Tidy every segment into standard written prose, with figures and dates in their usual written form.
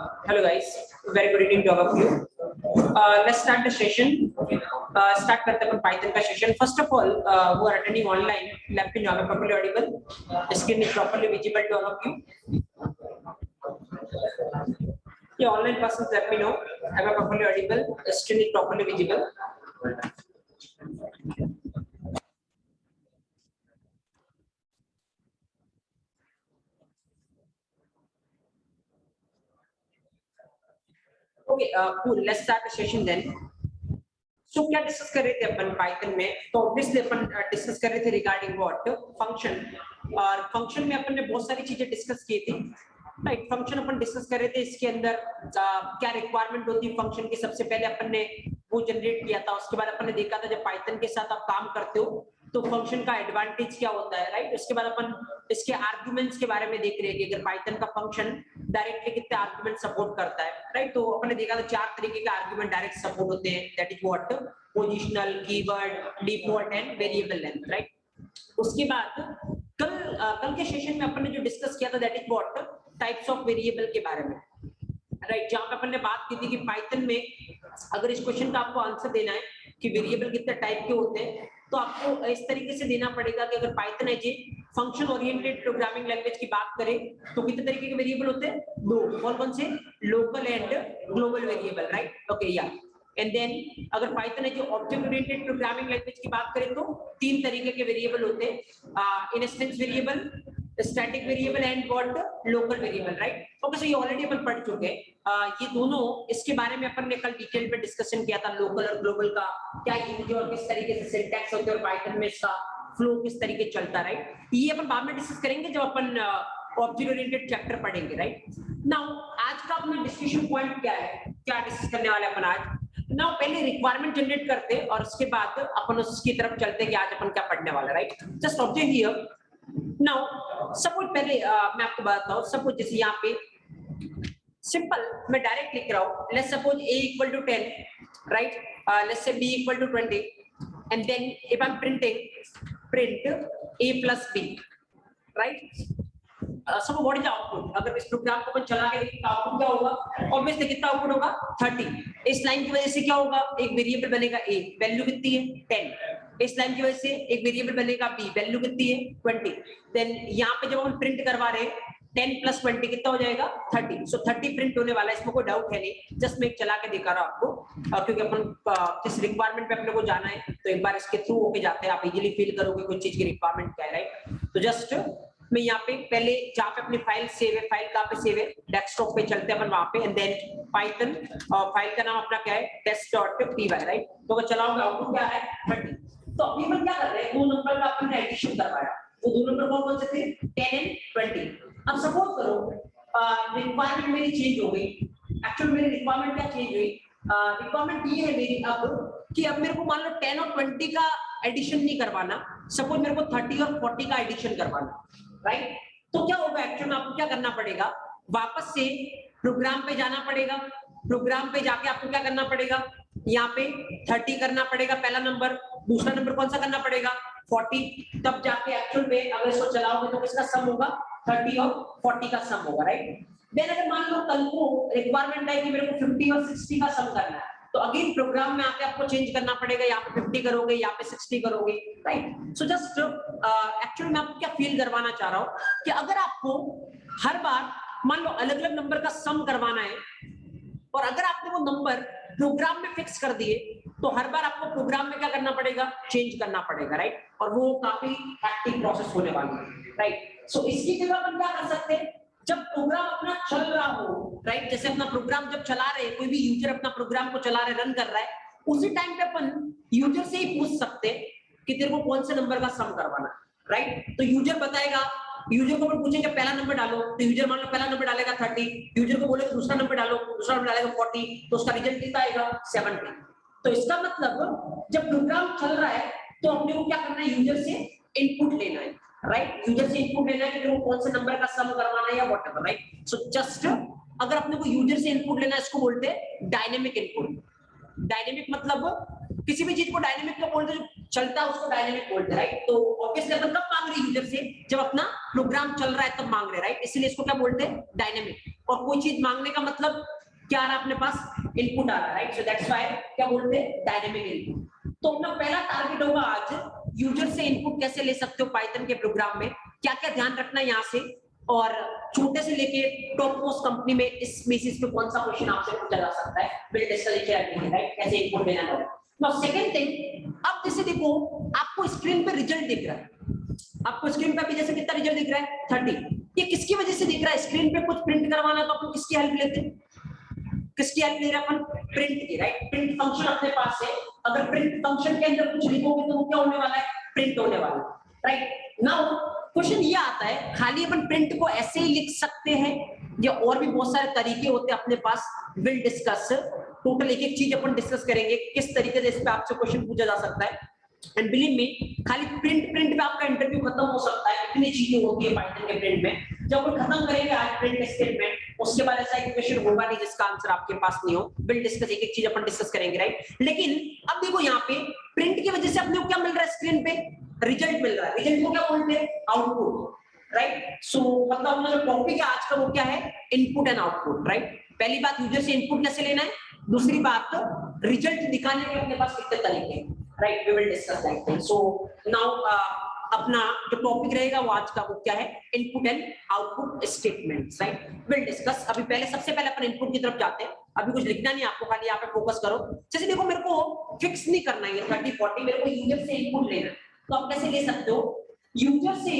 Hello guys, very good evening to all of you. Let's start the session. Start करते हैं Python का session. First of all, who are attending online, let me know am I properly audible? Screen is properly visible to all of you. Yeah, online persons let me know am I properly audible? Screen is properly visible. Okay, cool. Let's start the session then. So क्या discuss कर रहे थे अपन Python में? तो obviously अपन discuss कर रहे थे regarding what function, और फंक्शन में अपन ने बहुत सारी चीजें डिस्कस की थी. राइट, फंक्शन अपन डिस्कस कर रहे थे. इसके अंदर क्या रिक्वायरमेंट होती है फंक्शन की, सबसे पहले अपन ने वो जनरेट किया था. उसके बाद अपन ने देखा था जब पाइथन के साथ आप काम करते हो तो फंक्शन का एडवांटेज क्या होता है. राइट, उसके बाद अपन इसके आर्गुमेंट्स के बारे में देख रहे हैं कि अगर पाइथन का फंक्शन डायरेक्टली कितने आर्गुमेंट सपोर्ट करता है. राइट, तो अपन ने देखा था 4 तरीके के आर्गुमेंट डायरेक्ट सपोर्ट होते हैं. That is what positional, keyword, default and variable length. Right, उसके बाद कल के सेशन में अपन ने जो डिस्कस किया था that is what types of variable के बारे में. राइट, जहां पे अपन ने बात की थी कि पाइथन में अगर इस क्वेश्चन का आपको आंसर देना है कि वेरिएबल कितने टाइप के होते हैं तो आपको इस तरीके से देना पड़ेगा कि अगर पाइथन है जी फंक्शन ओरिएंटेड प्रोग्रामिंग लैंग्वेज की बात करें तो कितने तरीके के वेरिएबल होते हैं? 2. कौन से? Local and global variable. Right, okay, या एंड देन अगर पाइथन है जो ऑब्जेक्ट ओरिएंटेड प्रोग्रामिंग लैंग्वेज की बात करें तो 3 तरीके के वेरिएबल होते हैं. Instance variable, static variable and what local variable. Right, okay, so ये ऑलरेडी अपन पढ़ चुके हैं. ये दोनों, इसके बारे में अपन ने कल डिटेल में डिस्कशन किया था. लोकल और ग्लोबल का क्या यूज और किस तरीके से सिंटैक्स होते हैं और पाइथन में इसका फ्लो किस तरीके चलता है. राइट, ये अपन बाद में डिस्कस करेंगे जब अपन ऑब्जेक्ट ओरिएंटेड चैप्टर पढ़ेंगे. राइट, नाउ आज का अपना डिस्कशन पॉइंट क्या है, क्या डिस्कस करने वाले अपन आज. नाउ पहले रिक्वायरमेंट जनरेट करते हैं और उसके बाद अपन उसकी तरफ चलते हैं कि आज अपन क्या पढ़ने वाला. Right, just observe here. Now suppose पहले मैं आपको बताता हूं. सपोज जैसे यहाँ पे सिंपल मैं डायरेक्ट लिख रहा हूं. Let's suppose a equal to 10, right, let's say b equal to 20 and then if I'm print a plus b, right. So what is the output? अगर इस प्रोग्राम को अपन चला के देखें आउटपुट क्या होगा? ऑब्वियसली कितना आउटपुट होगा? 30. इस लाइन की वजह से क्या होगा? एक वेरिएबल बनेगा a, वैल्यू कितनी है? 10. इस लाइन की वजह से एक वेरिएबल बनेगा b, वैल्यू कितनी है? 20. देन यहाँ पे जब हम प्रिंट करवा रहे हैं 10 + 20 कितना हो जाएगा? 30. सो 30 प्रिंट होने वाला है, इसमें कोई डाउट है नहीं. जस्ट मैं एक चला के दिखा रहा हूं आपको क्योंकि अपन जिस रिक्वायरमेंट पे अपने को जाना है तो एक बार इसके थ्रू होके जाते हैं, आप इजीली फील करोगे कोई चीज की रिक्वायरमेंट क्या है. राइट, तो जस्ट मैं यहाँ पे पहले जहाँ पे अपनी फाइल सेव है, फाइल कहाँ पे सेव है? डेस्कटॉप पे चलते हैं अपन वहां पे. एंड देन पाइथन और फाइल का नाम अपना क्या है? test.py. राइट, तो अगर चलाओगे आउटपुट क्या है? 30. तो अभी अपन क्या कर रहे हैं? 2 नंबर का अपन ने एडिशन करवाया. वो 2 नंबर कौन से थे? 10 and 20. अब सपोज करो रिक्वायरमेंट मेरी चेंज हो गई. एक्चुअली मेरी रिक्वायरमेंट क्या चेंज हुई? रिक्वायरमेंट ये है मेरी अब कि अब मेरे को मान लो 10 और 20 का एडिशन नहीं करवाना. सपोज मेरे को 30 और 40 का एडिशन करवाना. राइट, तो क्या होगा? एक्चुअली में आपको क्या करना पड़ेगा? वापस से प्रोग्राम पे जाना पड़ेगा. प्रोग्राम पे जाके आपको क्या करना पड़ेगा? यहाँ पे 30 करना पड़ेगा पहला नंबर. दूसरा नंबर कौन सा करना पड़ेगा? 40. तब जाके एक्चुअल में अगर इसको चलाओगे तो किसका सम होगा? 30 और 40 का सम होगा. राइट, देन अगर मान लो कल को रिक्वायरमेंट है कि मेरे को 50 और 60 का सम करना है तो अगेन प्रोग्राम में आके आपको चेंज करना पड़ेगा. यहाँ पे 50 करोगे, यहाँ पे 60 करोगे. राइट, सो जस्ट एक्चुअली मैं आपको क्या फील करवाना चाह रहा हूँ कि अगर आपको हर बार मान लो अलग अलग नंबर का सम करवाना है और अगर आपने वो नंबर प्रोग्राम में फिक्स कर दिए तो हर बार आपको प्रोग्राम में क्या करना पड़ेगा? चेंज करना पड़ेगा. राइट, और वो काफी हैक्टिक प्रोसेस होने वाली है. राइट, सो इसकी जगह अपन क्या कर सकते हैं? जब प्रोग्राम अपना चल रहा हो, राइट, जैसे अपना प्रोग्राम जब चला रहे, कोई भी यूजर अपना प्रोग्राम को चला रहे, रन कर रहा है, उसी टाइम पे अपन यूजर से ही पूछ सकते हैं कि तेरे को कौन से नंबर का सम करवाना है. राइट, तो यूजर बताएगा. यूजर को अपन पूछेंगे पहला नंबर डालो तो यूजर मान लो पहला नंबर डालेगा 30. यूजर को बोले दूसरा नंबर डालो, दूसरा नंबर डालेगा 40, तो उसका रिजल्ट कितना आएगा? 70. तो इसका मतलब जब प्रोग्राम चल रहा है तो अपने को क्या करना है? यूजर से इनपुट लेना है. राइट, यूजर से इनपुट लेना है कि तेरे को कौन से नंबर का सम करवाना है या व्हाटएवर. राइट, सो जस्ट अगर अपने को यूजर से इनपुट लेना है इसको बोलते हैं डायनेमिक इनपुट. डायनेमिक मतलब किसी भी चीज को डायनेमिक तो बोलते हैं, जो चलता है उसको डायनेमिक बोलते हैं. राइट, तो ऑब्वियसली अपन कब मांग रहे यूजर से? जब अपना प्रोग्राम चल रहा है तब मांग रहे. राइट, इसलिए इसको क्या बोलते हैं? डायनेमिक. और कोई चीज मांगने का मतलब क्या आ रहा है अपने पास, इनपुट आ रहा है, राइट। सो दैट्स व्हाई क्या बोलते हैं, डायनेमिक इनपुट। तो अपना पहला टारगेट होगा आज यूजर से इनपुट कैसे ले सकते हो पाइथन के प्रोग्राम में, क्या क्या ध्यान रखना है यहाँ से, और छोटे से लेके टॉप मोस्ट कंपनी में इस बेसिस पे कौन सा क्वेश्चन आपसे पूछा जा सकता है, बिल्ड डिस्कशन, राइट, कैसे इनपुट देना है। नाउ सेकंड थिंग, अब जैसे देखो आपको स्क्रीन पे रिजल्ट दिख रहा है, आपको स्क्रीन पे भी जैसे कितना रिजल्ट दिख रहा है 30, ये किसकी वजह से दिख रहा है, स्क्रीन पे कुछ प्रिंट करवाना है तो अपन किसकी हेल्प लेते हैं, किसकी हेल्प ले रहे हैं अपन, प्रिंट की, राइट। प्रिंट फंक्शन अपने पास है, अगर प्रिंट फंक्शन के अंदर कुछ लिखोगे तो वो क्या होने वाला है, प्रिंट होने वाला है, राइट। नाउ क्वेश्चन ये आता है, खाली अपन प्रिंट को ऐसे ही लिख सकते हैं या और भी बहुत सारे तरीके होते हैं अपने पास, विल डिस्कस, टोटल एक एक चीज अपन डिस्कस करेंगे किस तरीके से इस पे आपसे क्वेश्चन पूछा जा सकता है। एंड बिलीव मी, खाली प्रिंट पे आपका इंटरव्यू खत्म हो सकता है, इतनी चीजें होती है पाइथन के प्रिंट में। जब अपन खत्म करेंगे आज प्रिंट स्टेटमेंट, उसके बाद ऐसा एक क्वेश्चन होगा नहीं जिसका आंसर आपके पास नहीं हो, विल डिस्कस, एक एक चीज अपन डिस्कस करेंगे, राइट। लेकिन अब देखो यहाँ पे प्रिंट की वजह से अपने को क्या मिल रहा है, स्क्रीन पे रिजल्ट मिल रहा है, रिजल्ट को क्या बोलते हैं, आउटपुट, राइट। सो मतलब अपना जो टॉपिक है आज का वो क्या है, इनपुट एंड आउटपुट, राइट। पहली बात यूजर से इनपुट कैसे लेना है, दूसरी बात रिजल्ट दिखाने के अपने पास कितने तरीके हैं, right, we will discuss that thing. So now अपना जो टॉपिक रहेगा वो आज का वो क्या है, input and output statements, right, will discuss. अभी पहले सबसे पहले अपन इनपुट की तरफ जाते हैं, अभी कुछ लिखना नहीं आपको, खाली यहाँ पे फोकस करो। जैसे देखो मेरे को फिक्स नहीं करना है 30-40, मेरे को यूजर से इनपुट लेना है, तो आप कैसे ले सकते हो, यूजर से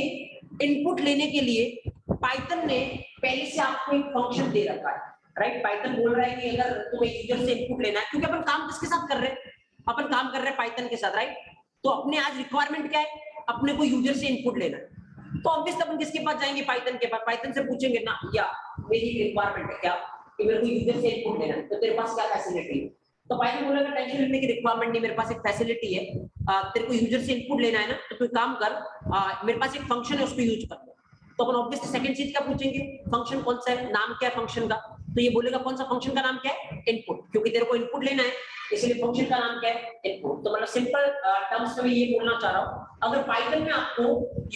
इनपुट लेने के लिए पाइथन ने पहले से आपको एक फंक्शन दे रखा है, राइट। पाइथन बोल रहा है कि अगर तुम्हें यूजर से इनपुट लेना है, क्योंकि अपन काम किसके साथ कर रहे हैं, अपन काम कर रहे हैं पाइथन के साथ, राइट। तो अपने आज रिक्वायरमेंट क्या है, अपने को यूजर से इनपुट लेना है, तो ऑब्वियसली अपन किसके पास जाएंगे, पाइथन के पास, पाइथन से पूछेंगे ना, या मेरी रिक्वायरमेंट है क्या कि मेरे को यूजर से इनपुट लेना है, तो तेरे पास क्या फैसिलिटी है, तो पाइथन बोलेगा टेंशन लेने की रिक्वायरमेंट नहीं, मेरे पास एक फैसिलिटी है, तेरे को यूजर से इनपुट लेना है ना, तो तू काम कर, मेरे पास एक फंक्शन है उसको यूज कर। तो अपन ऑब्वियसली सेकंड चीज क्या पूछेंगे, फंक्शन कौन सा है, नाम क्या है फंक्शन का, तो ये बोलेगा कौन सा फंक्शन का नाम क्या है, इनपुट, क्योंकि तेरे को इनपुट लेना है इसलिए फंक्शन का नाम क्या है, इनपुट। तो मतलब सिंपल टर्म्स में ये बोलना चाह रहा हूं, अगर पाइथन में आपको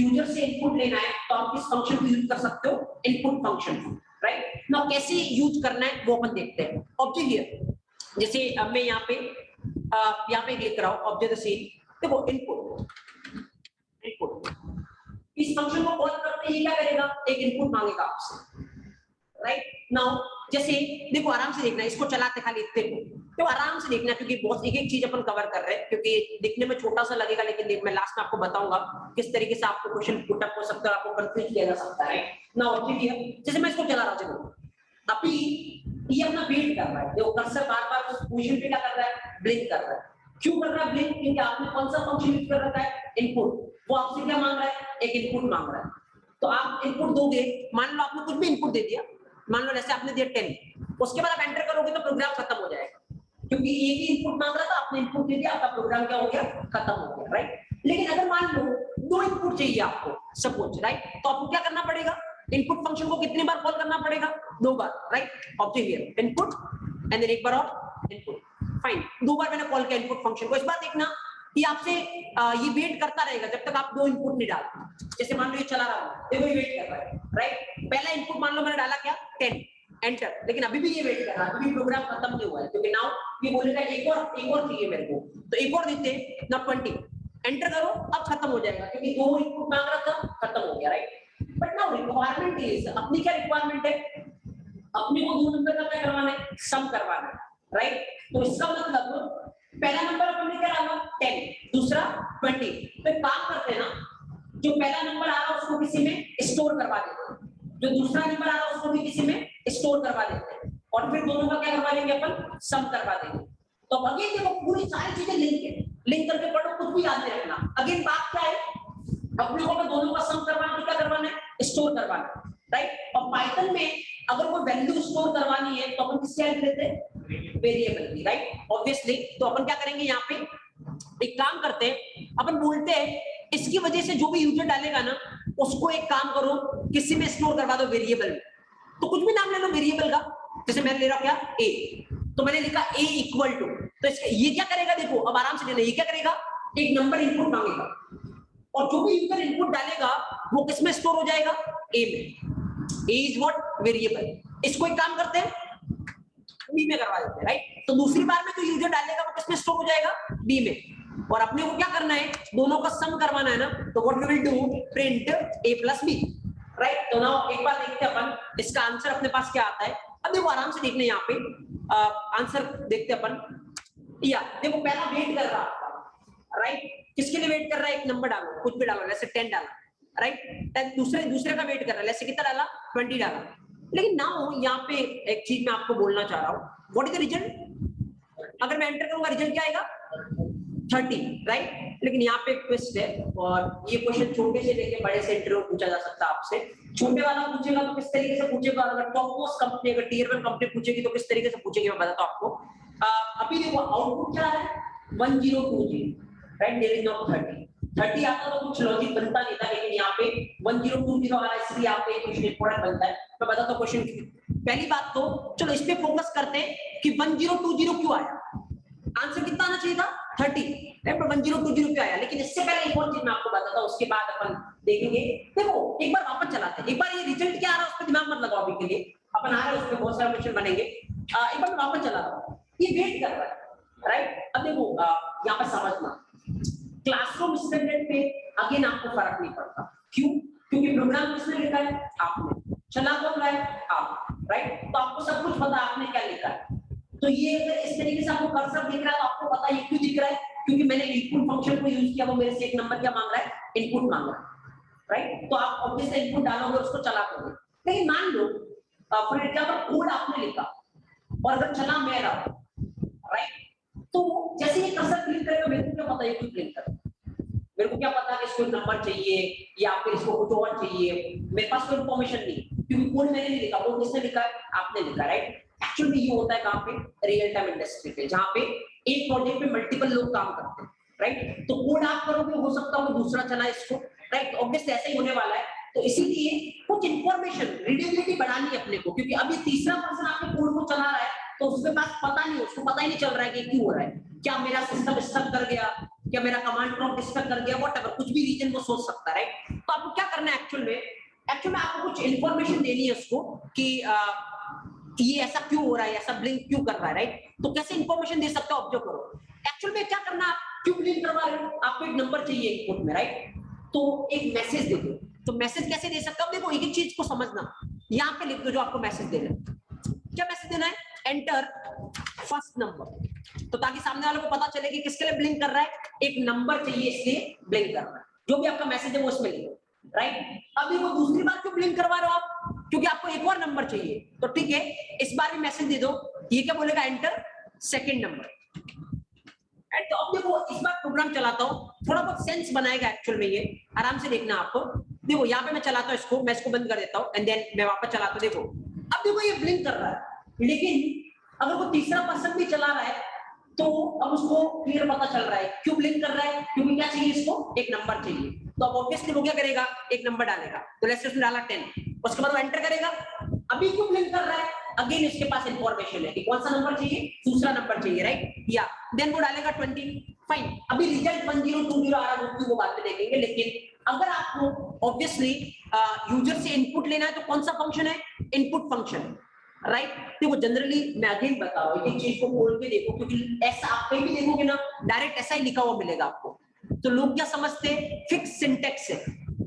यूजर से इनपुट लेना है तो आप किस फंक्शन को यूज कर सकते हो, इनपुट फंक्शन, राइट। नाउ कैसे यूज करना है वो अपन देखते हैं। ऑब्जेक्ट हियर, जैसे अब मैं यहाँ पे लिख रहा हूँ ऑब्जेक्ट सी, देखो इनपुट, इस फंक्शन को कॉल करते ही क्या करेगा, एक इनपुट मांगेगा आपसे, राइट। नाउ जैसे देखो आराम से देखना, इसको चलाते खाली इतने को, तो आराम से देखना, क्योंकि बहुत एक एक चीज अपन कवर कर रहे हैं, क्योंकि दिखने में छोटा सा लगेगा लेकिन मैं लास्ट में आपको बताऊंगा किस तरीके से आपको क्वेश्चन पुट अप हो सकता है, आपको कंफ्यूज किया जा सकता है। नाउ जैसे मैं इसको चला रहा हूँ, अभी ये अपना वेट कर रहा है, देखो कर्सर बार-बार उस पोजीशन पे क्या कर रहा है, ब्लिंक कर रहा है। क्यों कर रहा है ब्लिंक, क्योंकि आपने कौन सा फंक्शन यूज कर रखा है, इनपुट, वो आपसे क्या मांग रहा है, एक इनपुट मांग रहा है। तो आप इनपुट दोगे, मान लो आपने कुछ भी इनपुट दे दिया, मान लो जैसे आपने दिया 10, उसके बाद आप एंटर करोगे तो प्रोग्राम खत्म हो जाएगा, क्योंकि एक ही इनपुट मांग रहा था, आपने इनपुट दे दिया, आपका प्रोग्राम क्या हो गया, खत्म हो गया, राइट। लेकिन अगर मान लो 2 इनपुट चाहिए आपको सपोज, राइट, तो आपको क्या करना पड़ेगा, इनपुट फंक्शन को कितनी बार कॉल करना पड़ेगा, 2 बार, right. Object here input and then एक बार और इनपुट, फाइन, 2 बार मैंने कॉल किया इनपुट फंक्शन को। इस बार देखना ये आपसे ये वेट करता रहेगा जब तक आप 2 इनपुट नहीं डालते। जैसे मान लो ये चला रहा हूं, देखो ये वेट कर रहा है, राइट। पहला इनपुट मान लो मैंने डाला क्या 10, एंटर, लेकिन अभी भी ये वेट कर रहा है, अभी प्रोग्राम खत्म नहीं हुआ है, क्योंकि नाउ ये बोलेगा एक और चाहिए मेरे को, तो एक और देते हैं ना 20, एंटर करो, अब खत्म हो जाएगा, क्योंकि 2 इनपुट मांग रहा था, खत्म हो गया, right. But now requirement is, अपनी क्या रिक्वायरमेंट है, अपने को 2 नंबर का क्या करवाना है, सम करवाना है, राइट। तो इसका मतलब पहला नंबर अपन ने क्या डाला 10, दूसरा 20, तो एक काम करते हैं ना, जो पहला नंबर आ रहा है उसको किसी में स्टोर करवा देते हैं, जो दूसरा नंबर आ रहा है उसको भी किसी में स्टोर करवा देते हैं, और फिर दोनों का क्या करवा लेंगे अपन, सम करवा देंगे। तो अगेन देखो पूरी सारी चीजें लिंक करके पढ़ो, कुछ भी याद नहीं रखना। अगेन बात क्या है, अपने को दोनों का सम करवाना है, क्या करवाना है, स्टोर करवाना है, राइट। और पाइथन में अगर कोई वैल्यू स्टोर करवानी है तो अपन किससे हेल्प लेते हैं, वेरिएबल की, राइट, ऑब्वियसली। तो अपन क्या करेंगे, यहाँ पे एक काम करते हैं, अपन बोलते हैं इसकी वजह से जो भी यूजर डालेगा ना उसको एक काम करो, किसी में स्टोर करवा दो वेरिएबल में, तो कुछ भी नाम ले लो वेरिएबल का, जैसे मैंने ले रहा क्या a, तो मैंने लिखा a इक्वल टू, तो ये क्या करेगा, देखो अब आराम से लेना, ये क्या करेगा, एक नंबर इनपुट मांगेगा, और जो भी यूजर इनपुट डालेगा वो किस में स्टोर हो जाएगा, a में। a इज व्हाट, वेरिएबल, इसको एक काम करते हैं, बी में करवा देते हैं, राइट। तो दूसरी बार में तो यूजर डालेगा वो किसमें स्टोर हो जाएगा, बी में। और अपने को क्या करना है, दोनों का सम करवाना है ना, तो what we will do, print a plus B, right. तो नाउ एक बार देखते हैं अपन इसका आंसर अपने पास क्या आता है। अब देखो आराम से देखने यहाँ पे आंसर देखते हैं अपन। या देखो पहला वेट कर रहा है, राइट। किसके लिए वेट कर रहा है, एक नंबर डालो, कुछ भी डालो, जैसे 10 डाला, राइट। दूसरे का वेट कर रहा है, जैसे कितना डाला, 20 डाला। लेकिन नाउ यहाँ पे एक चीज मैं आपको बोलना चाह रहा हूँ, व्हाट इज द रिजल्ट। अगर मैं एंटर करूंगा रिजल्ट क्या आएगा, 30, राइट। लेकिन यहाँ पे ट्विस्ट है, और ये क्वेश्चन छोटे से लेके बड़े से इंटरव्यू पूछा जा सकता है आपसे। छोटे वाला पूछेगा तो किस तरीके से पूछेगा, अगर टॉप मोस्ट कंपनी, अगर टियर 1 कंपनी पूछेगी तो किस तरीके से पूछेगी, मैं बताता हूँ आपको। अभी देखो आउटपुट क्या है, 1020, राइट। देयर इज नॉट 30 आता तो कुछ लॉजिक बनता नहीं था, लेकिन यहाँ पे 1020 आ रहा है, इसलिए यहाँ पे क्वेश्चन इंपॉर्टेंट बनता है। मैं बताता हूँ क्वेश्चन। पहली बात तो चलो इस पे फोकस करते हैं कि 1020 क्यों आया। आंसर कितना आना चाहिए था, 30, पर 1020 क्यों आया। लेकिन इससे पहले एक और चीज मैं आपको बताता हूँ, उसके बाद अपन देखेंगे। देखो एक बार वापस चलाते हैं, एक बार ये रिजल्ट क्या आ रहा है उस पर दिमाग मत लगाओ अभी के लिए, अपन आ रहे हैं उस पर बहुत सारे क्वेश्चन बनेंगे। एक बार मैं वापस चला रहा हूँ, ये वेट कर रहा है, राइट। अब देखो यहाँ पर समझना, क्लासरूम स्टैंडर्ड पे अगेन आपको फर्क नहीं पड़ता, क्यों, क्योंकि प्रोग्राम किसने लिखा है, आपने। चला कौन रहा है, आप, राइट। तो आपको सब कुछ पता आपने क्या लिखा है। तो ये अगर इस तरीके से आपको कर्सर दिख रहा है तो आपको पता है ये क्यों दिख रहा है, क्योंकि मैंने इनपुट फंक्शन को यूज किया, वो मेरे से एक नंबर क्या मांग रहा है, इनपुट मांग रहा है, राइट। तो आप ऑब्वियसली इनपुट डालोगे, उसको चला दोगे। लेकिन मान लो फॉर एग्जांपल कोड आपने लिखा और अगर चला मैं रहा हूं, राइट। तो जैसे ये कर्सर क्लिक करेगा, मेरे को क्या पता है क्यों क्लिक कर, मेरे को क्या पता कि इसको नंबर चाहिए या फिर इसको कुछ और चाहिए, मेरे पास कोई इंफॉर्मेशन नहीं, क्योंकि कोड मैंने नहीं लिखा, कोड किसने लिखा है, आपने लिखा, राइट। एक्चुअली ये होता है कहां पे, रियल टाइम इंडस्ट्री पे, जहां पे एक प्रोजेक्ट पे मल्टीपल लोग काम करते हैं, राइट। तो कोड आप करोगे, हो सकता है दूसरा चला इसको, राइट। ऑब्वियसली ऐसा ही होने वाला है। तो इसीलिए कुछ इंफॉर्मेशन, रीडेबिलिटी बढ़ानी है अपने को, क्योंकि अभी तीसरा पर्सन आपके कोड को चला रहा है तो उसके पास पता नहीं, उसको पता ही नहीं चल रहा है कि क्यों हो रहा है, क्या मेरा सिस्टम स्टक कर गया, क्या मेरा कमांड प्रॉम्प्ट स्टक कर गया, व्हाटएवर, कुछ भी रीजन वो सोच सकता है, राइट। तो आपको क्या करना है, एक्चुअल में आपको कुछ इंफॉर्मेशन देनी है उसको कि ये ऐसा क्यों हो रहा है, ऐसा ब्लिंक क्यों कर रहा है, राइट। तो कैसे इंफॉर्मेशन दे सकते हो, ऑब्जर्व करो। एक्चुअल में क्या करना, आप क्यों ब्लिंक करवा रहे हो, आपको एक नंबर चाहिए इनपुट में, राइट। तो एक मैसेज दे दो। तो मैसेज कैसे दे सकते हो, देखो एक एक चीज को समझना, यहाँ पे लिख दो जो आपको मैसेज देना है। क्या मैसेज देना है, एंटर फर्स्ट नंबर, तो ताकि सामने वाले को पता चले कि किसके लिए ब्लिंक कर रहा है, एक नंबर चाहिए इसलिए ब्लिंक कर रहा है। जो भी आपका मैसेज है वो उसमें लिखो, राइट। अभी वो दूसरी बार क्यों ब्लिंक करवा रहे हो आप, क्योंकि आपको एक और नंबर चाहिए, तो ठीक है, इस बार भी मैसेज दे दो। ये क्या बोलेगा, एंटर सेकंड नंबर। तो अब देखो इस बार प्रोग्राम चलाता हूँ, थोड़ा बहुत सेंस बनाएगा एक्चुअल में, ये आराम से देखना आपको। देखो यहाँ पे मैं चलाता हूँ इसको, मैं इसको बंद कर देता हूँ एंड देन मैं वापस चलाता हूँ। देखो अब देखो ये ब्लिंक कर रहा है, लेकिन अगर वो तीसरा पर्सन भी चला रहा है तो अब उसको क्लियर पता चल रहा है क्यों ब्लिंक कर रहा है, क्योंकि क्या चाहिए इसको, एक नंबर चाहिए। तो अब ऑब्वियसली वो क्या करेगा, एक नंबर डालेगा, तो लेट्स से उसने डाला 10, उसके बाद वो एंटर करेगा। अभी क्यों ब्लिंक कर रहा है, अगेन इसके पास इंफॉर्मेशन है कि कौन सा नंबर चाहिए, दूसरा नंबर चाहिए, राइट। या देन वो डालेगा 20, फाइन। अभी रिजल्ट 1020 आ रहा है, वो बाद में देखेंगे। लेकिन अगर आपको ऑब्वियसली यूजर से इनपुट लेना है तो कौन सा फंक्शन है, इनपुट फंक्शन, राइट। देखो जनरली मैं अगेन बता रहा हूं, एक चीज को खोल के देखो, क्योंकि ऐसा आप कहीं भी देखोगे ना, डायरेक्ट ऐसा ही लिखा हुआ मिलेगा आपको। तो लोग क्या समझते हैं, फिक्स सिंटेक्स है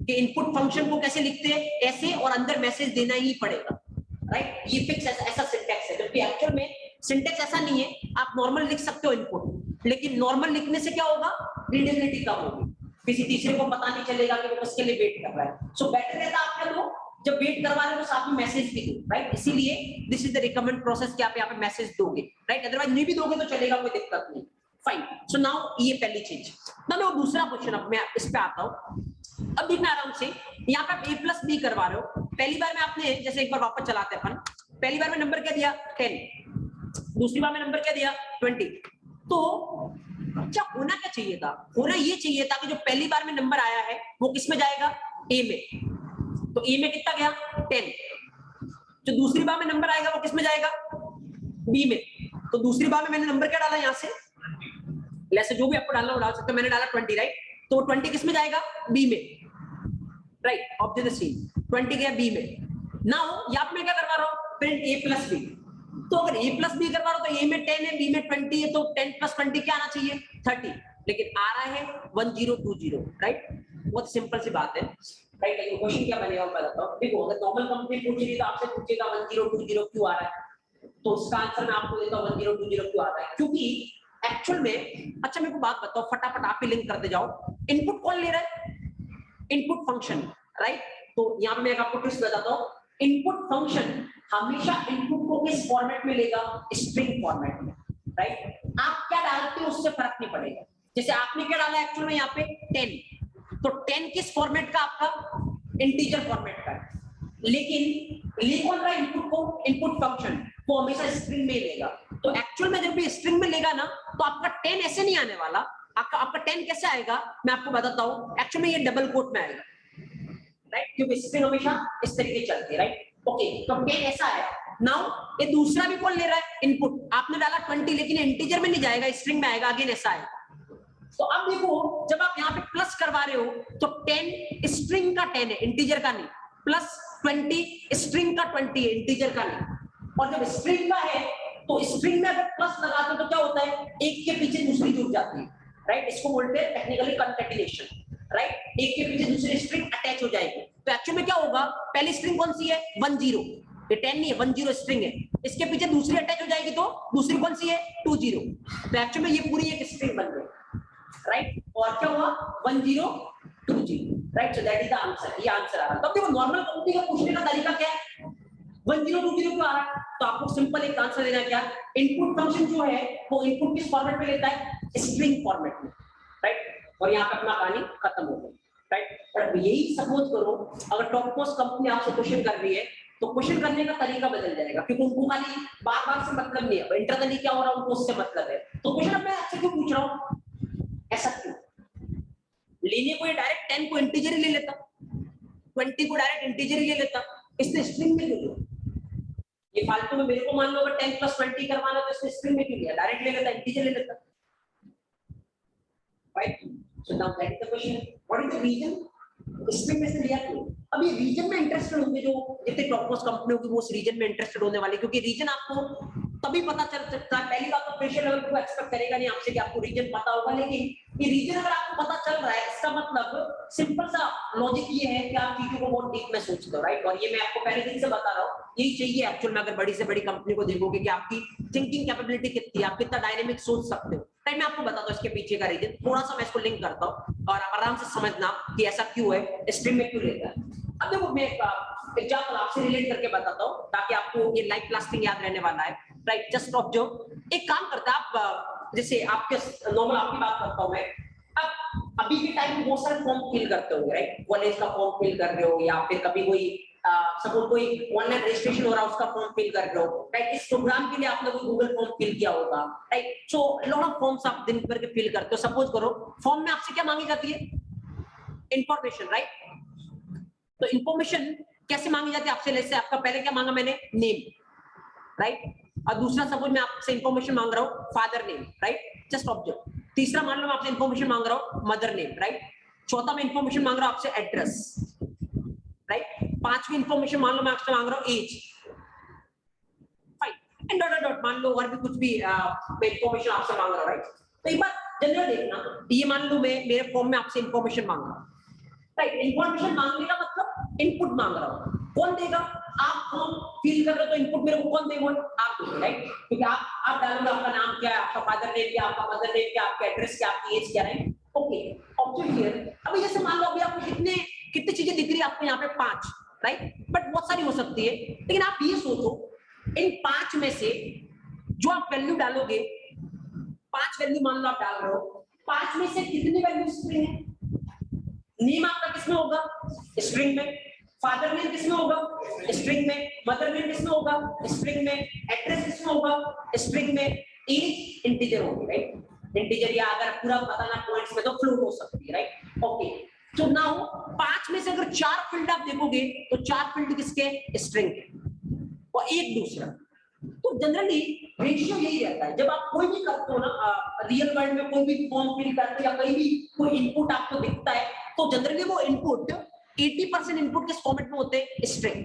कि इनपुट फंक्शन को कैसे लिखते हैं, ऐसे, और अंदर मैसेज देना ही पड़ेगा, राइट। ये फिक्स ऐसा सिंटेक्स है, जबकि एक्चुअल में सिंटेक्स ऐसा नहीं है। आप नॉर्मल लिख सकते हो इनपुट, लेकिन नॉर्मल लिखने से क्या होगा, रीडेबिलिटी कम होगी, किसी तीसरे को पता नहीं चलेगा कि वो किसके लिए वेट कर रहा है। सो बेटर रहता है आपका तो जब वेट करवा रहे हो तो साथ में मैसेज भी दो, राइट। इसीलिए this is the recommend process कि आप यहाँ पे मैसेज दोगे, राइट। अदरवाइज नहीं भी दोगे तो चलेगा, कोई दिक्कत नहीं, फाइन। सो नाउ ये पहली चीज। अब मैं दूसरा क्वेश्चन, अब मैं इस पे आता हूँ। अब देखना आराम से, यहाँ पे आप a प्लस बी करवा रहे हो। पहली बार में आपने, जैसे एक बार वापस चलाते हैं अपन, पहली बार में नंबर क्या दिया, 10, दूसरी बार में नंबर क्या दिया, 20। तो क्या होना क्या चाहिए था, होना ये चाहिए था कि जो पहली बार में नंबर आया है वो किस में जाएगा, ए में। तो ए में कितना गया, 10। जो दूसरी बार में नंबर आएगा वो किस में जाएगा, बी में। तो दूसरी बार में मैंने नंबर क्या डाला, यहाँ से जैसे जो भी आपको डालना वो डाल सकते हो, मैंने डाला 20, राइट। तो 20 किस में जाएगा, बी में, राइट। ऑब्जेक्ट सी 20 गया बी में। नाउ यहाँ पे मैं क्या करवा रहा हूँ, प्रिंट a प्लस बी, तो अगर a प्लस बी करवा रहा हो तो a में 10 है, b में 20 है, तो 10 प्लस 20 क्या आना चाहिए 30, लेकिन आ रहा है 1020, राइट। बहुत सिंपल सी बात है, राइट। लेकिन क्वेश्चन क्या बनेगा मैं बताता हूं। देखो अगर नॉर्मल कंपनी पूछ रही है तो आपसे पूछेगा 1020 क्यों आ रहा है, तो उसका आंसर मैं आपको देता हूं 1020 क्यों आ रहा है, क्योंकि एक्चुअल में, अच्छा मेरे को बात बताओ, फटाफट आप ही लिंक करते जाओ, इनपुट कौन ले रहा है, इनपुट फंक्शन, राइट। तो यहां पे मैं आपको ट्विस्ट बताता हूं, इनपुट फंक्शन हमेशा इनपुट को किस फॉर्मेट में लेगा, स्ट्रिंग फॉर्मेट में, राइट। आप क्या डालते हो उससे फर्क नहीं पड़ेगा, जैसे आपने क्या डाला एक्चुअल में यहाँ पे 10, तो 10 किस फॉर्मेट का, आपका इंटीजर फॉर्मेट का है, लेकिन ले कौन रहा है इनपुट को, इनपुट फंक्शन, वो हमेशा स्ट्रिंग में लेगा। तो एक्चुअल में जब भी स्ट्रिंग में लेगा ना, तो आपका 10 ऐसे नहीं आने वाला, आपका 10 कैसे आएगा मैं आपको बताता हूं, एक्चुअल में ये डबल कोट में आएगा, राइट, क्योंकि स्ट्रिंग हमेशा इस तरीके चलती है, राइट। ओके, तो 10 ऐसा है। नाउ ये दूसरा भी कौन ले रहा है इनपुट, आपने डाला 20, लेकिन इंटीजर में नहीं जाएगा, स्ट्रिंग में आएगा, अगेन ऐसा आएगा। तो अब देखो जब आप यहाँ पे प्लस करवा रहे हो तो 10 स्ट्रिंग का 10 है, इंटीजर का नहीं, प्लस 20 स्ट्रिंग का 20 है, इंटीजर का नहीं। और जब स्ट्रिंग का है तो स्ट्रिंग में अगर प्लस लगाते हो तो क्या होता है, एक के पीछे दूसरी जुड़ जाती है, राइट। इसको बोलते हैं टेक्निकली कंकैटिनेशन, राइट। एक के पीछे दूसरी स्ट्रिंग अटैच हो जाएगी। तो एक्चुअली में क्या होगा, पहली स्ट्रिंग कौन सी है 10, ये 10 नहीं है, 10 स्ट्रिंग है, इसके पीछे दूसरी अटैच हो जाएगी तो दूसरी कौन सी है 20। तो एक्चुअली में ये पूरी एक स्ट्रिंग बन गई, राइट। और क्या हुआ 1020, right. So that is the answer, ये आंसर आ रहा है। तो देखो नॉर्मल कंपनी का पूछने का तरीका क्या है, 1020 क्यों आ रहा है, तो आपको सिंपल एक आंसर देना है, क्या इनपुट फंक्शन जो है वो इनपुट किस फॉर्मेट में लेता है, स्ट्रिंग फॉर्मेट में, राइट। और यहाँ पे अपना कहानी खत्म हो गई, राइट। पर यही सपोज करो अगर टॉप मोस्ट कंपनी आपसे क्वेश्चन कर रही है तो क्वेश्चन करने का तरीका बदल जाएगा, क्योंकि उनको खाली बार बार से मतलब नहीं है, इंटरनली क्या हो रहा है उनको उससे मतलब है। तो क्वेश्चन अब मैं आपसे क्यों पूछ रहा हूँ, ऐसा क्यों, लेने को ये डायरेक्ट 10 को इंटीजर ही ले लेता, 20 को डायरेक्ट इंटीजर ही ले लेता, इसने स्ट्रिंग में क्यों लिया, ये फालतू में मेरे को मान लो अगर 10 + 20 करवाना तो इसने स्ट्रिंग में क्यों लिया, डायरेक्ट ले लेता, इंटीजर ले लेता, right. So now that is the question, what is the reason, string में से लिया क्यों। अब ये रीजन में इंटरेस्टेड होंगे जो जितने टॉप मोस्ट कंपनी होगी वो उस रीजन में इंटरेस्टेड होने वाले, क्योंकि रीजन आपको तभी पता चल सकता है। पहली बात तो प्रेशर लेवल को एक्सपेक्ट करेगा नहीं आपसे कि आपको रीजन पता होगा, लेकिन ये रीजन अगर आपको पता चल रहा है इसका मतलब सिंपल सा लॉजिक ये है कि आप चीजों को बहुत डीप में सोचते हो, राइट। और ये मैं आपको पहले दिन से बता रहा हूँ, यही चाहिए एक्चुअल में। अगर बड़ी से बड़ी कंपनी को देखोगे कि आपकी थिंकिंग कैपेबिलिटी कितनी है, आप कितना डायनेमिक सोच सकते हो, मैं आपको बताता हूँ इसके पीछे का रीजन। थोड़ा सा मैं इसको लिंक करता हूँ और आराम से समझना कि ऐसा क्यों है, स्ट्रिंग में क्यों लेता है। अब देखो मैं एग्जांपल आपसे रिलेट करके बताता हूँ ताकि आपको ये लाइफ लास्टिंग याद रहने वाला है, राइट। जस्ट ऑब्जर्व, एक काम करता है आप, जैसे आपके नॉर्मल आपकी बात करता हूँ मैं, अब अभी के टाइम में बहुत सारे फॉर्म फिल करते हो, राइट। कॉलेज का फॉर्म फिल कर रहे हो, या फिर कभी कोई सपोज कोई ऑनलाइन रजिस्ट्रेशन हो रहा है उसका फॉर्म फिल कर रहे हो, राइट। इस प्रोग्राम के लिए आपने कोई गूगल फॉर्म फिल किया होगा, right. So lot of forms आप दिन भर के फिल करते हो। सपोज करो फॉर्म में आपसे क्या मांगी जाती है, इंफॉर्मेशन, राइट। तो इंफॉर्मेशन कैसे मांगी जाती है आपसे, जैसे आपका पहले क्या मांगा मैंने, नेम, राइट। और दूसरा सपोज मैं आपसे इंफॉर्मेशन मांग रहा हूँ father name, right. Just observe, तीसरा मान लो मैं आपसे इंफॉर्मेशन मांग रहा हूँ मदर नेम, राइट। चौथा मैं इंफॉर्मेशन मांग रहा हूँ आपसे एड्रेस, राइट। पांचवी इंफॉर्मेशन मान लो मैं आपसे मांग रहा हूँ age, fine, and dot dot मान लो और भी कुछ भी मैं इंफॉर्मेशन आपसे मांग रहा हूँ, राइट। तो एक बार जनरल देखना, ये मान लो मैं मेरे फॉर्म में आपसे इंफॉर्मेशन मांग रहा हूँ, राइट। इंफॉर्मेशन मांगने का मतलब इनपुट मांग रहा हूँ, कौन देगा, आप फॉर्म फिल कर रहे हो तो इनपुट मेरे को कौन देगा, आप दोगे, राइट। क्योंकि आप डालोगे आपका नाम क्या है, आपका फादर नेम क्या, आपका मदर नेम क्या, आपका एड्रेस क्या, आपकी एज क्या है, ओके। ऑब्जेक्ट हियर, अभी जैसे मान लो अभी आपको कितनी चीजें दिख रही है आपको यहाँ पे 5, राइट। बट बहुत सारी हो सकती है, लेकिन आप ये सोचो इन 5 में से जो आप वैल्यू डालोगे, 5 वैल्यू मान लो आप डाल रहे हो, 5 में से कितनी वैल्यू स्ट्रिंग है, नेम आपका किसमें होगा, स्ट्रिंग में, फादर नेम किसमें होगा, स्ट्रिंग में, मदर नेम किसमें होगा, स्ट्रिंग में, एड्रेस किसमें होगा, स्ट्रिंग में, एज इंटीजर होगी, राइट। इंटीजर या अगर पूरा बताना पॉइंट्स में तो फ्लोट हो सकती है, राइट। ओके, तो नाउ 5 में से अगर 4 फील्ड आप देखोगे तो 4 फील्ड किसके, स्ट्रिंग के, और एक दूसरा। तो जनरली रेशियो यही रहता है जब आप कोई भी करते हो ना, रियल वर्ल्ड में कोई भी फॉर्म फिल करते हो या कहीं भी कोई इनपुट आपको दिखता है, तो जनरली वो इनपुट 80% इनपुट किस फॉर्मेट में होते हैं, स्ट्रिंग,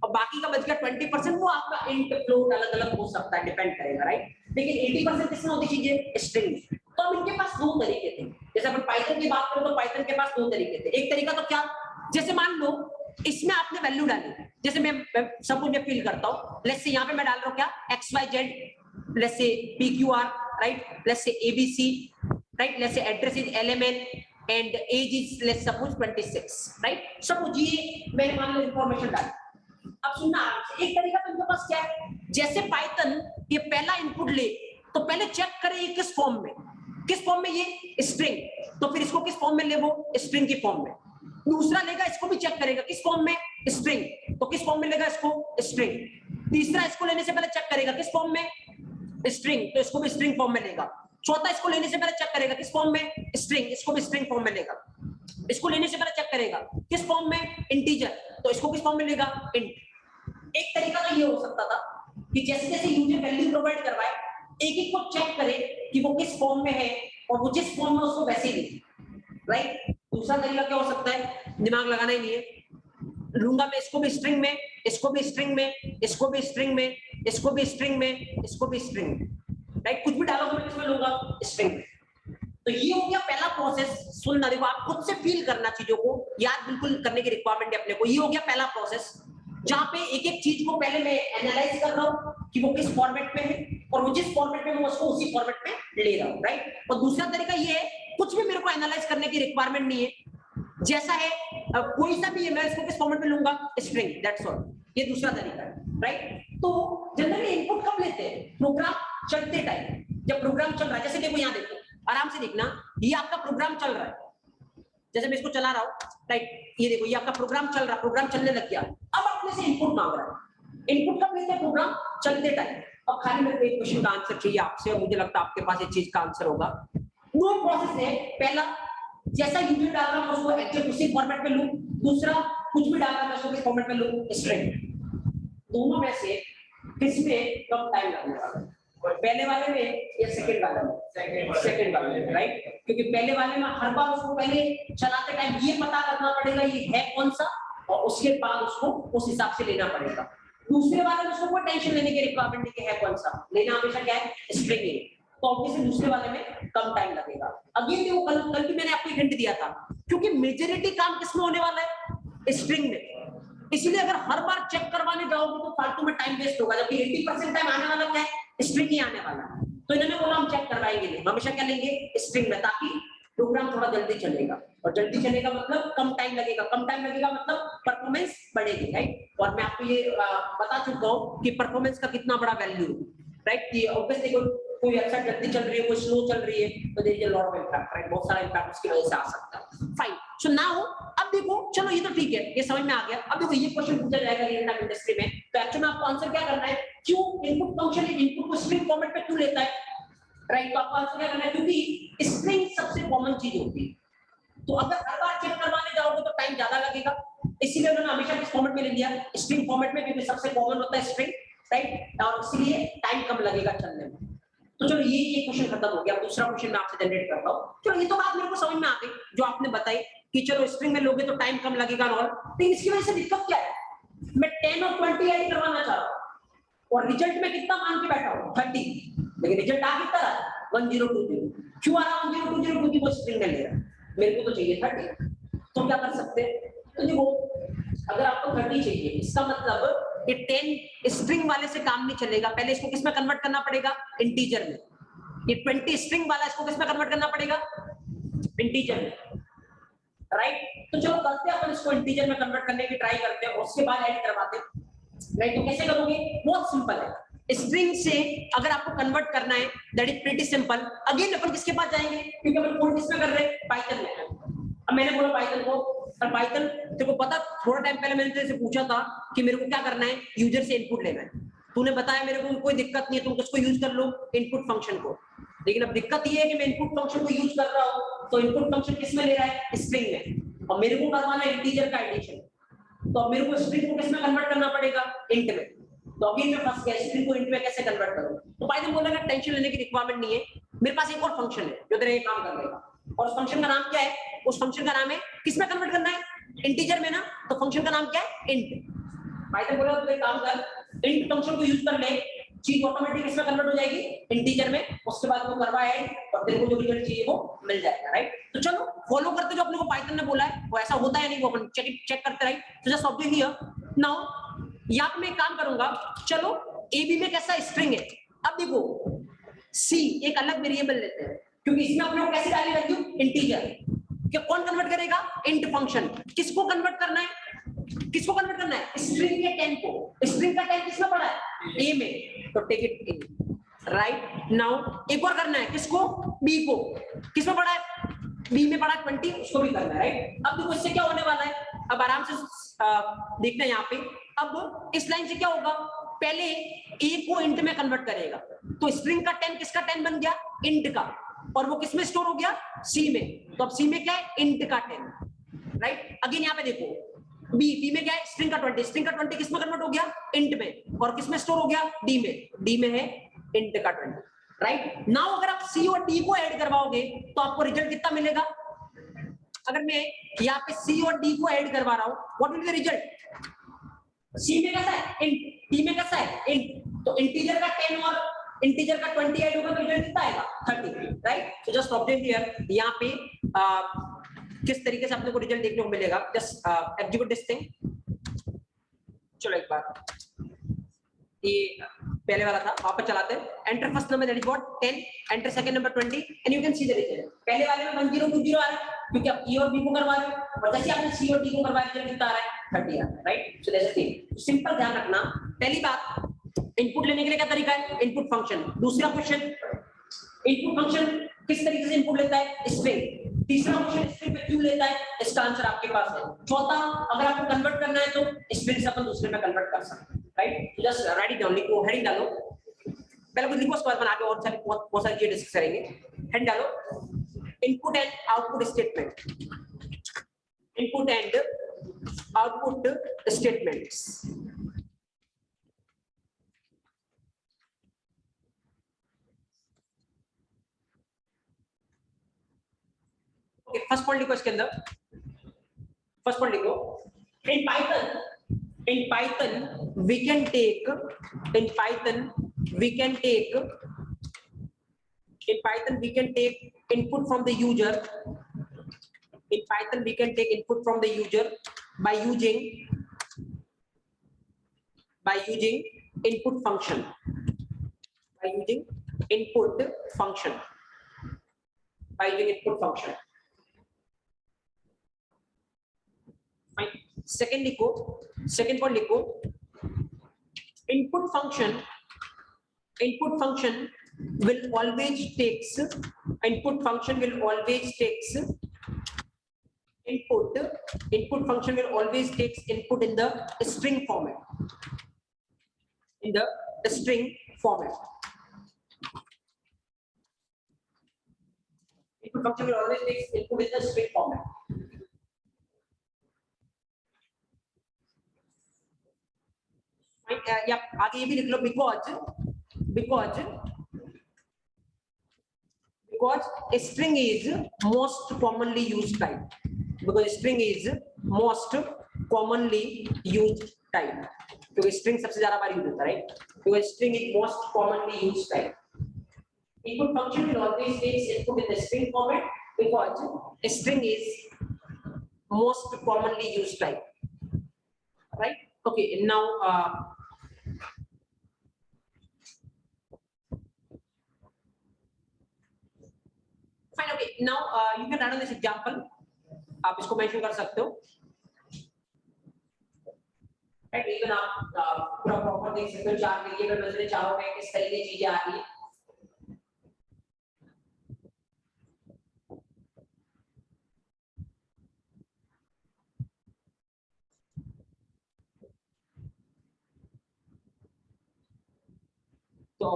और और बाकी का बच गया 20%, वो आपका इंट फ्लोट अलग अलग हो सकता है, डिपेंड करेगा, राइट। लेकिन 80% किसमें होती चीजें, स्ट्रिंग। तो अब इनके पास दो तरीके थे, जैसे अपन पाइथन की बात करें तो पाइथन के पास दो तरीके थे। एक तरीका तो क्या, जैसे मान लो इसमें आपने वैल्यू डाली, जैसे मैं सब कुछ फिल करता हूँ, लेट्स से यहाँ पे मैं डाल रहा हूँ क्या, XYZ, let's say PQR, right, let's say ABC, right, let's say address is LMN and age is let's suppose 26, right? Suppose ये मैंने मान लो इंफॉर्मेशन डाली। अब सुनना आराम से, एक तरीका तो इनके पास क्या है, जैसे पाइथन ये पहला इनपुट ले तो पहले चेक करे ये किस फॉर्म में, किस फॉर्म में, ये स्ट्रिंग, तो फिर इसको किस फॉर्म में ले, वो स्ट्रिंग की फॉर्म में। दूसरा लेगा, इसको भी चेक करेगा किस फॉर्म में, स्ट्रिंग, तो किस फॉर्म में लेगा इसको, स्ट्रिंग। तीसरा इसको लेने से पहले चेक करेगा किस फॉर्म में, स्ट्रिंग, तो इसको भी स्ट्रिंग फॉर्म में लेगा। चौथा इसको लेने से पहले चेक करेगा किस फॉर्म में, स्ट्रिंग, इसको भी स्ट्रिंग फॉर्म में लेगा। इसको लेने से पहले चेक करेगा किस फॉर्म में, इंटीजर, तो इसको किस फॉर्म में लेगा, इंट। एक तरीका तो ये हो सकता था कि जैसे जैसे यूजर वैल्यू प्रोवाइड करवाए, एक एक को चेक करे कि वो किस फॉर्म में है और वो जिस फॉर्म में उसको वैसे ही ले, राइट। दूसरा तरीका क्या हो सकता है, दिमाग लगाना ही नहीं है, लूंगा मैं इसको भी स्ट्रिंग में, इसको भी स्ट्रिंग में, इसको भी स्ट्रिंग में, इसको भी स्ट्रिंग में, इसको भी स्ट्रिंग में, राइट, कुछ भी डालो तो मैं किसमें लूंगा, स्ट्रिंग में। तो ये हो गया पहला प्रोसेस। सुनना, देखो आप खुद से फील करना, चीजों को याद बिल्कुल करने की रिक्वायरमेंट है अपने को। ये हो गया पहला प्रोसेस, जहां पे एक एक चीज को पहले मैं एनालाइज कर रहा हूं कि वो किस फॉर्मेट में है और वो जिस फॉर्मेट में, मैं उसको उसी फॉर्मेट में ले रहा हूं, राइट। और दूसरा तरीका ये है, कुछ भी मेरे को एनालाइज करने की रिक्वायरमेंट नहीं है, जैसा है कोई सा भी है, मैं इसको किस फॉर्मेट में लूंगा, स्ट्रिंग, दैट्स ऑल। ये दूसरा तरीका है, राइट। तो जनरली इनपुट कब लेते हैं, प्रोग्राम चलते टाइम, जब प्रोग्राम चल रहा है। जैसे देखो यहाँ देखो, आराम से देखना, ये आपका प्रोग्राम चल रहा है, जैसे मैं इसको चला रहा हूँ, राइट, ये देखो ये आपका प्रोग्राम चल रहा है, प्रोग्राम चलने लग गया। अब अपने से इनपुट मांग रहा है, इनपुट कब लेते हैं, प्रोग्राम चलते टाइम। अब खाली मेरे को एक क्वेश्चन का आंसर चाहिए आपसे, और मुझे लगता है आपके पास एक चीज का आंसर होगा। दो प्रोसेस है, पहला जैसा यूजर डाल रहा हूं उसको एक्चुअली उसी फॉर्मेट में लूं, दूसरा कुछ भी डाल रहा हूं उसको किस फॉर्मेट में लूं, स्ट्रिंग। दोनों में से किसमें कम टाइम लगने वाला है, पहले वाले में या सेकंड वाले में, सेकंड वाले में, राइट। क्योंकि पहले वाले में हर बार उसको पहले चलाते टाइम ये पता करना पड़ेगा ये है कौन सा, और उसके बाद उसको उस हिसाब से लेना पड़ेगा। दूसरे वाले में उसको कोई टेंशन लेने की रिक्वायरमेंट नहीं है कौन सा लेना, हमेशा क्या है, स्ट्रिंग है, तो ऑब्वियसली दूसरे वाले में कम टाइम लगेगा। अगेन देखो कल भी मैंने आपको एक हिंट दिया था, क्योंकि मेजॉरिटी काम किसमें होने वाला है, स्ट्रिंग में। इसलिए अगर हर बार चेक करवाने जाओगे तो फालतू में टाइम वेस्ट होगा, जबकि 80% टाइम आने वाला क्या है, स्ट्रिंग ही आने वाला है। तो इन्होंने बोला हम चेक करवाएंगे नहीं, हमेशा क्या लेंगे, स्ट्रिंग में, ताकि प्रोग्राम थोड़ा जल्दी चलेगा, और जल्दी चलेगा मतलब कम टाइम लगेगा, कम टाइम लगेगा मतलब परफॉर्मेंस बढ़ेगी, राइट। और मैं आपको ये बता चुका हूँ कि परफॉर्मेंस का कितना बड़ा वैल्यू, राइट। कि ऑब्वियसली कोई वेबसाइट जल्दी चल रही है, कोई स्लो चल रही है, तो there is a lot of impact, right, बहुत सारा इंपैक्ट उसकी वजह से आ सकता है। फाइन, सो नाउ अब देखो, चलो ये तो ठीक है, ये समझ में आ गया। अब देखो ये क्वेश्चन पूछा जाएगा रियल टाइम इंडस्ट्री में, तो एक्चुअली में आपको आंसर क्या करना है, क्यों इनपुट फंक्शन इनपुट को स्ट्रिंग फॉर्मेट पे क्यों लेता है, राइट। तो आपको आंसर क्या करना है, क्योंकि स्ट्रिंग सबसे कॉमन चीज होती है, तो अगर हर बार चेक करवाने जाओगे तो टाइम ज्यादा लगेगा, इसीलिए उन्होंने हमेशा किस फॉर्मेट में ले लिया, स्ट्रिंग फॉर्मेट में, क्योंकि सबसे कॉमन होता है स्ट्रिंग, राइट, और इसलिए टाइम कम लगेगा चलने में। तो चलो ये क्वेश्चन खत्म हो गया। दूसरा क्वेश्चन मैं आपसे जनरेट करता हूँ। चलो ये तो बात मेरे को समझ में आ गई जो आपने बताई कि चलो स्ट्रिंग में लोगे तो टाइम कम लगेगा और, लेकिन इसकी वजह से दिक्कत क्या है, मैं 10 और 20 ऐड करवाना चाह रहा हूँ और रिजल्ट में कितना मान के बैठा हूँ 30, लेकिन रिजल्ट आ कितना रहा 1020। क्यों आ रहा 1020, क्योंकि वो स्ट्रिंग में ले रहा है, मेरे को तो चाहिए 30। तो क्या कर सकते हैं, तो देखो अगर आपको 30 चाहिए, इसका मतलब ये 10 स्ट्रिंग वाले से काम नहीं चलेगा, पहले इसको किस में कन्वर्ट करना पड़ेगा, इंटीजर में। ये 20 स्ट्रिंग वाला इसको किस में कन्वर्ट करना पड़ेगा, इंटीजर में, राइट। तो चलो करते हैं अपन इसको इंटीजर में कन्वर्ट करने की ट्राई करते हैं, उसके बाद ऐड करवाते हैं, राइट। तो कैसे करोगे, बहुत सिंपल है, स्ट्रिंग से अगर आपको कन्वर्ट करना है that is pretty simple. Again अपन किसके पास जाएंगे, क्योंकि अपन कोड किसमें कर रहे हैं, पाइथन में। अब मैंने बोला पाइथन को, और पाइथन तेरे को पता, थोड़ा टाइम पहले मैंने तेरे से पूछा था कि मेरे को क्या करना है, यूजर से इनपुट लेना है, तूने बताया मेरे को कोई दिक्कत नहीं है, तुम किसको यूज कर लो, इनपुट फंक्शन को। लेकिन अब दिक्कत ये है कि मैं इनपुट फंक्शन को यूज कर रहा हूँ, तो इनपुट फंक्शन किसमें ले रहा है, स्ट्रिंग में, और मेरे को करवाना है इंटीजर का एडिशन, तो अब मेरे को स्ट्रिंग को किसमें कन्वर्ट करना पड़ेगा, इंट में। तो अगेन मैं फंस गया, स्ट्रिंग को इंट में कैसे कन्वर्ट करूं। तो पाइथन बोलेगा टेंशन लेने की रिक्वायरमेंट नहीं है, मेरे पास एक और फंक्शन है जो तेरे ये काम कर लेगा, और उस फंक्शन का नाम क्या है, उस फंक्शन का नाम है, किसमें कन्वर्ट करना है, इंटीजर में ना, तो फंक्शन का नाम क्या है, इंट। पाइथन बोला तो एक काम कर, इंट फंक्शन को यूज कर ले, चीज ऑटोमेटिक इसमें कन्वर्ट हो जाएगी इंटीजर में, उसके बाद वो करवा ऐड और तेरे को जो रिजल्ट चाहिए वो मिल जाएगा, राइट। तो चलो फॉलो करते जो अपने को पाइथन ने बोला है वो ऐसा होता है नहीं, वो अपन चेक करते रहे। तो जस्ट ऑब्जर्व हियर नाउ, यहां पे मैं काम करूंगा, चलो एबी में कैसा स्ट्रिंग है, अब देखो सी एक अलग वेरिएबल लेते हैं, क्योंकि इसमें अपने को कैसे डाली वैल्यू इंटीजर, क्या कौन कन्वर्ट करेगा, इंट फंक्शन। किसको कन्वर्ट करना है, किसको कन्वर्ट करना है, स्ट्रिंग के 10 को, स्ट्रिंग का 10 किसमें पड़ा है, ए में, तो take it in, right. Now एक और करना है, किसको, बी को, किसमें पड़ा है, बी में पड़ा 20, उसको भी करना है, राइट। अब देखो इससे क्या होने वाला है, अब आराम से देखना है यहाँ पे, अब इस लाइन से क्या होगा, पहले ए को इंट में कन्वर्ट करेगा, तो स्ट्रिंग का 10 किसका 10 बन गया, इंट का, और वो किसमें स्टोर हो गया, सी में, तो अब सी में क्या है, इंट का 10, राइट। अगेन यहाँ पे देखो बी में क्या है, स्ट्रिंग का 20, स्ट्रिंग का 20 किसमें कन्वर्ट हो गया, इंट में, और किसमें स्टोर हो गया, डी में है इंट का 20, राइट। नाउ अगर आप सी और डी को ऐड करवाओगे तो आपको रिजल्ट कितना मिलेगा, अगर मैं यहाँ पे सी और डी को ऐड करवा रहा हूं, what will be the result, C में कैसा है इंट, डी में कैसा है इंट, तो इंटीजर का 10 और इंटीजर का 20 ऐड होगा तो रिजल्ट कितना आएगा 30, right. So just observe here, यहाँ पे किस तरीके से आपको रिजल्ट देखने को मिलेगा, जस्ट एग्जीक्यूट दिस थिंग। चलो एक बार ये पहले वाला था वापस चलाते हैं, enter first number that is what 10, enter second number 20 and you can see the result. पहले वाले में 1020 आ रहा है क्योंकि आप ई और बी को करवा रहे हो, और जैसे आपने सी और डी को करवाया रिजल्ट कितना आ रहा है 30 आ रहा है, right. So that's the thing, simple ध्यान रखना। पहली बात, इनपुट लेने के लिए क्या तरीका है, इनपुट फंक्शन। दूसरा क्वेश्चन, इनपुट फंक्शन किस तरीके से इनपुट लेता है, स्ट्रिंग। तीसरा क्वेश्चन स्ट्रिंग पे क्यों लेता है, इसका आंसर आपके पास है। चौथा, अगर आपको कन्वर्ट करना है तो स्ट्रिंग से अपन दूसरे में कन्वर्ट कर सकते हैं, right. Just right it down, लिखो, हेडिंग डालो, पहले कुछ लिखो, उसके बाद बना के और सारी बहुत सारी चीजें डिस्कस करेंगे। हेड डालो, input and output statement, input and output statements. Okay, first point लिखो इसके अंदर, फर्स्ट पॉइंट लिखो, in Python we can take, in python we can take input from the user, in python we can take input from the user by using input function, by using input function, by using input function, fine। Second लिखो, second point लिखो, input function will always takes input function will always takes input function will always takes input in the string format, in the string format, input function will always takes input in the string format। या आगे ये भी लिख लो, because string is most commonly used type, because string is most commonly used type, क्योंकि string सबसे ज्यादा बार use होता है, right, because string is most commonly used type। Input function will always take input in the string format because string is most commonly used type, right? Okay, now fine, okay, now you can write on this example, आप इसको mention कर सकते हो, right. Even आप पूरा proper देख सकते हो, चार वेरिएबल में से चारों में किस तरीके की चीजें आ रही है। तो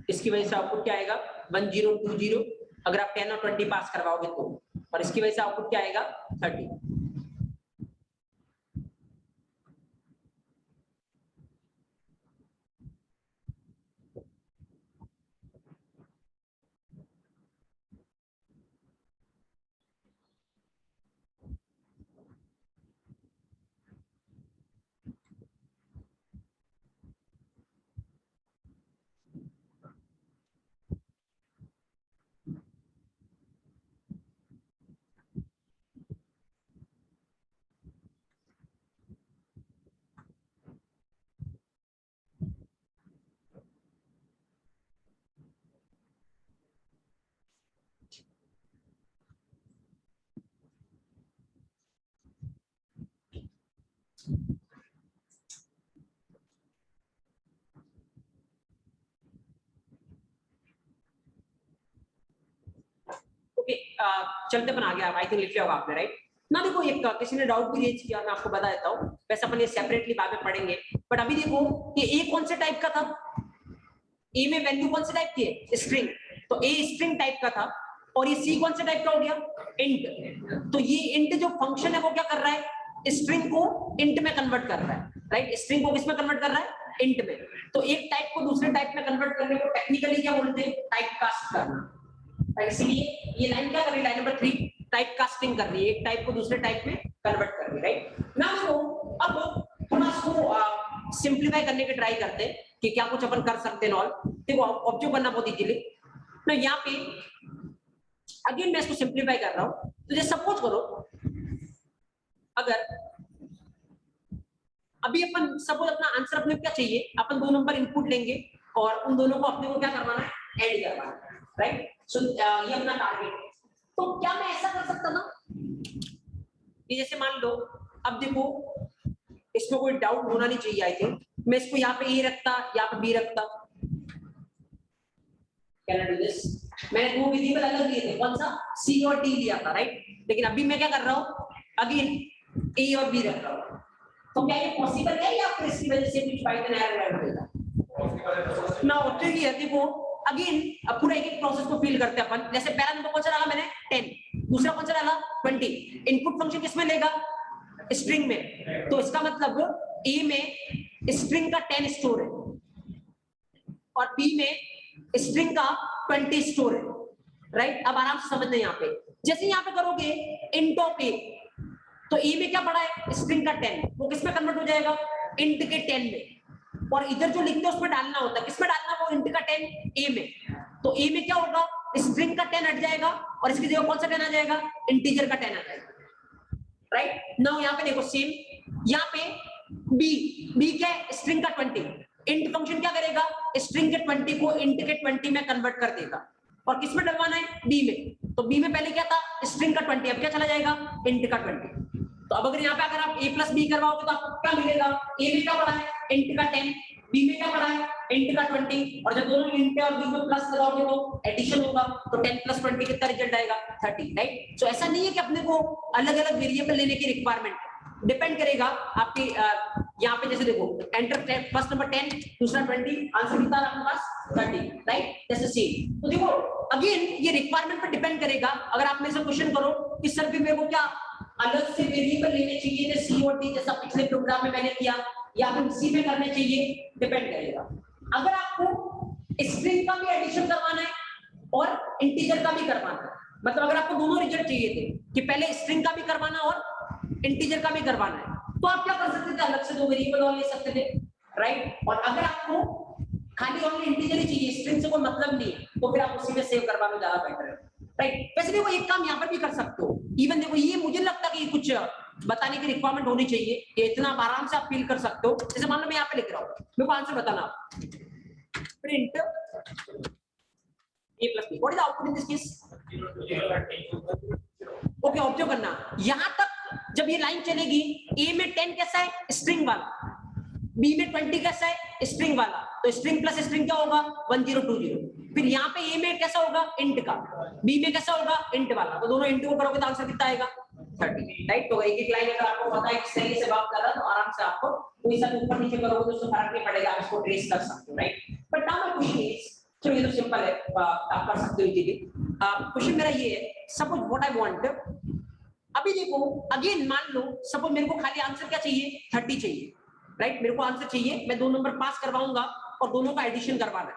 इसकी वजह से आउटपुट क्या आएगा 1020, अगर आप 10 और 20 पास करवाओगे तो, और इसकी वजह से आउटपुट क्या आएगा 30। ओके चलते अपन आगे, आई थिंक लिख लिया होगा आपने, राइट ना। देखो एक किसी ने डाउट भी रेज किया, मैं आपको बता देता हूँ, वैसे अपन ये सेपरेटली बाद में पढ़ेंगे, बट अभी देखो कि ए कौन से टाइप का था, ए में वैल्यू कौन से टाइप की है, स्ट्रिंग, तो ए स्ट्रिंग टाइप का था, और ये सी कौन से टाइप का हो गया, इंट। तो ये इंट जो फंक्शन है वो क्या कर रहा है, स्ट्रिंग को इंट में कन्वर्ट कर रहा है, राइट, स्ट्रिंग को किसमें कन्वर्ट कर रहा है, इंट में। तो एक टाइप को दूसरे टाइप में कन्वर्ट करने को टेक्निकली क्या बोलते हैं, टाइप कास्ट करना। इसलिए ये लाइन क्या कर रही है, लाइन नंबर 3 टाइप कास्टिंग कर रही है, एक टाइप को दूसरे टाइप में कन्वर्ट कर रही है, राइट ना। देखो अब थोड़ा इसको सिंप्लीफाई करने की ट्राई करते हैं कि क्या कुछ अपन कर सकते हैं। ऑल देखो ऑब्जर्व करना बहुत इजीली ना, यहाँ पे अगेन मैं इसको सिंप्लीफाई कर रहा हूं, तो जैसे सपोज करो अगर अभी अपन सपोज अपना आंसर अपने क्या चाहिए, अपन 2 नंबर इनपुट लेंगे और उन दोनों को अपने को क्या करवाना है, ऐड करवाना है, राइट। सो ये अपना टारगेट है। तो क्या मैं ऐसा कर सकता ना कि जैसे मान लो, अब देखो इसमें कोई डाउट होना नहीं चाहिए, आई थिंक मैं इसको यहाँ पे ए रखता, यहाँ पे बी रखता, कैन आई डू दिस। मैंने 2 वेरिएबल अलग लिए थे, कौन सा, सी और डी लिया था, राइट, लेकिन अभी मैं क्या कर रहा हूँ, अगेन ए और बी रख रहा हूँ। तो क्या ये पॉसिबल है या फिर इसकी वजह से कुछ पाइथन एरर मिलेगा ना। तो ये देखो अगेन अब पूरा एक एक प्रोसेस को फील करते हैं अपन। जैसे पहला नंबर कौन सा डाला मैंने, 10, दूसरा कौन सा डाला, 20। इनपुट फंक्शन किसमें लेगा, स्ट्रिंग में, तो इसका मतलब ए में स्ट्रिंग का 10 स्टोर है और बी में स्ट्रिंग का 20 स्टोर है, राइट। अब आराम से समझना यहाँ पे, जैसे यहाँ पे करोगे इंट ऑफ ए, तो ए में क्या पड़ा है, स्ट्रिंग का 10, वो किसमें कन्वर्ट हो जाएगा, इंट के 10 में, और इधर जो लिखते हैं उसमें डालना होता है, किसमें डालना, वो इंट का 10 ए में। तो ए में क्या होगा, स्ट्रिंग का 10 हट जाएगा और इसकी जगह कौन सा 10 आ जाएगा, इंटीजर का 10 आ जाएगा, राइट। नाउ यहाँ पे देखो सेम, यहाँ पे बी क्या है, स्ट्रिंग का 20, इंट फंक्शन क्या करेगा, स्ट्रिंग के 20 को इंट के 20 में कन्वर्ट कर देगा, और किसमें डलवाना है, बी में। तो बी में पहले क्या था, स्ट्रिंग का 20, अब क्या चला जाएगा, इंट का 20। तो अब अगर यहाँ पे अगर आप a प्लस बी करवाओगे तो आपको क्या मिलेगा, a में क्या पड़ा है, इंट का 10, b में क्या पड़ा है, इंट का 20, और जब दोनों इंट और b में प्लस लगाओगे तो एडिशन होगा, तो 10 प्लस 20 कितना रिजल्ट आएगा, 30, राइट। सो ऐसा नहीं है कि अपने को अलग अलग वेरिएबल लेने की रिक्वायरमेंट, डिपेंड करेगा आपके यहाँ पे। जैसे देखो एंटर फर्स्ट नंबर 10, दूसरा 20, आंसर कितना आपके पास, 30, राइट, जैसे सी। तो देखो अगेन ये रिक्वायरमेंट पर डिपेंड करेगा। अगर आप मेरे से क्वेश्चन करो कि सर भी मेरे को क्या अलग से वेरिएबल लेने चाहिए थे, सी और डी, जैसा पिछले प्रोग्राम में मैंने किया, या फिर सी में करने चाहिए, डिपेंड करेगा। अगर आपको स्ट्रिंग का भी एडिशन करवाना है और इंटीजर का भी करवाना है, मतलब अगर आपको दोनों रिजल्ट चाहिए थे कि पहले स्ट्रिंग का भी करवाना और इंटीजर का भी करवाना है, तो आप क्या कर सकते थे, अलग से 2 वेरिएबल और ले सकते थे, राइट। और अगर आपको खाली ओनली इंटीजर ही चाहिए, स्ट्रिंग से कोई मतलब नहीं है, तो फिर आप उसी में सेव करवा लो, ज्यादा बेटर है, राइट। वैसे देखो एक काम यहाँ पर भी कर सकते हो, इवन देखो ये मुझे लगता है कि कुछ बताने की रिक्वायरमेंट होनी चाहिए, ये इतना आराम से आप फील कर सकते हो। जैसे मान लो मैं यहाँ पे लिख रहा हूँ, मेरे को आंसर बताना, print a plus b, what is the output in this case, okay. Observe करना, यहां तक जब ये लाइन चलेगी, a में 10 कैसा है, स्ट्रिंग वाला, b में 20 कैसा है, स्ट्रिंग वाला, तो स्ट्रिंग प्लस स्ट्रिंग क्या होगा, 1020। फिर यहाँ पे a में कैसा होगा, इंट का, b में कैसा होगा, इंट वाला, तो दोनों इंट को करोगे तो आंसर कितना आएगा, 30, राइट। तो एक एक लाइन अगर आपको पता है किस तरीके से बात कर रहा है, तो आराम से आपको कोई सा ऊपर नीचे करोगे तो उससे फर्क नहीं पड़ेगा, आप इसको ट्रेस कर सकते हो, right. But now my question is, चलो ये तो सिंपल है, आप कर सकते हो इजीली। क्वेश्चन मेरा ये है, सपोज व्हाट आई वांट, अभी देखो अगेन मान लो सपोज मेरे को खाली आंसर क्या चाहिए, 30 चाहिए, राइट। मेरे को आंसर चाहिए, मैं 2 नंबर पास करवाऊंगा और दोनों का एडिशन करवाना है,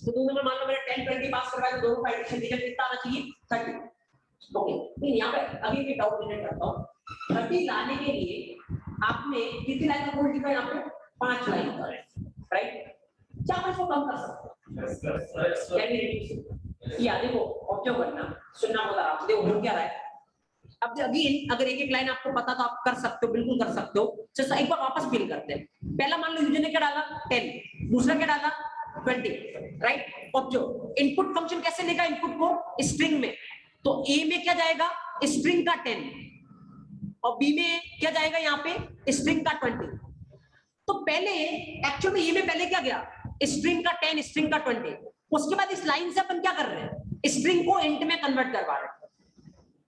तो 2 नंबर मान लो मैंने 10 20 पास करवाया, तो दोनों का एडिशन रिजल्ट कितना आना चाहिए, 30, ओके। तो यहाँ पे अभी भी डाउट क्लियर करता हूँ, 30 लाने के लिए आपने कितनी लाइन का बोल दिया, यहाँ पे 5 लाइन का, राइट। क्या आप इसको कम कर सकते हो, कैन बी रिड्यूस, या देखो ऑब्जर्व करना, सुनना होगा आप, देखो हो क्या रहा है। अब अगेन अगर एक एक लाइन आपको पता तो आप कर सकते हो, बिल्कुल कर सकते हो। जैसे एक बार वापस फिल करते हैं, पहला मान लो यूजर ने क्या डाला, 10, दूसरा क्या डाला, 20, राइट। ऑब्जर्व इनपुट फंक्शन कैसे लेगा, इनपुट को स्ट्रिंग में, तो a में क्या जाएगा, स्ट्रिंग का 10, और b में क्या जाएगा, यहाँ पे स्ट्रिंग का 20। तो पहले एक्चुअली में a में पहले क्या गया, स्ट्रिंग का 10, स्ट्रिंग का 20, उसके बाद इस लाइन से अपन क्या कर रहे हैं, स्ट्रिंग को इंट में कन्वर्ट करवा रहे हैं,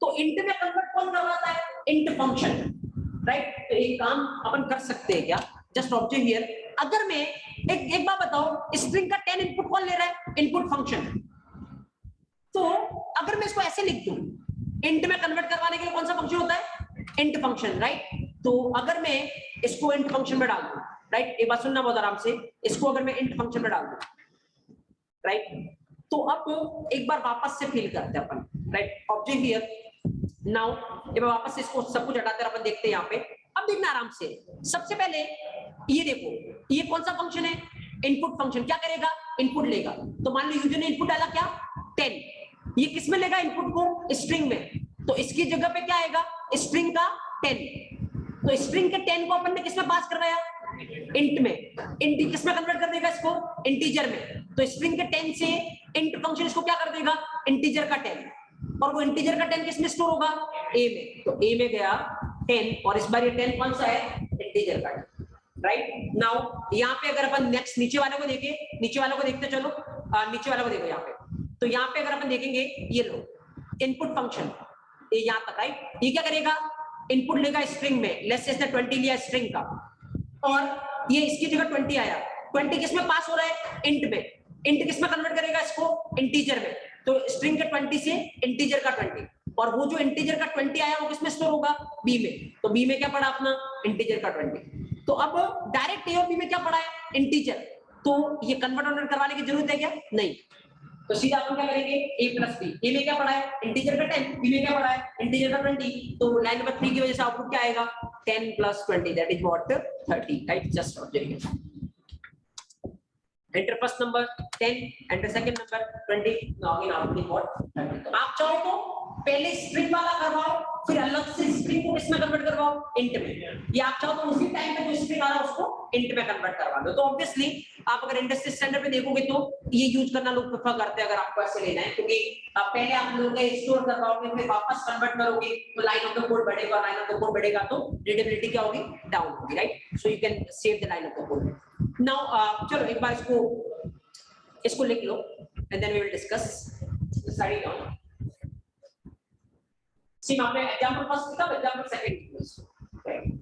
तो इंट में कन्वर्ट कौन करवाता है? Int function, right. तो एक काम अपन कर सकते हैं क्या, जस्ट ऑब्जर्व हियर, अगर मैं एक बात बताओ, स्ट्रिंग का 10 इनपुट कौन ले रहा है? Input function. तो अगर मैं इसको ऐसे लिख दूं, इंट में कन्वर्ट करवाने के लिए कौन सा फंक्शन होता है? Int function, right. तो अगर मैं इसको इंट फंक्शन में डाल दूं, राइट, एक बात सुनना बहुत आराम से, इसको अगर मैं इंट फंक्शन में डाल दूं, राइट, तो अब एक बार वापस से फिल करते हैं अपन, राइट, ऑब्जेक्ट हियर नाउ। ये मैं वापस से इसको सब कुछ हटाते हैं, अपन देखते हैं यहाँ पे। अब देखना आराम से, सबसे पहले ये देखो, ये कौन सा फंक्शन है? Input function. क्या करेगा? इनपुट लेगा। तो मान लो यूजर ने इनपुट डाला क्या? 10। ये किस में लेगा इनपुट को? स्ट्रिंग में। तो इसकी जगह पे क्या आएगा? स्ट्रिंग का 10। तो स्ट्रिंग के 10 को अपन ने किस में पास करवाया? इंट में। इंट किस में कन्वर्ट कर देगा इसको? इंटीजर में। तो स्ट्रिंग के 10 से इंट फंक्शन इसको क्या कर देगा? इंटीजर का 10। और वो इंटीजर का 10 किस में स्टोर होगा? ए में। तो ए में गया 10, और इस बार ये 10 कौन सा है? इंटीजर का, राइट। नाउ यहाँ पे अगर अपन नेक्स्ट नीचे वाले को देखें, नीचे वालों को देखते चलो, नीचे वालों को देखो यहाँ पे। तो यहाँ पे अगर अपन देखेंगे, ये लो इनपुट फंक्शन, ये यहाँ तक, राइट। ये क्या करेगा? इनपुट लेगा स्ट्रिंग में, लेट्स से इसने 20 लिया स्ट्रिंग का, और ये इसकी जगह 20 आया। 20 किस में पास हो रहा है? इंट में। इंट किस में कन्वर्ट करेगा इसको? इंटीजर में। तो स्ट्रिंग के 20 से इंटीजर का 20, और वो जो इंटीजर का 20 आया वो किसमें स्टोर होगा? बी में। तो बी में क्या पड़ा अपना? इंटीजर का 20। तो अब डायरेक्ट ए और बी में क्या पड़ा है? इंटीजर। तो ये कन्वर्ट करवाने की जरूरत है क्या? नहीं। तो सीधा अपन क्या करेंगे? a plus B. ए में क्या पड़ा है? इंटीजर का 10, बी में क्या पड़ा है? इंटीजर का 20। तो लाइन नंबर 3 की वजह से आउटपुट क्या आएगा? 10 plus 20, that is what? 30, right. Just observe, enter first number 10, enter second number 20, now again output what? 30। तो आप चाहो तो पहले स्ट्रिंग वाला करवाओ, फिर अलग से स्ट्रिंग को किसमें कन्वर्ट करवाओ? इंट में। या आप चाहो तो उसी टाइम पे जो स्ट्रिंग आ रहा है उसको इंट में कन्वर्ट करवा दो। तो ऑब्वियसली आप अगर इंडस्ट्री स्टैंडर्ड पे देखोगे तो ये यूज करना लोग प्रेफर करते हैं, अगर आपको ऐसे लेना है, क्योंकि पहले आप लोग स्टोर करवाओगे, फिर वापस कन्वर्ट करोगे, तो लाइन ऑफ द कोड बढ़ेगा, लाइन ऑफ द कोड बढ़ेगा तो रीडेबिलिटी क्या होगी? डाउन होगी, right. So you can save the line of the code. Now चलो एक बार इसको लिख लो, and then we will discuss. Study it down. See, आपने example first लिखा, example second लिखा,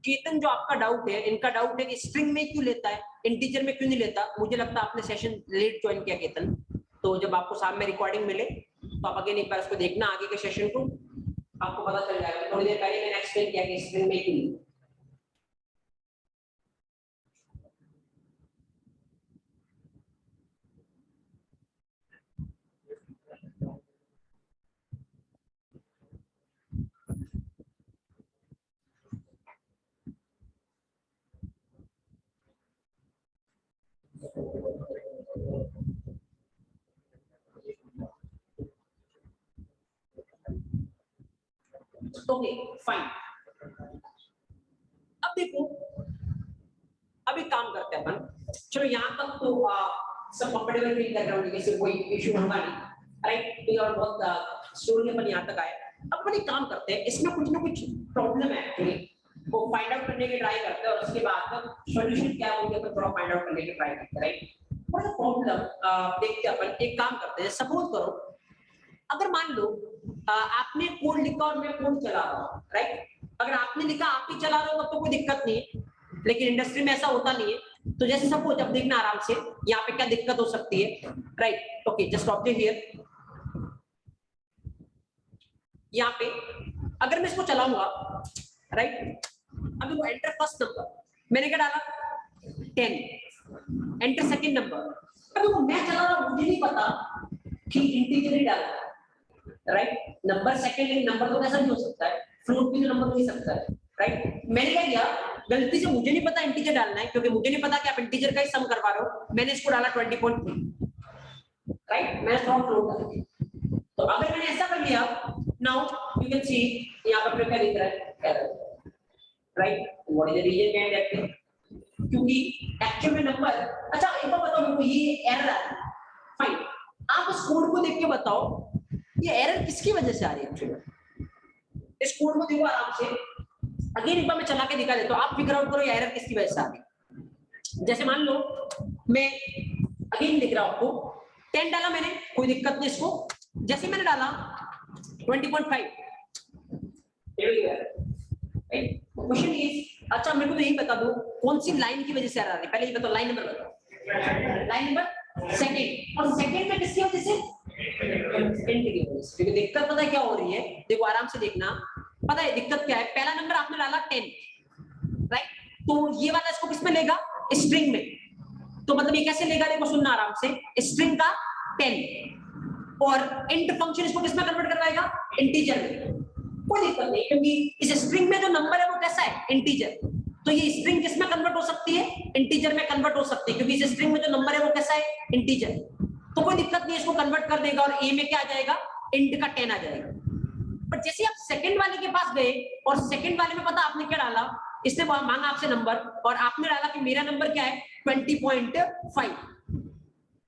केतन जो आपका डाउट है, इनका डाउट है कि स्ट्रिंग में क्यों लेता है, इंटीजर में क्यों नहीं लेता। मुझे लगता है आपने सेशन लेट ज्वाइन किया केतन, तो जब आपको सामने में रिकॉर्डिंग मिले तो आप अगेन एक बार उसको देखना, आगे के सेशन को आपको पता चल जाएगा। थोड़ी देर पहले मैंने एक्सप्लेन किया कि स्ट्रिंग में क्यों। Okay fine. अब देखो, अब एक काम करते हैं अपन, चलो यहाँ तक तो सब कंफर्टेबल फील कर रहे होंगे, जैसे कोई इशू होगा नहीं, राइट। तो और बहुत स्टोरी अपन यहाँ तक आए। अब अपन एक काम करते हैं, इसमें कुछ ना कुछ प्रॉब्लम है एक्चुअली, वो फाइंड आउट करने की ट्राई करते हैं, और उसके बाद सॉल्यूशन क्या होंगे अपन थोड़ा फाइंड आउट करने की ट्राई करते हैं, राइट। प्रॉब्लम देखते हैं अपन, एक काम करते हैं, सपोज करो अगर मान लो आपने कोड लिखा और मैं कोड चला रहा हूँ, राइट। अगर आपने लिखा आप ही चला रहे हो तब तो कोई दिक्कत नहीं है, लेकिन इंडस्ट्री में ऐसा होता नहीं है। तो जैसे सपोज, अब देखना आराम से यहाँ पे क्या दिक्कत हो सकती है, right. Okay, just observe here, यहाँ पे अगर मैं इसको चलाऊंगा, राइट, अभी वो एंटर फर्स्ट नंबर, मैंने क्या डाला? 10, एंटर सेकंड नंबर। अभी वो मैं चला रहा हूं, मुझे नहीं पता कि इंटीजर ही डाला, राइट। नंबर सेकंड नंबर तो कैसा भी हो सकता है, फ्लोट भी तो नंबर हो ही सकता है, राइट। मैंने क्या किया, गलती से मुझे नहीं पता इंटीजर डालना है, क्योंकि मुझे नहीं पता कि आप इंटीजर का ही सम करवा रहे हो, मैंने इसको डाला 20.3, राइट। मैंने फ्लोट डाल दिया। तो अगर मैंने ऐसा कर लिया, नाउ यू कैन सी यहाँ पर क्या लिख रहा है? Error, right. What is the reason behind that? क्योंकि एक्चुअल में नंबर, अच्छा एक बार बताओ मेरे को, ये एरर आ रहा है, फाइन, आप इस कोड को देख के बताओ ये एरर किसकी वजह से आ रही है एक्चुअली। इस कोड को देखो आराम से, अगेन एक बार मैं चला के दिखा देता हूँ, आप फिगर आउट करो ये एरर किसकी वजह से आ गई। जैसे मान लो मैं अगेन लिख रहा हूं आपको, 10 डाला मैंने, कोई दिक्कत नहीं इसको, जैसे मैंने डाला 20.5, क्वेश्चन इज, अच्छा मेरे को तो यही बता दो कौन सी लाइन की वजह से आ रहा है, पहले ये बताओ, लाइन नंबर बताओ, लाइन नंबर सेकंड, और सेकंड में किसकी वजह से, क्योंकि दिक्कत पता है क्या हो रही है, देखो आराम से देखना, पता है दिक्कत क्या है, पहला नंबर आपने डाला 10, राइट, तो ये वाला इसको किसमें लेगा, स्ट्रिंग में, तो मतलब ये कैसे लेगा, देखो सुनना आराम से, स्ट्रिंग का 10, और इंट फंक्शन इसको किसमें कन्वर्ट करवाएगा, इंटीजर में, कोई दिक्कत नहीं, क्योंकि इस स्ट्रिंग में जो नंबर है वो कैसा है, इंटीजर, तो ये स्ट्रिंग किसमें कन्वर्ट हो सकती है, इंटीजर में कन्वर्ट हो सकती है, क्योंकि इस स्ट्रिंग में जो नंबर है वो कैसा है, इंटीजर, तो कोई दिक्कत नहीं, इसको कन्वर्ट कर देगा, और ए में क्या आ जाएगा, इंट का 10 आ जाएगा। पर जैसे आप सेकंड वाले के पास गए, और सेकंड वाले में पता आपने क्या डाला, इसने मांगा आपसे नंबर, और आपने डाला कि मेरा नंबर क्या है 20.5,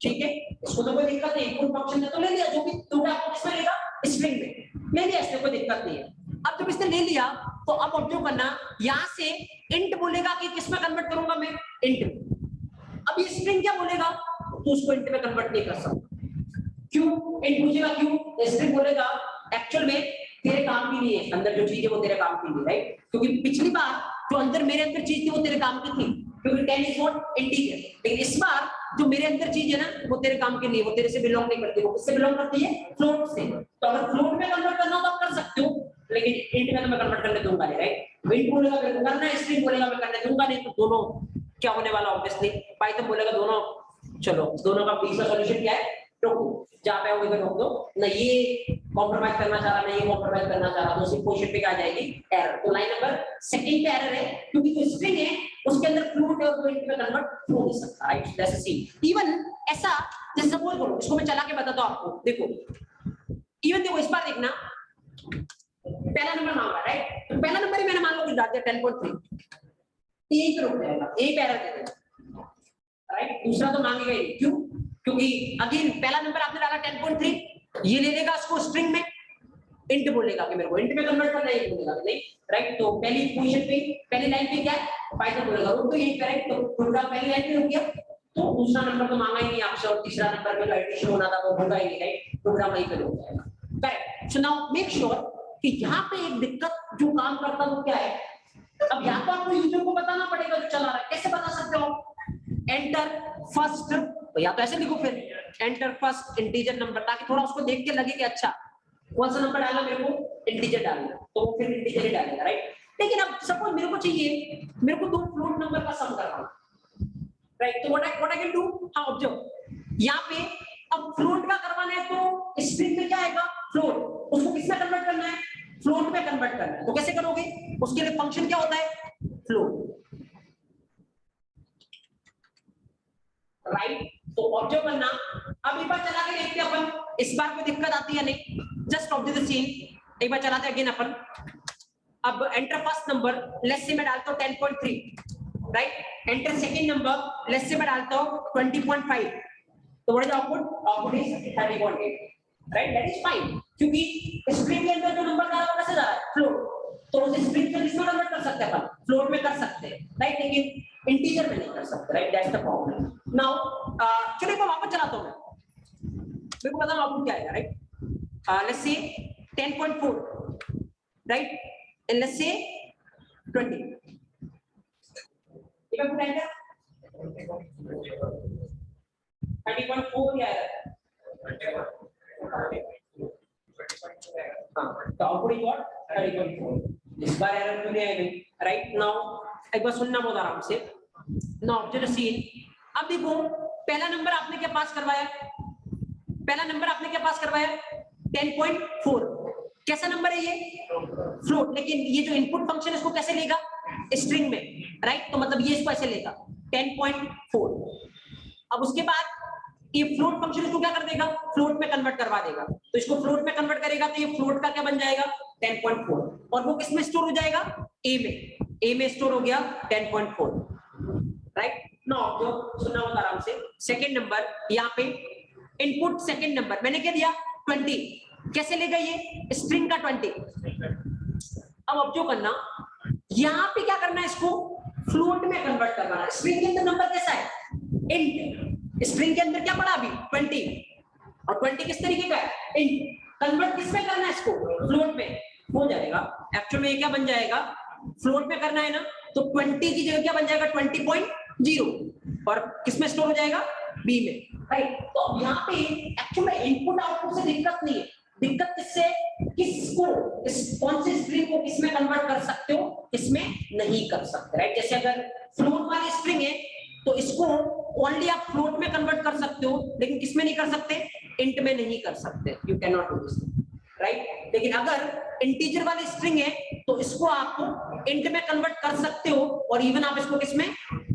ठीक है, इसको तो कोई दिक्कत नहीं, इनपुट फंक्शन ने तो ले लिया, जो भी टूटा आपको किसमें लेगा, स्ट्रिंग में ले लिया, इसमें कोई दिक्कत नहीं है। अब जब इसने ले लिया, तो अब ऑब्जर्व करना, यहां से इंट बोलेगा कि किसमें कन्वर्ट करूंगा मैं, इंट, अब ये स्ट्रिंग क्या बोलेगा, तो उसको इंट में कन्वर्ट नहीं कर सकता, क्यों, इंट पूछेगा क्यों, स्ट्रिंग बोलेगा एक्चुअल में तेरे काम की नहीं है, अंदर जो चीज है वो तेरे काम की नहीं, राइट, क्योंकि पिछली बार जो अंदर मेरे अंदर चीज थी वो तेरे काम की थी, क्योंकि 10 इज नॉट इंटीजर, लेकिन इस बार जो मेरे अंदर चीज है ना वो तेरे काम की नहीं है, वो तेरे से बिलोंग नहीं करती, वो किससे बिलोंग करती है, फ्लोट से, तो अगर फ्लोट में कन्वर्ट करना हो तो आप कर सकते हो, लेकिन इंट में तो मैं कन्वर्ट करने दूंगा नहीं, राइट, इंट बोलेगा मैं करना है, स्ट्रिंग बोलेगा मैं करने दूंगा नहीं, तो दोनों क्या होने वाला, ऑब्वियसली पाइथन बोलेगा दोनों, चलो दोनों का बीच का सॉल्यूशन क्या है, रोको, जहां पे होगा रोक दो ना, ये कॉम्प्रोमाइज करना चाह रहा, नहीं ये कॉम्प्रोमाइज करना चाह रहा, तो उसी पोजीशन पे क्या आ जाएगी, एरर, तो लाइन नंबर सेकंड पे एरर है, क्योंकि जो स्ट्रिंग है उसके अंदर फ्लोट है और वो इंट में कन्वर्ट हो नहीं सकता, राइट, लेट्स सी, इवन ऐसा, जैसे सपोज करो, इसको मैं चला के बताता हूं आपको, देखो इवन देखो इस बार देखना, पहला नंबर मांगा, राइट, तो पहला नंबर ही मैंने मान लो कुछ डाल दिया 10.3, यही पे रुक जाएगा, यही पे एरर दे देगा, राइट, दूसरा तो मांगेगा ही, क्यों, क्योंकि अगेन पहला नंबर आपने डाला 10.3, ये ले लेगा उसको स्ट्रिंग में, इंट बोलेगा कि मेरे को इंट में कन्वर्ट करना है, बोलेगा नहीं, राइट, तो पहली पोजीशन पे, पहली लाइन पे क्या है, पाइथन बोलेगा रुक, तो यही करेक्ट, तो प्रोग्राम पहली लाइन पे रुक गया, तो दूसरा नंबर तो मांगा ही नहीं आपसे, और तीसरा नंबर पे जो एडिशन होना था वो होगा ही नहीं, राइट, प्रोग्राम वहीं पे रुक जाएगा, correct. So now make sure कि यहाँ पे एक दिक्कत जो काम करता है वो क्या है, अब या तो आपको यूजर को बताना पड़ेगा जो चला रहा है, कैसे बता सकते हो, एंटर फर्स्ट, तो या तो ऐसे लिखो फिर एंटर फर्स्ट इंटीजर नंबर, ताकि थोड़ा उसको देख के लगे कि अच्छा कौन सा नंबर डालना, मेरे को इंटीजर डालना, तो वो फिर इंटीजर ही डालेगा, राइट, लेकिन अब सपोज मेरे को चाहिए, मेरे को दो फ्लोट नंबर का सम करना, राइट, तो व्हाट आई कैन डू, हां ऑब्जर्व यहाँ पे, अब फ्लोट का करवाना है तो स्ट्रिंग में क्या आएगा, फ्लोट, उसको किसमें कन्वर्ट करना है, फ्लोट में कन्वर्ट करना है, तो कैसे करोगे, उसके लिए फंक्शन क्या होता है, फ्लोट, राइट, तो ऑब्जर्व करना, अब एक बार चला के देखते हैं अपन, इस बार कोई दिक्कत आती है नहीं, जस्ट ऑब्जर्व द सीन, एक बार चलाते अगेन अपन, अब enter first number, let's say मैं डालता हूं 10.3, right, enter second number, let's say मैं डालता हूं 20.5, तो what is output, output is 30.8, right, that is fine, क्योंकि स्ट्रिंग के अंदर जो नंबर जा रहा है वो कैसे जा रहा है, फ्लोट, तो उसे स्ट्रिंग से किसमें कन्वर्ट कर सकते हैं अपन, फ्लोट में कर सकते हैं, राइट, लेकिन इंटीजर में नहीं कर सकते, right, that's the problem. Now चलो एक बार वापस चलाता हूं मैं, मेरे को पता आउटपुट क्या आएगा, right, let's say 10.4, right, and let's say 20, if I put enter 30.4 क्या आएगा, हाँ, तो आउटपुट इज व्हाट 30.4, इस बार एरर क्यों नहीं आएगी, राइट, नाउ एक बार सुनना बहुत आराम से, नाउ ऑब्जर्व द सीन, अब देखो पहला नंबर आपने क्या पास करवाया, पहला नंबर आपने क्या पास करवाया 10.4, कैसा नंबर है ये, फ्लोट, लेकिन ये जो इनपुट फंक्शन है इसको कैसे लेगा, स्ट्रिंग में, राइट, तो मतलब ये इसको ऐसे लेगा 10.4, अब उसके बाद ये फ्लोट फंक्शन इसको क्या कर देगा, फ्लोट में कन्वर्ट करवा देगा, तो इसको फ्लोट में कन्वर्ट करेगा तो ये फ्लोट का क्या बन जाएगा 10.4, और वो किसमें स्टोर हो जाएगा, ए में स्टोर हो गया 10.4, राइट, नाउ जो सुनना होगा आराम से, सेकंड नंबर यहाँ पे इनपुट, सेकंड नंबर मैंने क्या दिया 20, कैसे लेगा ये स्ट्रिंग का 20, अब ऑब्जर्व करना, यहाँ पे क्या करना है, इसको फ्लोट में कन्वर्ट करवाना है। स्ट्रिंग के अंदर नंबर कैसा है, इंट। स्ट्रिंग के अंदर क्या पड़ा अभी 20, और 20 किस तरीके का है, इंट। कन्वर्ट किस में करना है, इसको फ्लोट में, हो जाएगा। एक्चुअल में ये क्या बन जाएगा, फ्लोट में करना है ना, तो 20 की जगह क्या बन जाएगा 20.0, और किसमें स्टोर हो जाएगा, बी में, राइट। तो अब यहाँ पे एक्चुअल में इनपुट आउटपुट से दिक्कत नहीं है, दिक्कत किससे, किसको, कौन से स्ट्रिंग को किसमें कन्वर्ट कर सकते हो, किसमें नहीं कर सकते, राइट। जैसे अगर फ्लोट वाली स्ट्रिंग है तो इसको ओनली आप फ्लोट में कन्वर्ट कर सकते हो, लेकिन किसमें नहीं कर सकते, इंट में नहीं कर सकते, you can not do this, right. लेकिन अगर इंटीजर वाली स्ट्रिंग है तो इसको आप इंट में कन्वर्ट कर सकते हो, और इवन आप इसको किसमें,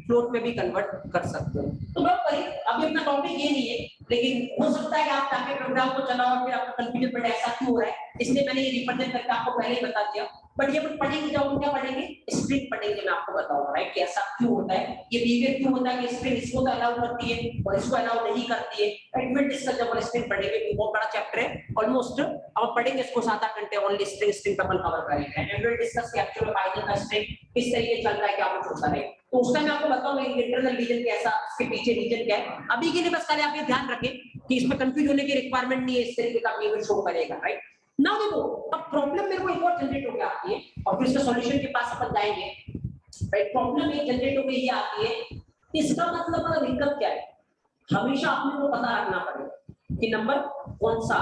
फ्लोट में भी कन्वर्ट कर सकते हो। तो डोंट वरी, अभी अपना टॉपिक ये नहीं है, लेकिन हो सकता है कि आप जाके प्रोग्राम को चलाओ और फिर आपको कंफ्यूजन पड़े ऐसा क्यों हो रहा है, इसलिए मैंने ये रिप्रेजेंट करके आपको पहले ही बता दिया। बट ये पढ़ेंगे जब हम क्या पढ़ेंगे, स्ट्रिंग पढ़ेंगे, मैं आपको बताऊंगा, राइट, कि ऐसा क्यों होता है, ये बिहेवियर क्यों होता है कि स्ट्रिंग इसको तो अलाउ करती है और इसको अलाउ नहीं करती है, राइट। मैं डिस्कस जब हम स्ट्रिंग पढ़ेंगे, बहुत बड़ा चैप्टर है, ऑलमोस्ट हम पढ़ेंगे इसको 7-8 घंटे ओनली स्ट्रिंग पर अपन कवर करेंगे, एंड विल डिस्कस कि एक्चुअल पाइथन का स्ट्रिंग किस तरीके चल रहा है, क्या कुछ होता है। तो उस टाइम मैं आपको बताऊंगा इंटरनल रीजन कैसा, इसके पीछे रीजन क्या है। अभी के लिए बस खाली आप ये ध्यान रखें कि इसमें कंफ्यूज होने की रिक्वायरमेंट नहीं है, इस तरीके का बिहेवियर शो करेगा, राइट। नाउ देखो, अब प्रॉब्लम मेरे को एक और जनरेट हो गया आती है, और फिर इसके सॉल्यूशन के पास अपन जाएंगे, राइट। प्रॉब्लम एक जनरेट हो गई ये आती है, इसका मतलब दिक्कत क्या है, हमेशा अपने को पता रखना पड़ेगा कि नंबर कौन सा,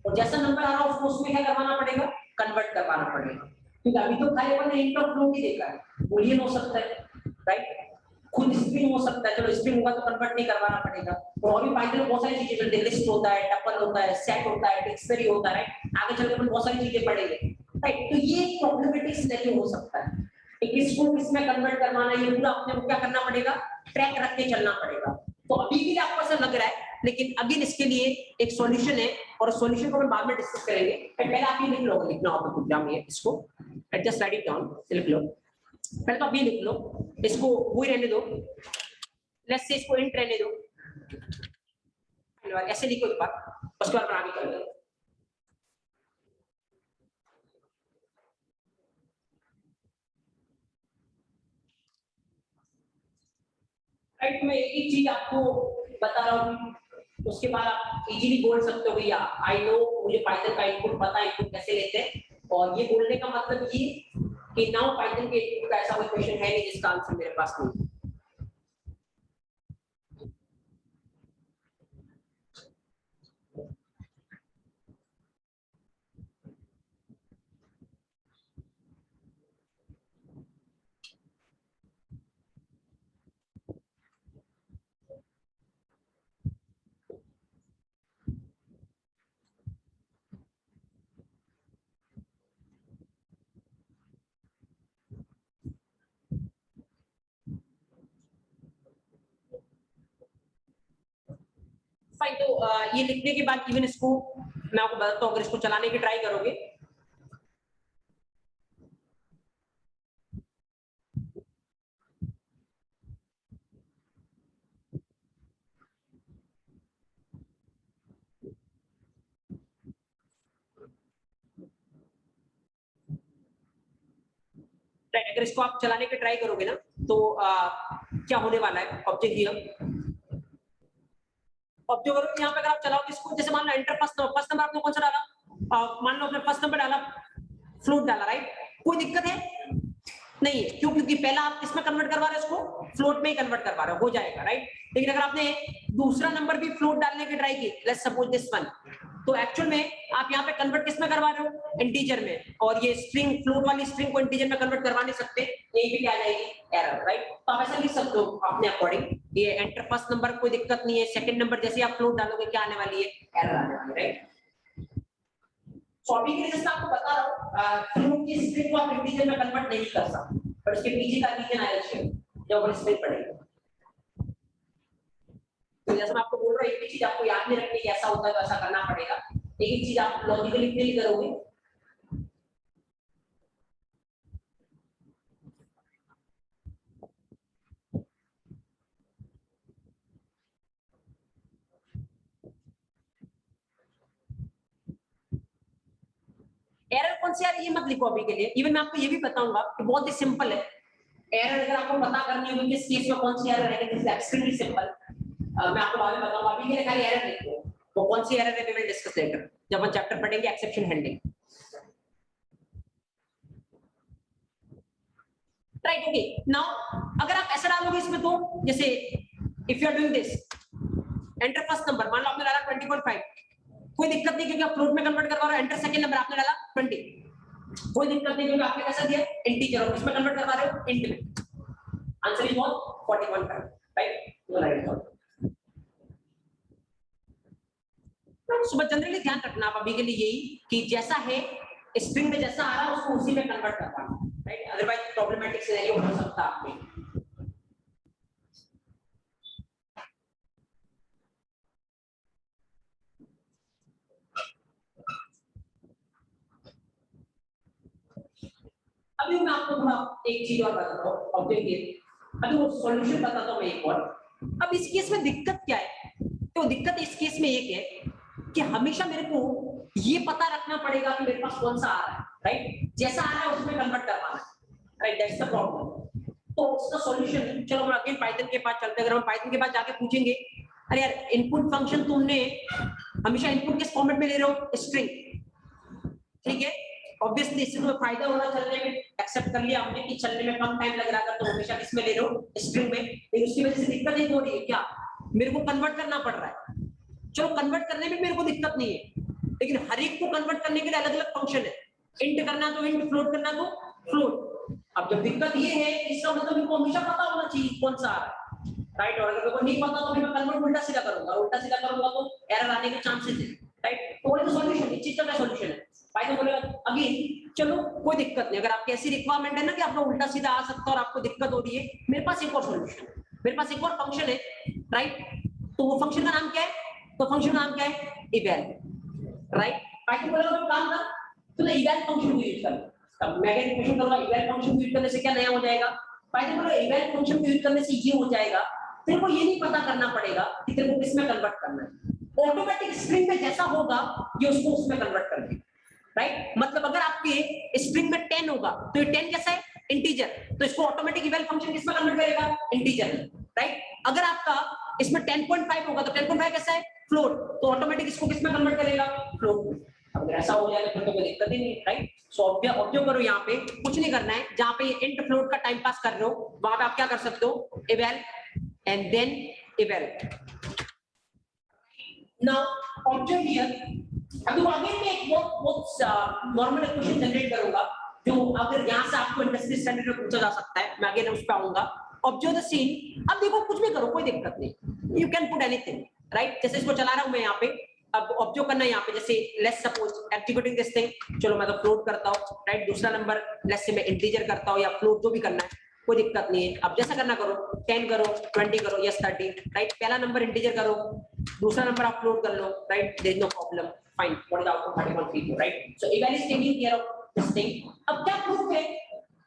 और जैसा नंबर आ रहा है उसको उसमें क्या करवाना पड़ेगा, कन्वर्ट करवाना पड़ेगा, क्योंकि अभी तो खाली अपन ने इंट और फ्लोट ही देखा है, बूलियन हो सकता है, राइट, खुद स्ट्रिंग हो सकता है, चलो स्ट्रिंग होगा तो कन्वर्ट नहीं करवाना पड़ेगा। और अभी पाइथन में बहुत सारी चीजें चलती है, लिस्ट होता है, टपल होता है, सेट होता है, डिक्शनरी होता है, आगे चलकर अपन बहुत सारी चीजें पढ़ेंगे, राइट। तो ये प्रॉब्लमेटिक सिनेरियो हो सकता है कि किसको किसमें कन्वर्ट करवाना है, ये पूरा अपने को क्या करना पड़ेगा, ट्रैक रख के चलना पड़ेगा। तो अभी के लिए आपको ऐसा लग रहा है, लेकिन अगेन इसके लिए एक सॉल्यूशन है, और सॉल्यूशन को हम बाद में डिस्कस करेंगे। पहले आप ये लिख लो, लिखना हो तो प्रोग्राम ये इसको जस्ट राइट इट डाउन, लिख लो पहले, तो आप ये लिख लो, इसको वही रहने दो, लेट्स से इसको इंट रहने दो, ऐसे लिखो एक बार, उसके बाद आगे कर दो। राइट, मैं एक ही चीज आपको बता रहा हूँ, उसके बाद आप इजीली बोल सकते हो भैया आई नो, मुझे पाइथन का इनपुट पता है, इनपुट कैसे लेते हैं, और ये बोलने का मतलब ये कि नाउ पाइथन के इनपुट का ऐसा कोई क्वेश्चन है नहीं जिसका आंसर मेरे पास नहीं। फाइन, तो ये लिखने के बाद इवन इसको मैं आपको बताता हूँ, अगर इसको चलाने की ट्राई करोगे राइट, अगर इसको आप चलाने की ट्राई करोगे ना, तो क्या होने वाला है, ऑब्जेक्ट हियर, ऑब्जर्व यहाँ पे अगर आप चलाओ इसको, जैसे मान लो एंटर फर्स्ट नंबर आपने कौन सा डाला, मान लो आपने फर्स्ट नंबर डाला, फ्लोट डाला, राइट, कोई दिक्कत है नहीं है, क्यों, क्योंकि पहला आप किसमें कन्वर्ट करवा रहे हो, उसको फ्लोट में ही कन्वर्ट करवा रहे हो, हो जाएगा, राइट। लेकिन अगर आपने दूसरा नंबर भी फ्लोट डालने की ट्राई की, लेट्स सपोज दिस वन, तो एक्चुअल में आप यहाँ पे कन्वर्ट किसमें करवा रहे हो, इंटीजर में, और ये स्ट्रिंग फ्लोट वाली स्ट्रिंग को इंटीजर में कन्वर्ट करवा नहीं सकते, यही भी क्या आ जाएगी, एरर, राइट। तो आप ऐसा लिख सकते हो अपने अकॉर्डिंग, ये एंटर फर्स्ट नंबर कोई दिक्कत नहीं है, सेकंड नंबर जैसे आप फ्लोट डालोगे क्या आने वाली है, एरर आने वाली है, राइट। तो अभी के लिए जैसे आपको बता रहा हूँ, फ्लोट की स्ट्रिंग को आप इंटीजर में कन्वर्ट नहीं कर सकते, पर इसके पीछे का रीजन आएगा जब अपन स्ट्रिंग पढ़ेंगे। तो जैसे मैं आपको बोल रहा हूँ, एक भी चीज आपको याद नहीं रखनी कि ऐसा होता है तो ऐसा करना पड़ेगा, एक ही चीज आप लॉजिकली फील करोगे। एरर कौन सी आ रही है मत लिखो अभी के लिए। इवन मैं आपको ये भी बताऊंगा कि बहुत ही सिंपल है एरर, अगर आपको पता करनी होगी किस केस में कौन सी एरर है, दिस इज एक्सट्रीमली सिंपल। मैं आपको बाद में बताऊंगा, अभी के लिए खाली एरर लिखो। वो कौन सी एरर है वी विल डिस्कस लेटर जब हम चैप्टर पढ़ेंगे exception handling. Right, okay. Now अगर आप ऐसा डालोगे इसमें तो जैसे if you are doing this enter first number, मान लो आपने डाला 20.5, कोई दिक्कत नहीं क्योंकि आप फ्लोट में कन्वर्ट करवा रहे हो। एंटर सेकंड नंबर आपने डाला 20, कोई दिक्कत नहीं क्योंकि आपने कैसा दिया इंटीजर, और इसमें कन्वर्ट करवा रहे हो इंट में। Answer is what 41, right. तो राइट सुबह जनरली ध्यान रखना आप अभी के लिए यही कि जैसा है स्ट्रिंग में जैसा आ रहा है उसको उसी में कन्वर्ट करना, राइट। अदरवाइज प्रॉब्लमेटिक सिनेरियो हो सकता है आपके। अभी मैं आपको थोड़ा एक चीज और बताता हूँ, अब देखिए अभी वो सॉल्यूशन बताता हूँ मैं एक और। अब इस केस में दिक्कत क्या है, तो दिक्कत इस केस में एक है कि हमेशा मेरे को ये पता रखना पड़ेगा कि मेरे पास कौन सा आ रहा है, राइट। जैसा आ रहा है उसमें कन्वर्ट करवाना है, राइट, दैट्स द प्रॉब्लम। तो उसका सॉल्यूशन, चलो हम अगेन पाइथन के पास चलते हैं। अगर हम पाइथन के पास जाके पूछेंगे अरे यार इनपुट फंक्शन तुमने हमेशा इनपुट किस फॉर्मेट में ले रहे हो, स्ट्रिंग, ठीक है। ऑब्वियसली इससे तुम्हें फायदा होना चलने में, एक्सेप्ट कर लिया हमने कि चलने में कम टाइम लग रहा था, तो हमेशा किस में ले रहे हो, स्ट्रिंग में। लेकिन उसकी वजह से दिक्कत एक हो रही है, क्या मेरे को कन्वर्ट करना पड़ रहा है। चलो कन्वर्ट करने में मेरे को दिक्कत नहीं है, लेकिन हर एक को कन्वर्ट करने के लिए अलग अलग फंक्शन है। इंट करना तो इंट, फ्लोट करना तो फ्लोट। अब जब दिक्कत ये है, इसका मतलब इनको हमेशा पता होना चाहिए कौन सा आ रहा है, राइट। और अगर मेरे को नहीं पता तो मैं कन्वर्ट उल्टा सीधा करूंगा, उल्टा सीधा करूंगा तो एरर आने के चांसेस है, राइट। तो वो सॉल्यूशन, इस चीज का क्या सॉल्यूशन है, पाइथन बोलेगा अगेन चलो कोई दिक्कत नहीं, अगर आपकी ऐसी रिक्वायरमेंट है ना कि आपका उल्टा सीधा आ सकता है और आपको दिक्कत हो रही है, मेरे पास एक और सॉल्यूशन है, मेरे पास एक और फंक्शन है, राइट। तो वो फंक्शन का नाम क्या है, तो फंक्शन का नाम क्या है, इवैल, राइट। पाइथन बोलेगा तो काम कर, तो इवैल फंक्शन को यूज कर। अब मैं क्या क्वेश्चन करूंगा, इवैल फंक्शन को यूज करने से क्या नया हो जाएगा, पाइथन बोलेगा इवैल फंक्शन को यूज करने से ये हो जाएगा, तेरे को ये नहीं पता करना पड़ेगा कि तेरे को किसमें कन्वर्ट करना है, ऑटोमेटिक स्ट्रिंग में जैसा होगा ये उसको उसमें कन्वर्ट कर देगा, राइट। मतलब अगर आपके स्ट्रिंग में 10 होगा तो ये 10 कैसा है, इंटीजर, तो इसको ऑटोमेटिक इवैल फंक्शन किसमें कन्वर्ट करेगा, इंटीजर, राइट। अगर आपका इसमें 10.5 होगा तो 10.5 कैसा है, फ्लोट, तो ऑटोमेटिक इसको किसमें कन्वर्ट करेगा, फ्लोट। अगर ऐसा हो जाएगा फिर तो कोई दिक्कत ही नहीं, राइट। सो ऑब्जर्व करो, यहाँ पे कुछ नहीं करना है, जहां पे इंट फ्लोट का टाइम पास कर रहे हो वहां पे आप क्या कर सकते हो, eval and then eval. Now observe here, अभी अगेन मैं एक बहुत नॉर्मल क्वेश्चन जनरेट करूंगा जो अगर यहाँ से आपको इंडस्ट्री स्टैंडर्ड में पूछा जा सकता है, मैं अगेन उस पे आऊंगा। ऑब्जर्व द सीन, अब देखो कुछ भी करो कोई दिक्कत नहीं, you can put anything, right. जैसे इसको चला रहा हूं मैं यहाँ पे, अब ऑब्जर्व करना है यहाँ पे, जैसे let's suppose executing this thing, चलो मैं तो फ्लोट करता हूँ, राइट। दूसरा नंबर लेट्स से मैं इंटीजर करता हूँ या फ्लोट, जो भी करना है कोई दिक्कत नहीं है। अब जैसा करना करो, 10 करो, 20 करो, यस 30, राइट। पहला नंबर इंटीजर करो, दूसरा नंबर आप फ्लोट कर लो, right, there is no problem, fine. What is output 31.32, right. So eval is taking care of this thing. अब क्या प्रूफ है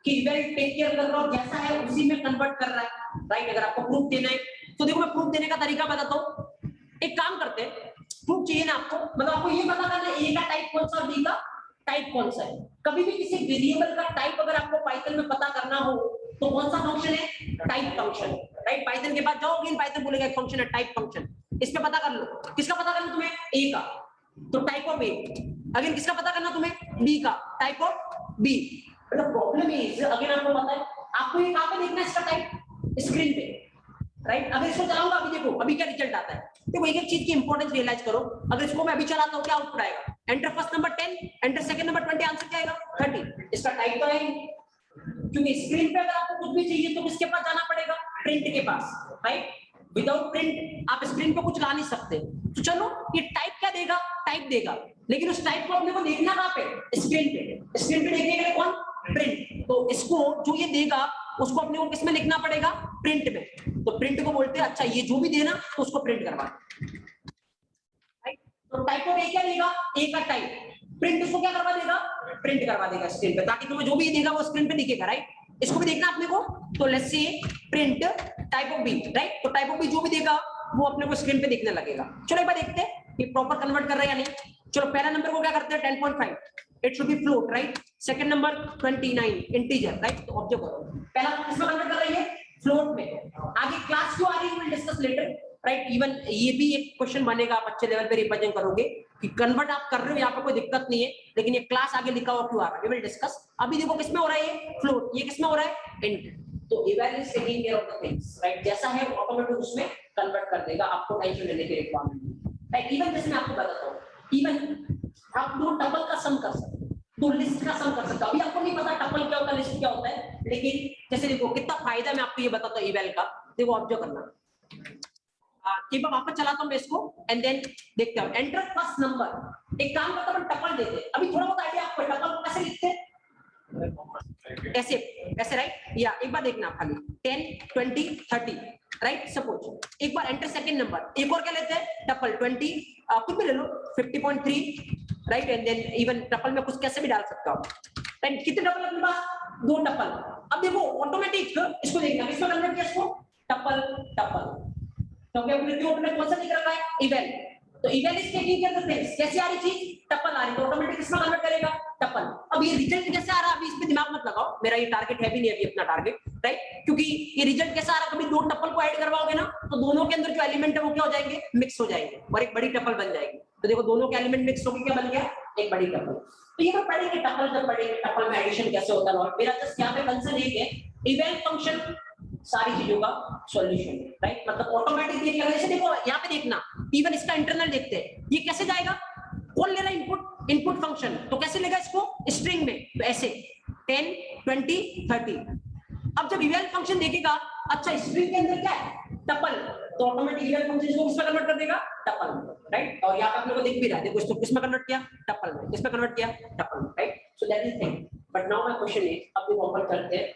कि इवैल टेक केयर कर रहा है, जैसा है उसी में कन्वर्ट कर रहा है, राइट। अगर आपको प्रूफ देना है तो देखो मैं प्रूफ देने का तरीका बताता हूं। एक काम करते हैं, प्रूफ चाहिए ना आपको, मतलब आपको ये पता करना है ए का टाइप कौन सा और बी का टाइप कौन सा है। कभी भी किसी वेरिएबल का टाइप अगर आपको पाइथन में पता करना हो तो कौन सा फंक्शन है, टाइप फंक्शन, राइट। पाइथन के बाद जाओगे, पाइथन बोलेगा एक फंक्शन है टाइप फंक्शन, इस पे पता कर लो। किसका पता करना तुम्हें, ए का, तो टाइप ऑफ ए। अगेन किसका पता करना तुम्हें, बी का, type of B. The problem is, again आपको पता है, आपको ये कहां पे देखना है इसका टाइप, स्क्रीन पे, राइट। अगर इसको चलाऊंगा, अभी देखो अभी क्या रिजल्ट आता है। देखो एक एक चीज की इंपॉर्टेंस रियलाइज करो, अगर इसको मैं अभी चलाता हूं क्या आउटपुट आएगा, enter first number 10, enter second number 20, answer क्या आएगा 30। इसका टाइप तो है, क्योंकि स्क्रीन पे अगर आपको कुछ भी चाहिए तो किसके पास जाना पड़ेगा, प्रिंट के पास, राइट। विदाउट प्रिंट आप स्क्रीन पे कुछ ला नहीं सकते। तो चलो ये टाइप क्या देगा, टाइप देगा, लेकिन उस टाइप को अपने को देखना कहां पे, स्क्रीन पे। स्क्रीन पे देखने के लिए कौन, प्रिंट। तो इसको जो ये देगा उसको अपने को किसमें लिखना पड़ेगा, प्रिंट में। तो प्रिंट को बोलते हैं अच्छा ये जो भी देना तो उसको प्रिंट करवा, राइट। तो टाइप ऑफ ए क्या देगा, ए का टाइप, प्रिंट उसको क्या करवा देगा, प्रिंट करवा देगा स्क्रीन पे, ताकि तुम्हें जो भी देगा वो स्क्रीन पे दिखेगा, राइट। इसको भी देखना अपने को, तो let's say print type of B, right. तो टाइप ऑफ बी जो भी देगा वो अपने को स्क्रीन पे दिखने लगेगा। चलो एक बार देखते हैं कि प्रॉपर कन्वर्ट कर रहा है या नहीं। चलो पहला नंबर को क्या करते हैं 10.5, it should be float right. Second number 29 integer right. तो ऑब्जर्व करो पहला किसमें कन्वर्ट कर रही है फ्लोट में। आगे क्लास क्यों आ रही है will discuss letter right. Even ये भी एक क्वेश्चन बनेगा, आप अच्छे लेवल पे रिप्रेजेंट करोगे कि कन्वर्ट आप कर रहे हो यहाँ पे कोई दिक्कत नहीं है, लेकिन ये क्लास आगे लिखा हुआ क्यों आ रहा है, विल डिस्कस। अभी देखो किसमें हो रहा है ये फ्लोट, ये किसमें हो रहा है इंट। तो eval is taking care of the things right, जैसा है ऑटोमेटिक उसमें कन्वर्ट कर देगा, आपको टेंशन लेने की रिक्वायरमेंट नहीं राइट। इवन जैसे मैं आपको बताता हूं, इवन आप दो टपल का सम कर सकते हो, दो लिस्ट का सम कर सकते हो। अभी आपको नहीं पता टपल क्या होता है लिस्ट क्या होता है, लेकिन जैसे देखो कितना फायदा मैं आपको ये बताता हूं eval का। देखो ऑब्जर्व करना, एक बार वापस चलाता हूं मैं इसको एंड देन देखते हैं। एंटर फर्स्ट नंबर, एक काम करता हूं टपल देते हैं। अभी थोड़ा बहुत आइडिया आपको टपल को कैसे लिखते हैं, ऐसे ऐसे राइट। या एक बार देखना खाली 10 20 30 राइट। सपोज एक बार एंटर सेकंड नंबर, एक और क्या लेते हैं टपल 20 कुछ भी ले लो 50.3 right. And then even tuple में कुछ कैसे भी डाल सकते हो राइट। कितने टपल अपने पास, दो टपल। अब देखो ऑटोमेटिक इसको देखना, किसमें कन्वर्ट किया इसको टपल टपल। तो हमने क्यों अपने कौन सा लिख रखा है eval। तो eval is taking care of the things, कैसे आ रही चीज टपल आ रही तो ऑटोमेटिक किसमें कन्वर्ट करेगा टपल। अब ये रिजल्ट कैसे आ रहा है अभी इस पे दिमाग मत लगाओ, मेरा ये टारगेट है भी नहीं अभी अपना टारगेट राइट। क्योंकि ये रिजल्ट कैसा आ रहा है, कभी दो टपल को ऐड करवाओगे ना तो दोनों के अंदर जो एलिमेंट है वो क्या हो जाएंगे मिक्स हो जाएंगे और एक बड़ी टपल बन जाएगी। तो देखो दोनों के एलिमेंट मिक्स होकर क्या बन गया एक बड़ी टपल। तो ये पढ़ेंगे टपल, जब पढ़ेंगे टपल में एडिशन कैसे होता है। और मेरा जस्ट यहाँ पे कंसर्न एक है eval फंक्शन सारी चीजों का सॉल्यूशन राइट। मतलब ऑटोमेटिक ये जैसे देखो यहाँ पे देखना, इवन इसका इंटरनल देखते हैं ये कैसे जाएगा, कौन ले रहा है इनपुट, इनपुट फंक्शन। तो कैसे लेगा इसको स्ट्रिंग में, तो ऐसे 10 20 30। अब जब eval फंक्शन देखेगा अच्छा स्ट्रिंग के अंदर क्या है टपल, तो ऑटोमेटिक eval फंक्शन इसको किसमें कन्वर्ट कर देगा टपल में राइट। और यहाँ पे आप लोगों को दिख भी रहा है, देखो इसको किसमें कन्वर्ट किया टपल में, किसमें कन्वर्ट किया टपल में right. So that is thing. But now my question is, अब हम ऊपर चलते हैं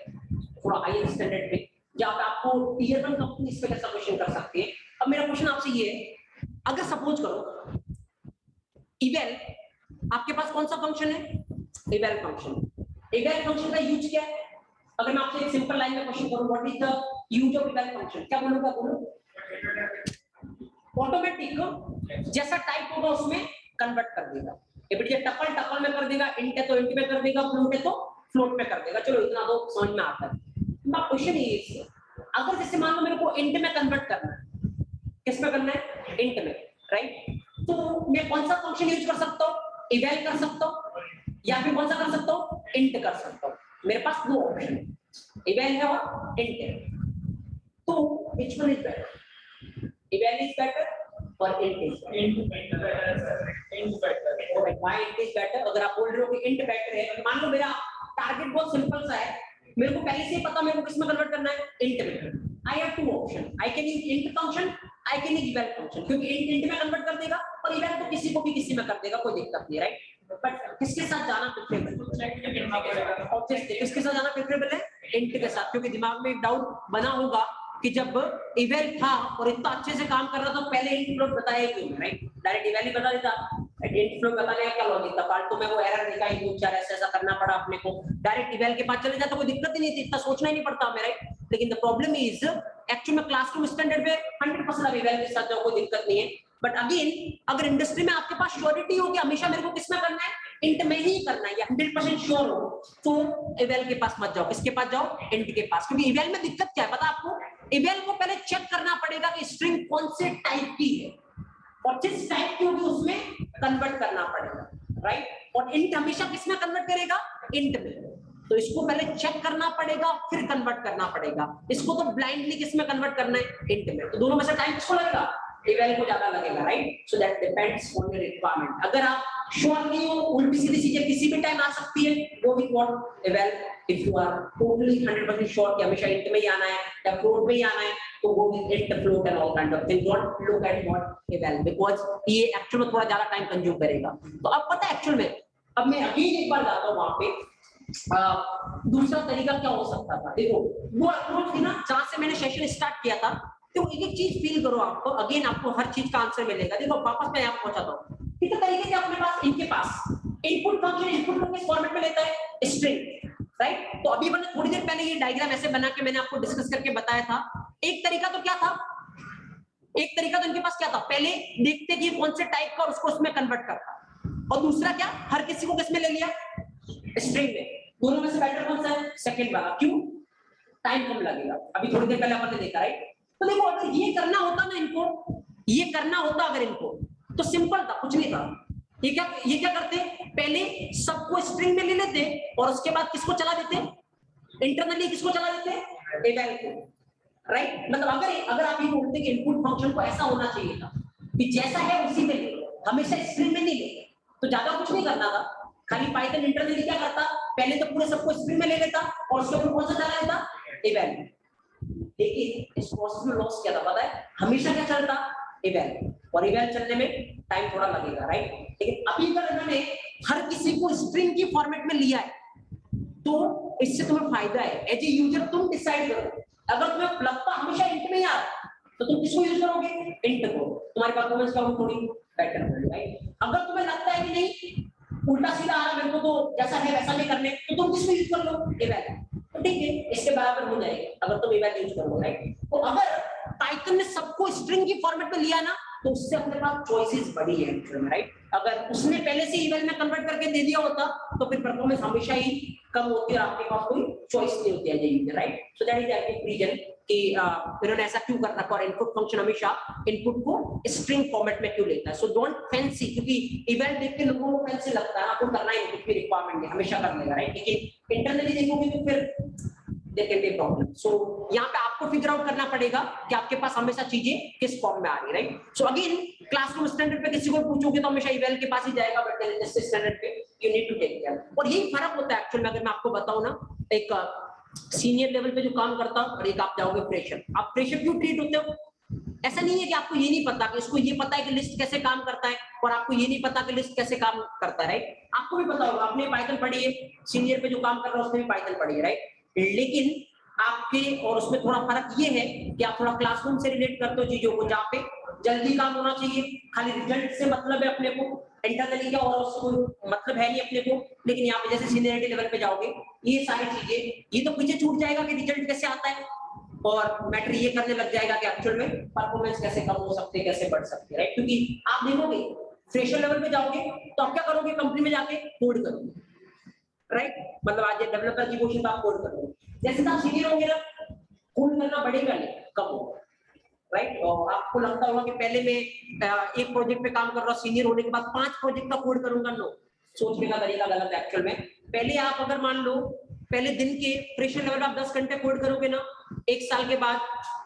थोड़ा हाई स्टैंडर्ड पे, जहां पे आपको टीयर 1 कंपनी इस पे कैसा क्वेश्चन कर सकती है। अब मेरा क्वेश्चन आपसे ये है, अगर सपोज करो eval आपके पास कौन सा फंक्शन है eval फंक्शन, eval फंक्शन का यूज क्या है। अगर मैं आपसे एक सिंपल लाइन में क्वेश्चन करूं what is the use of eval function, क्या बोलूंगा, बोलो ऑटोमेटिक जैसा टाइप होगा उसमें कन्वर्ट कर देगा। ये टपल टपल में कर देगा, इंट है तो इंट में कर देगा, फ्लोट है तो फ्लोट में कर देगा। चलो इतना तो समझ में आता है। क्वेश्चन ये, अगर जैसे मान लो मेरे को इंट में कन्वर्ट करना है, किस में करना है इंट में राइट। तो मैं कौन सा फंक्शन यूज कर सकता हूँ, eval कर सकता हूँ या फिर कौन सा कर सकता हूँ इंट कर सकता हूँ। मेरे पास दो ऑप्शन है, eval है और इंट है। तो which one is better, eval is better or int is better? int better। why int is better? अगर आप बोल रहे हो कि int better है, मान लो मेरा टारगेट बहुत सिंपल सा है, मेरे को पहले से ही पता मेरे को किसमें कन्वर्ट करना है इंट में। I have two option, I can use int function, I can use eval function, क्योंकि इंट में कन्वर्ट कर देगा और eval तो किसी को भी किसी में कर देगा, कोई दिक्कत नहीं राइट। बट किसके साथ जाना प्रेफरेबल है, ऑब्वियसली किसके साथ जाना प्रेफरेबल है इंट के साथ। क्योंकि दिमाग में एक डाउट बना होगा कि जब eval था और इतना अच्छे से काम कर रहा था पहले इंट फ्लोट बताया क्यों राइट, डायरेक्ट eval ही बता देता। इंट फ्लोट बताने का क्या लॉजिक था, फालतू में वो एरर दिखा ही दो चार ऐसा करना पड़ा अपने को। डायरेक्ट eval के पास चले जाता कोई दिक्कत ही नहीं थी, इतना सोचना ही नहीं पड़ता हमें राइट। लेकिन द प्रॉब्लम इज एक्चुअली में क्लासरूम स्टैंडर्ड पे 100% आप eval के साथ जाओ, कोई दिक्कत नहीं है। बट अगेन अगर इंडस्ट्री में आपके पास श्योरिटी हो कि हमेशा मेरे को किसमें करना है इंट में ही करना है, या 100% श्योर हो, तो eval के पास मत जाओ, किसके पास जाओ इंट के पास। क्योंकि eval में दिक्कत क्या है पता आपको, eval को पहले चेक करना पड़ेगा कि स्ट्रिंग कौन से टाइप की है और जिस टाइप की होगी उसमें कन्वर्ट करना पड़ेगा राइट। और इंट हमेशा किसमें कन्वर्ट करेगा इंट में, तो इसको पहले चेक करना पड़ेगा फिर कन्वर्ट करना पड़ेगा। इसको तो ब्लाइंडली किसमें कन्वर्ट करना है इंट में, तो दोनों में से टाइम किसको लगेगा eval को ज्यादा लगेगा right. So that depends on your requirement. अगर आप श्योर नहीं हो, उल्टी सीधी चीजें किसी भी टाइम आ सकती है, go with what eval। If you are totally 100% sure कि हमेशा इंट में ही आना है या फ्लोट में ही आना है, तो go with int float and all kind of thing, don't look at what eval, because ये एक्चुअल में थोड़ा ज्यादा टाइम कंज्यूम करेगा। तो अब पता है एक्चुअल में, अब मैं अगेन एक बार जाता हूं वहां पे दूसरा तरीका क्या हो सकता था। देखो वो अप्रोच थी ना जहां से मैंने सेशन स्टार्ट किया था, तो एक एक चीज फील करो आपको, अगेन आपको हर चीज का आंसर मिलेगा। देखो वापस मैं यहाँ पहुंचाता हूँ, कितने तरीके से अपने पास इनके पास इनपुट फंक्शन इनपुट को किस फॉर्मेट में लेता है स्ट्रिंग राइट। तो अभी मैंने थोड़ी देर पहले ये डायग्राम ऐसे बना के मैंने आपको डिस्कस करके बताया था। एक तरीका तो क्या था, एक तरीका तो इनके पास क्या था, पहले देखते कि कौन से टाइप का उसको उसमें कन्वर्ट करता, और दूसरा क्या, हर किसी को किसमें ले लिया, स्ट्रिंग में। दोनों में से बेटर कौन सा है, सेकंड वाला। क्यों, टाइम कम लगेगा। अभी थोड़ी देर पहले अपन ने देखा, राइट। तो देखो अगर ये करना होता ना इनको, ये करना होता अगर इनको, तो सिंपल था, कुछ नहीं था। ये क्या करते, पहले सबको स्ट्रिंग में ले लेते और उसके बाद किसको चला देते, इंटरनली किसको चला देते, एवल को, राइट। मतलब अगर आप ये बोलते कि इनपुट फंक्शन को ऐसा होना चाहिए था कि जैसा है उसी में ले, हमेशा स्ट्रिंग में नहीं ले, तो ज्यादा कुछ नहीं करना था। खाली पाइथन इंटरनली क्या करता, पहले तो पूरे सबको स्ट्रिंग में ले लेता और उसके ऊपर कौन सा चला देता, एवल। लेकिन इस प्रोसेस में लॉस क्या था पता है, हमेशा क्या चलता, एवल, और एवल चलने में टाइम थोड़ा लगेगा, राइट। लेकिन अभी अगर इन्होंने हर किसी को स्ट्रिंग की फॉर्मेट में लिया है तो इससे तुम्हें फायदा है। एज ए यूजर तुम डिसाइड करो, अगर तुम्हें लगता हमेशा इंट में ही आ रहा तो तुम किसको यूज करोगे, इंट को, तुम्हारी परफॉर्मेंस का थोड़ी बेटर होगी, राइट। अगर तुम्हें लगता है कि नहीं उल्टा सीधा आ रहा मेरे को, तो जैसा है वैसा नहीं करने, तो तुम किसको यूज कर लो, एवल। तो ठीक है, इसके बराबर हो जाएगा अगर तुम एवल यूज करो, राइट। तो अगर पाइथन ने सबको स्ट्रिंग की फॉर्मेट में लिया ना, तो उससे अपने पास चॉइसेस बढ़ी है, राइट। अगर उसने पहले से एवल में कन्वर्ट करके दे दिया होता तो फिर परफॉर्मेंस हमेशा ही कम होती है, आपके पास कोई चॉइस नहीं होती है user, right. So that is the reason कि इन्होंने ऐसा क्यों कर रखा, और इनपुट फंक्शन हमेशा इनपुट को स्ट्रिंग फॉर्मेट में क्यों लेता है। सो डोंट फैंसी, क्योंकि इवेंट देख के लोगों को फैंसी लगता है, आपको करना ही कुछ भी रिक्वायरमेंट है, हमेशा कर लेगा, राइट। लेकिन इंटरनली देखोगे तो फिर देयर कैन बी प्रॉब्लम। सो यहाँ पे आपको फिगर आउट करना पड़ेगा कि आपके पास हमेशा चीजें किस फॉर्म में आ रही है, right. So again classroom standard पे किसी को पूछोगे तो हमेशा इवेल के पास ही जाएगा, बट एलएचएस स्टैंडर्ड पे you need to take care. और यही फर्क होता है एक्चुअल में, अगर मैं आपको बताऊं ना, एक सीनियर लेवल पे जो काम करता और एक आप जाओगे फ्रेशर, आप फ्रेशर क्यों ट्रीट होते हो, ऐसा नहीं है कि आपको ये नहीं पता कि इसको ये पता है कि लिस्ट कैसे काम करता है और आपको ये नहीं पता कि लिस्ट कैसे काम करता है, राइट। आपको भी पता होगा, आपने पाइथन पढ़ी है, सीनियर पे जो काम कर रहा है उसने भी पाइथन पढ़ी है, राइट। लेकिन आपके और उसमें थोड़ा फर्क ये है कि आप थोड़ा क्लासरूम से रिलेट करते हो चीजों को, जहाँ पे जल्दी काम होना चाहिए, खाली रिजल्ट से मतलब है अपने को, इंटरनली क्या और उससे कोई मतलब है नहीं अपने को। लेकिन यहाँ पे जैसे सीनियरिटी लेवल पे जाओगे, ये सारी चीजें ये तो पीछे छूट जाएगा कि रिजल्ट कैसे आता है, और मैटर ये करने लग जाएगा कि एक्चुअल में परफॉर्मेंस कैसे कम हो सकते हैं, कैसे बढ़ सकते हैं, राइट। क्योंकि आप देखोगे फ्रेशर लेवल पे जाओगे तो आप क्या करोगे, कंपनी में जाके कोड करोगे, राइट। मतलब आज डेवलपर की पोजीशन पे आप कोड करोगे, जैसे आप सीनियर होंगे ना, कोड करना बढ़ेगा नहीं, कम होगा, राइट। और आपको लगता होगा कि पहले मैं एक प्रोजेक्ट पे काम कर रहा हूँ, सीनियर होने के बाद 5 प्रोजेक्ट का कोड करूंगा, नो, सोचने का तरीका गलत है एक्चुअल में। पहले आप अगर मान लो पहले दिन के प्रेशर लेवल आप 10 घंटे कोड करोगे ना, 1 साल के बाद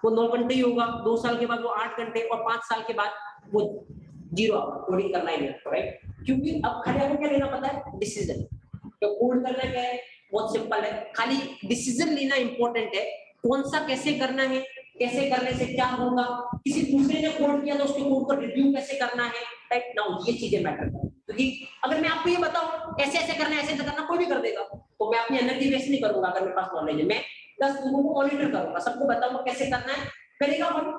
वो 9 घंटे ही होगा, 2 साल के बाद वो 8 घंटे, और 5 साल के बाद वो 0 आवर कोडिंग करना ही नहीं, राइट। क्योंकि अब खाली आपको क्या लेना पता है, डिसीजन। तो कोड करना क्या है, बहुत सिंपल है, खाली डिसीजन लेना इंपॉर्टेंट है, कौन सा कैसे करना है, कैसे करने से क्या होगा, किसी दूसरे ने कोड किया तो उसके कोड को रिव्यू कैसे करना है, राइट नाउ ये चीजें मैटर करती हैं। क्योंकि अगर मैं आपको ये बताऊं ऐसे ऐसे करना है, ऐसे ऐसे करना, कोई भी कर देगा, तो मैं अपनी एनर्जी वेस्ट नहीं करूंगा। अगर मेरे पास नॉलेज है, मैं 10 लोगों को मॉनिटर करूंगा, सबको बताऊंगा कैसे करना है, करेगा कौन,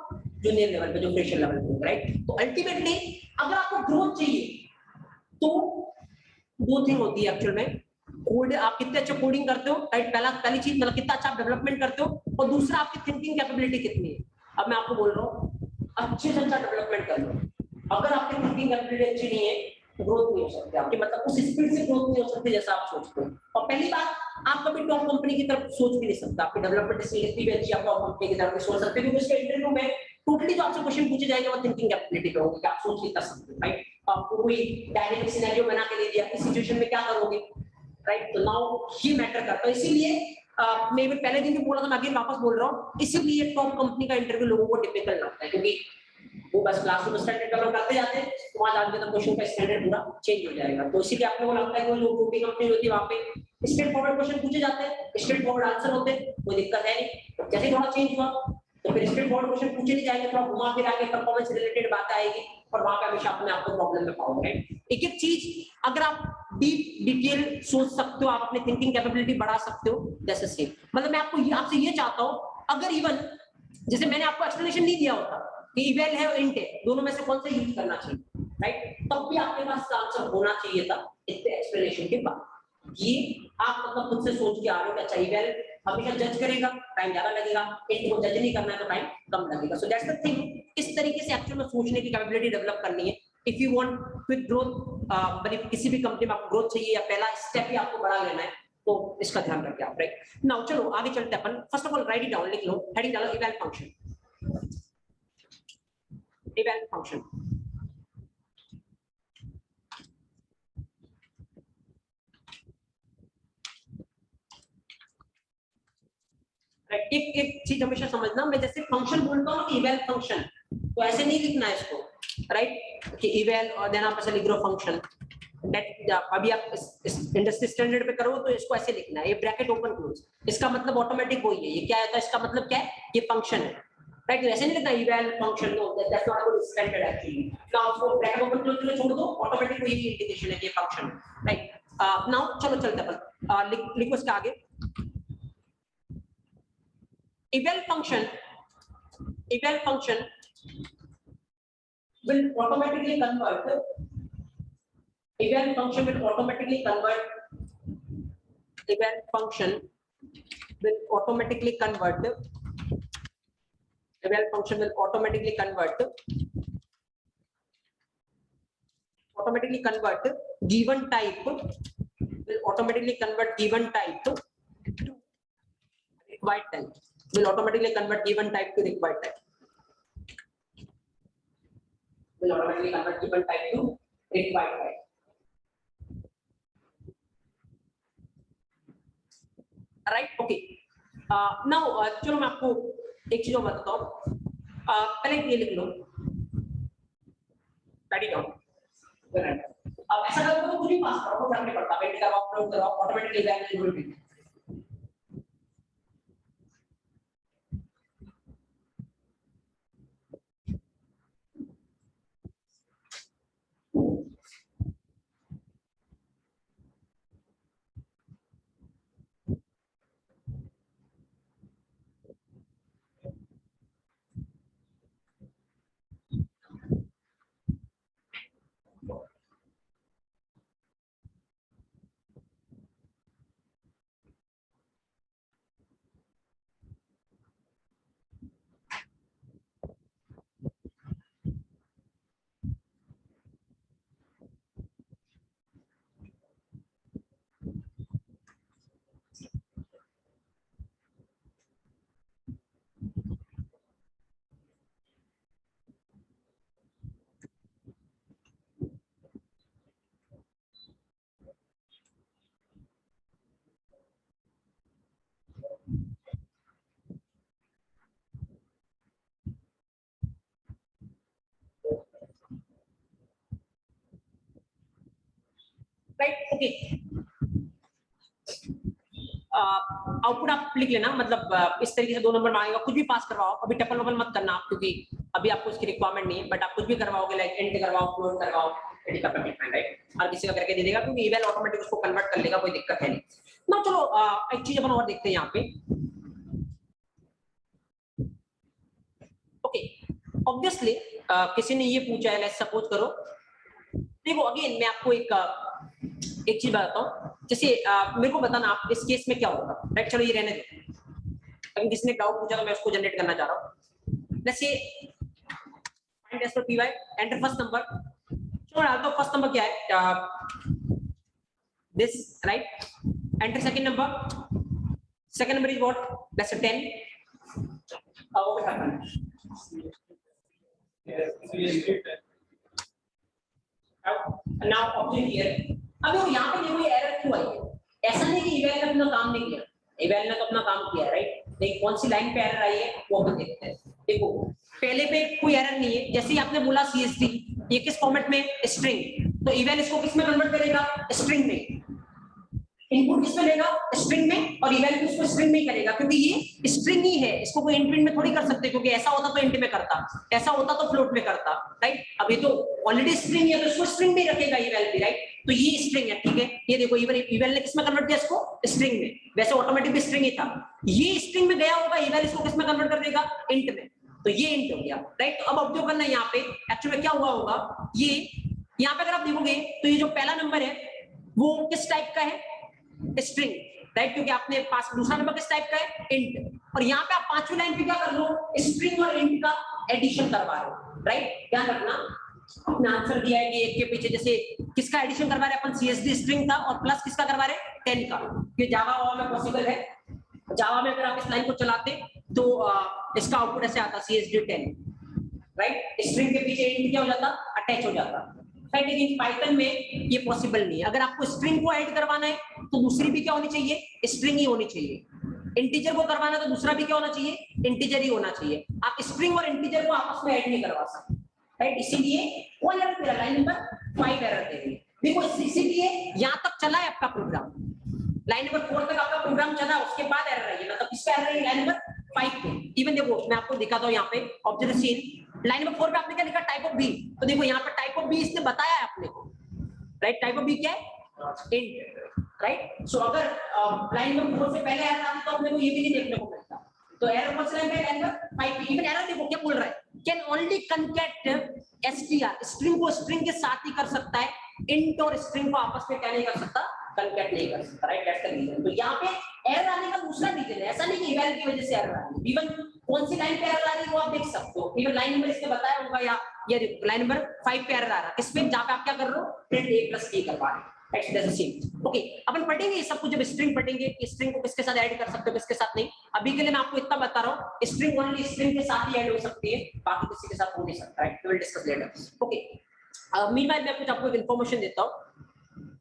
जूनियर लेवल पे, जो फ्रेशर लेवल पे, राइट। तो अल्टीमेटली अगर आपको ग्रोथ चाहिए तो 2 थिंग होती है एक्चुअल में, कोड आप कितने अच्छे कोडिंग करते हो, राइट। पहली चीज मतलब कितना अच्छा आप डेवलपमेंट करते हो, और दूसरा आपकी थिंकिंग कैपेबिलिटी कितनी है। अब मैं आपको बोल रहा हूँ अच्छे से अच्छा डेवलपमेंट कर लो, अगर आपकी थिंकिंग कैपेबिलिटी अच्छी नहीं है ग्रोथ नहीं हो सकती आपकी, मतलब उस स्पीड से ग्रोथ नहीं हो सकती जैसा आप सोचते हो। और पहली बात, आप कभी टॉप कंपनी की तरफ सोच भी नहीं सकते, आपकी डेवलपमेंट स्किल भी अच्छी, आप टॉप कंपनी की तरफ सोच सकते हो, क्योंकि उसके इंटरव्यू में टोटली जो आपसे क्वेश्चन पूछे जाएंगे वो थिंकिंग कैपेबिलिटी पे होगी, आप सोच कितना सकते हो, राइट। आपको कोई डायनेमिक सिनेरियो बना के दे दिया, इस सिचुएशन में क्या करोगे, राइट। तो नाउ ये मैटर करता है, इसीलिए मैं पहले दिन भी बोला था, मैं अगेन वापस बोल रहा हूँ, इसीलिए टॉप कंपनी का इंटरव्यू लोगों को डिफिकल्ट लगता है, क्योंकि वो बस क्लासरूम स्टैंडर्ड डेवलप करते जाते हैं, तो वहां जाके तो क्वेश्चन का स्टैंडर्ड पूरा चेंज हो जाएगा। तो इसीलिए आपको वो लगता है कि जो छोटी कंपनी होती है वहां पे स्ट्रेट फॉरवर्ड क्वेश्चन पूछे जाते हैं, स्ट्रेट फॉरवर्ड आंसर होते हैं, कोई दिक्कत है नहीं। जैसे थोड़ा चेंज हुआ तो फिर स्ट्रेट फॉरवर्ड क्वेश्चन पूछे नहीं जाएंगे, थोड़ा घुमा फिरा के परफॉर्मेंस रिलेटेड बात आएगी, और वहां पे हमेशा अपने आप को प्रॉब्लम में पाओगे। एक एक चीज अगर आप डीप डिटेल सोच सकते हो, आप अपनी थिंकिंग कैपेबिलिटी बढ़ा सकते हो, जैसे सेम, मतलब मैं आपको आपसे ये चाहता हूँ, अगर इवन जैसे मैंने आपको एक्सप्लेनेशन नहीं दिया होता कि इवेल है और इंट है, दोनों में से कौन सा यूज करना चाहिए, राइट, तब भी आपके पास आंसर होना चाहिए था इतने एक्सप्लेनेशन के बाद। ये आप मतलब खुद से सोच के आ रहे हो कि अच्छा इवेल हमेशा जज करेगा, टाइम ज्यादा लगेगा, इंट को जज नहीं करना है तो टाइम कम लगेगा। सो दैट्स द थिंग, इस तरीके से एक्चुअल में सोचने की कैपेबिलिटी डेवलप करनी है। If you want quick growth, मतलब किसी भी कंपनी में आपको ग्रोथ चाहिए या पहला स्टेप ही आपको बढ़ा लेना है, तो इसका ध्यान रखिए आप, राइट। नाउ चलो आगे चलते हैं अपन। First of all write it down, लिख लो, हेडिंग डालो इवैल फंक्शन, इवैल फंक्शन। एक चीज हमेशा समझना, मैं जैसे फंक्शन बोलता हूँ इवैल फंक्शन, तो ऐसे नहीं लिखना है इसको, राइट, कि इवैल और देन आप ऐसे लिख रहे हो फंक्शन। अभी आप इंडस्ट्री स्टैंडर्ड पे करो तो इसको ऐसे लिखना है, ये ब्रैकेट ओपन क्लोज, इसका मतलब ऑटोमेटिक वही है। ये क्या होता है, इसका मतलब क्या है, ये फंक्शन है, राइट। ऐसे नहीं लिखना eval function, no that's not a good standard actually. Now उसको ब्रैकेट ओपन क्लोज में छोड़ दो, ऑटोमेटिक वही इंडिकेशन है कि ये फंक्शन है, राइट। नाउ चलो चलते हैं अपन, लिखो इसका आगे। Eval function will automatically convert. Eval function will automatically convert. Eval function will automatically convert. Eval function will automatically convert. Automatically convert given type. Will automatically convert given type to required type. Will automatically convert given type to required type. Will automatically convert given type to required type. Right? Okay. Now चलो मैं आपको एक चीज और बताता हूँ। पहले ये लिख लो, write it down. अब ऐसा करो तो कुछ भी पास करो, फर्क नहीं पड़ता, पेंट करो, अपलोड करो, automatically value will be. Right, okay. Output आप लिख लेना, मतलब इस तरीके से 2 नंबर मांगेगा, कुछ भी पास करवाओ, अभी टपल वपल मत करना आप, क्योंकि अभी आपको इसकी रिक्वायरमेंट नहीं है, बट आप कुछ भी करवाओगे, लाइक एंड करवाओ, फ्लोट करवाओ, इट परफेक्टली फाइन, राइट। हर किसी का करके दे देगा, क्योंकि इवैल ऑटोमेटिक उसको कन्वर्ट कर लेगा, कोई दिक्कत है नहीं। ना चलो एक चीज अपन और देखते हैं यहाँ पे। ओके, ऑब्वियसली किसी ने ये पूछा है, लेट्स सपोज करो, देखो अगेन मैं आपको एक चीज बताता हूँ, जैसे मेरे को बताना आप इस केस में क्या होगा, राइट। चलो ये रहने दो, अगर किसी ने डाउट पूछा तो मैं उसको जनरेट करना चाह रहा हूँ। Let's say find S for P Y, enter first number. चलो डाल दो, फर्स्ट नंबर क्या है, this, right. Enter second number, second number is what, let's say 10। Now observe here, अब देखो यहाँ पे देखो ये एरर क्यों आई है, ऐसा नहीं कि इवैल ने अपना काम नहीं किया, इवैल ने तो अपना काम किया है, राइट। देखिए कौन सी लाइन पे एरर आई है वो अपन देखते हैं। देखो पहले पे कोई एरर नहीं है, जैसे ही आपने बोला CST, ये किस फॉर्मेट में, स्ट्रिंग, तो इवैल इसको किस में कन्वर्ट करेगा, स्ट्रिंग में। इनपुट किसमें लेगा, स्ट्रिंग में, और इवैल भी उसको स्ट्रिंग में ही करेगा, क्योंकि ये स्ट्रिंग ही है, इसको कोई इंट में थोड़ी कर सकते, क्योंकि ऐसा होता तो इंट में करता, ऐसा होता तो फ्लोट में करता, राइट। अब ये तो ऑलरेडी स्ट्रिंग है, तो इसको स्ट्रिंग में रखेगा इवैल भी, राइट। तो ये स्ट्रिंग है, ठीक है। ये देखो इवैल ने किसमें कन्वर्ट किया इसको, स्ट्रिंग में, वैसे ऑटोमेटिक भी स्ट्रिंग ही था, ये स्ट्रिंग में गया होगा, इवैल इसको किसमें कन्वर्ट कर देगा, इंट में, तो ये इंट हो गया, राइट। तो अब ऑब्जर्व करना यहाँ पे एक्चुअली में क्या हुआ होगा, ये यहाँ पे अगर आप देखोगे तो ये जो पहला नंबर है वो किस टाइप का है, स्ट्रिंग, राइट, क्योंकि आपने पास दूसरा नंबर किस टाइप का है, इंट। और यहाँ पे आप पांचवी लाइन पे क्या कर लो, स्ट्रिंग और इंट का एडिशन करवा रहे हो, राइट। ध्यान रखना अपना आंसर दिया है कि एक के पीछे जैसे किसका एडिशन करवा रहे अपन, CSD स्ट्रिंग था और प्लस किसका करवा रहे 10 का। ये जावा में पॉसिबल है। जावा में अगर आप इस लाइन को चलाते तो इसका आउटपुट ऐसे आता CSD 10, राइट। स्ट्रिंग के पीछे इंट क्या हो जाता, अटैच हो जाता, राइट। लेकिन पाइथन में ये पॉसिबल नहीं है। अगर आपको स्ट्रिंग को ऐड करवाना है तो दूसरी भी क्या होनी चाहिए, स्ट्रिंग ही होनी चाहिए। इंटीजर को करवाना है तो दूसरा भी क्या होना चाहिए, इंटीजर ही होना चाहिए। आप स्ट्रिंग और इंटीजर को आपस में ऐड नहीं करवा सकते, राइट। इसीलिए वो एरर दे रहा, लाइन नंबर 5 एरर दे रही है। देखो इसीलिए यहां तक चला है आपका प्रोग्राम, लाइन नंबर 4 तक आपका प्रोग्राम चला, उसके बाद एरर आई है, मतलब किसका एरर है, लाइन नंबर 5 पे। इवन देखो मैं आपको दिखाता हूं यहाँ पे ऑब्जेक्ट सीन लाइन नंबर 4 पे आपने क्या लिखा, टाइप ऑफ बी। तो देखो यहाँ पे टाइप ऑफ बी इसने बताया है अपने को, राइट। टाइप ऑफ बी क्या है, इंट, राइट। सो अगर लाइन नंबर 4 से पहले एरर आती तो अपने को ये भी नहीं देखने को मिलता। तो एरर कौन सी लाइन पे, लाइन नंबर 5 पे। इवन एरर देखो क्या बोल रहा है, कैन ओनली कनकैट str, स्ट्रिंग को स्ट्रिंग के साथ ही कर सकता है, इंट और स्ट्रिंग को आपस में क्या नहीं कर सकता, कनकैट नहीं कर सकता, राइट। That's the reason. तो यहाँ पे एरर आने का दूसरा रीजन है, ऐसा नहीं कि इवैल की वजह से एरर आ रही है। इवन कौन सी लाइन पे एरर आ रही है वो आप देख सकते हो। इवन लाइन नंबर इसने बताया होगा, या ये लाइन नंबर 5 पे एरर आ रहा है, किसमें, जहां पे आप क्या कर रहे हो, प्रिंट a + b करवा रहे हो, right. That's the same. Okay, अपन पढ़ेंगे ये सब कुछ जब स्ट्रिंग पढ़ेंगे कि स्ट्रिंग को किसके साथ ऐड कर सकते हो, किसके साथ नहीं। अभी के लिए मैं आपको इतना बता रहा हूं, स्ट्रिंग ओनली स्ट्रिंग के साथ ही ऐड हो सकती है, बाकी किसी के साथ हो नहीं सकता, right. We will discuss later. Okay, meanwhile मैं कुछ आपको इन्फॉर्मेशन देता हूं।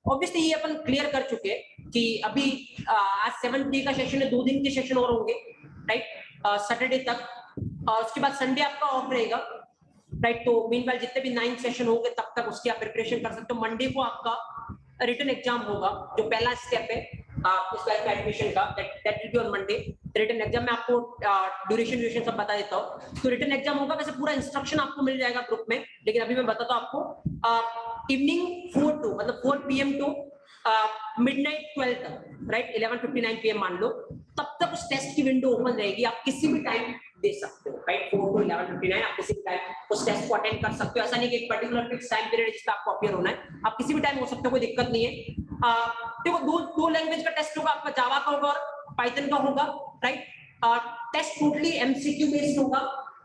ऑब्वियसली ये अपन क्लियर कर चुके हैं कि अभी आज 7th डे का सेशन है, 2 दिन के सेशन और होंगे, राइट, सैटरडे तक, और उसके बाद संडे आपका ऑफ रहेगा, राइट। तो मीनवाइल जितने भी 9 सेशन होंगे तब तक उसकी आप प्रिपरेशन कर सकते हो। मंडे को आपका रिटन एग्जाम होगा, जो पहला स्टेप है इस बैच में एडमिशन का, that will be on Monday. Written exam में आपको ड्यूरेशन सब बता देता हूँ। तो रिटन एग्जाम होगा, वैसे पूरा इंस्ट्रक्शन आपको मिल जाएगा ग्रुप में, लेकिन अभी मैं बताता हूँ आपको। इवनिंग 4 to मतलब 4 PM टू मिडनाइट 12 तक, राइट, 11:59 PM मान लो, तब तक उस टेस्ट की विंडो ओपन रहेगी, आप किसी भी टाइम दे सकते हो, राइट। 4 to 11:59 आप किसी भी टाइम उस टेस्ट को अटेंड कर सकते हो। ऐसा नहीं कि एक पर्टिकुलर फिक्स टाइम पीरियड जिसका आपको अपीयर होना है, आप किसी भी टाइम हो सकते हो, कोई दिक्कत नहीं है। देखो दो लैंग्वेज का टेस्ट होगा आपका, जावा का होगा और पाइथन का होगा, right. Test totally MCQ based होगा,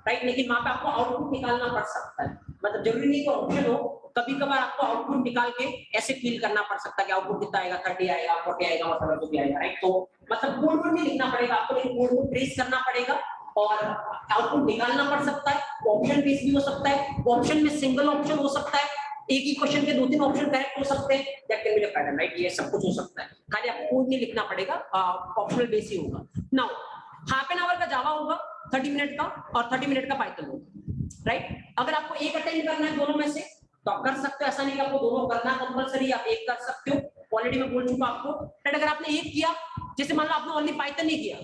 राइट। लेकिन वहां पे आपको आउटपुट निकालना पड़ सकता है, मतलब जरूरी नहीं कि ऑप्शन हो, कभी कभार आपको आउटपुट निकाल के ऐसे फील करना पड़ सकता है कि आउटपुट कितना आएगा, 30 आएगा, 40 आएगा, मतलब जो भी आएगा, राइट। तो मतलब कोड नहीं लिखना पड़ेगा आपको, लेकिन कोड को ट्रेस करना पड़ेगा और आउटपुट निकालना पड़ सकता है। ऑप्शन बेस भी हो सकता है, ऑप्शन में सिंगल ऑप्शन हो सकता है, एक ही क्वेश्चन के 2-3 ऑप्शन करेक्ट हो सकते हैं, that can be the pattern, right. ये सब कुछ हो सकता है, खाली आपको कोड नहीं लिखना पड़ेगा, ऑप्शनल बेस ही होगा। नाउ हाफ एन आवर का जावा होगा, 30 मिनट का, और 30 मिनट का पाइथन होगा, राइट। अगर आपको एक अटेंड करना है दोनों में से तो आप कर सकते हो, ऐसा नहीं कि आपको दोनों करना कंपलसरी, आप एक कर सकते हो। ऑलरेडी मैं बोल चुका आपको, बट अगर आपने एक किया, जैसे मान लो आपने ओनली पाइथन नहीं किया,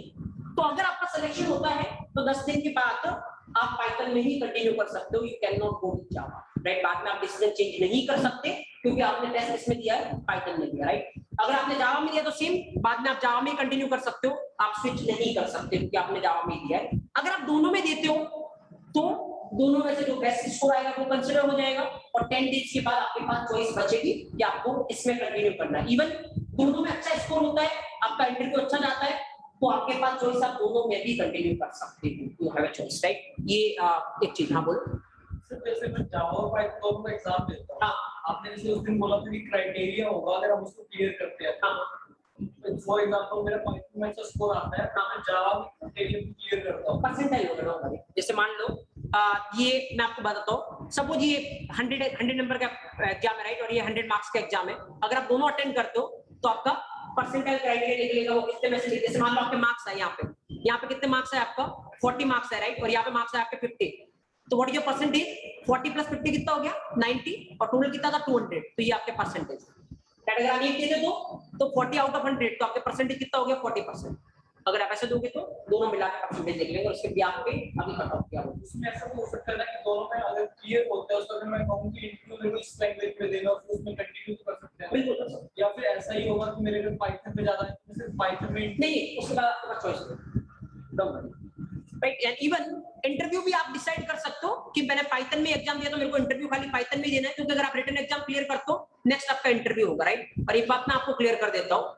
तो अगर आपका सिलेक्शन होता है तो 10 दिन के बाद आप पाइथन में ही कंटिन्यू कर सकते हो, you can not go with Java, right. बाद में आप डिसीजन चेंज नहीं कर सकते क्योंकि आपने टेस्ट इसमें दिया है, पाइथन में दिया, राइट। अगर आपने जावा में दिया तो सेम, बाद में आप जावा में कंटिन्यू कर सकते हो, आप स्विच नहीं कर सकते क्योंकि आपने जावा में दिया है। अगर आप दोनों में देते हो तो दोनों में से जो बेस्ट स्कोर आएगा वो कंसीडर हो जाएगा, और 10 डेज के बाद आपके पास चॉइस बचेगी कि आपको इसमें कंटिन्यू करना है। इवन दोनों में अच्छा स्कोर होता है, आपका इंटरव्यू अच्छा जाता है, तो आपके पास चॉइस, आप दोनों में भी कंटिन्यू कर सकते हो, you have a choice, right. ये एक चीज। हाँ बोलो। जैसे मैं जावा और पाइथन का एग्जाम देता हूं, हाँ, आपने जैसे उस दिन बोला था कि क्राइटेरिया होगा, अगर हम उसको क्लियर करते हैं, हाँ, फॉर एग्जांपल मेरा पाइथन में अच्छा स्कोर आता है, मैं जावा में क्राइटेरिया क्लियर करता हूं, परसेंटाइल होगा ना। जैसे मान लो ये मैं आपको बताता हूँ, सपोज ये 100 नंबर का एग्जाम है, राइट, और ये 100 मार्क्स का एग्जाम है। अगर आप दोनों अटेंड करते हो तो आपका परसेंटाइल क्राइटेरिया निकलेगा, वो कितने में से, जैसे मान लो आपके मार्क्स है यहाँ पे कितने मार्क्स है आपका, 40 मार्क्स है, राइट, और यहाँ पे मार्क्स है आपके 50, तो व्हाट इज योर परसेंटेज, 40 + 50 कितना हो गया, 90, और टोटल कितना था 200, तो ये आपके परसेंटेज। अगर आप ये दे दो तो 40 आउट ऑफ 100, तो आपके परसेंटेज कितना हो गया, 40%। अगर आप ऐसे दोगे तो दोनों मिला के परसेंटेज देख लेंगे, और उसके भी आपके अभी कट ऑफ किया। उसमें ऐसा हो सकता है कि दोनों में अगर क्लियर होता है उसको, अगर मैं कहूं कि इंटरव्यू लेवल इस लैंग्वेज पे देना, और उसमें कंटिन्यू कर सकते हैं, बिल्कुल कर सकते हैं। या फिर ऐसा ही होगा कि मेरे को पाइथन पे ज्यादा है, सिर्फ पाइथन में नहीं, उसके बाद आपका चॉइस है, don't worry, right. And even interview भी आप डिसाइड कर सकते हो कि मैंने पाइथन में एग्जाम दिया तो मेरे को इंटरव्यू खाली पाइथन में देना है, क्योंकि अगर आप रिटन एग्जाम क्लियर करते हो नेक्स्ट आपका इंटरव्यू होगा, राइट। और एक बात मैं आपको क्लियर कर देता हूँ,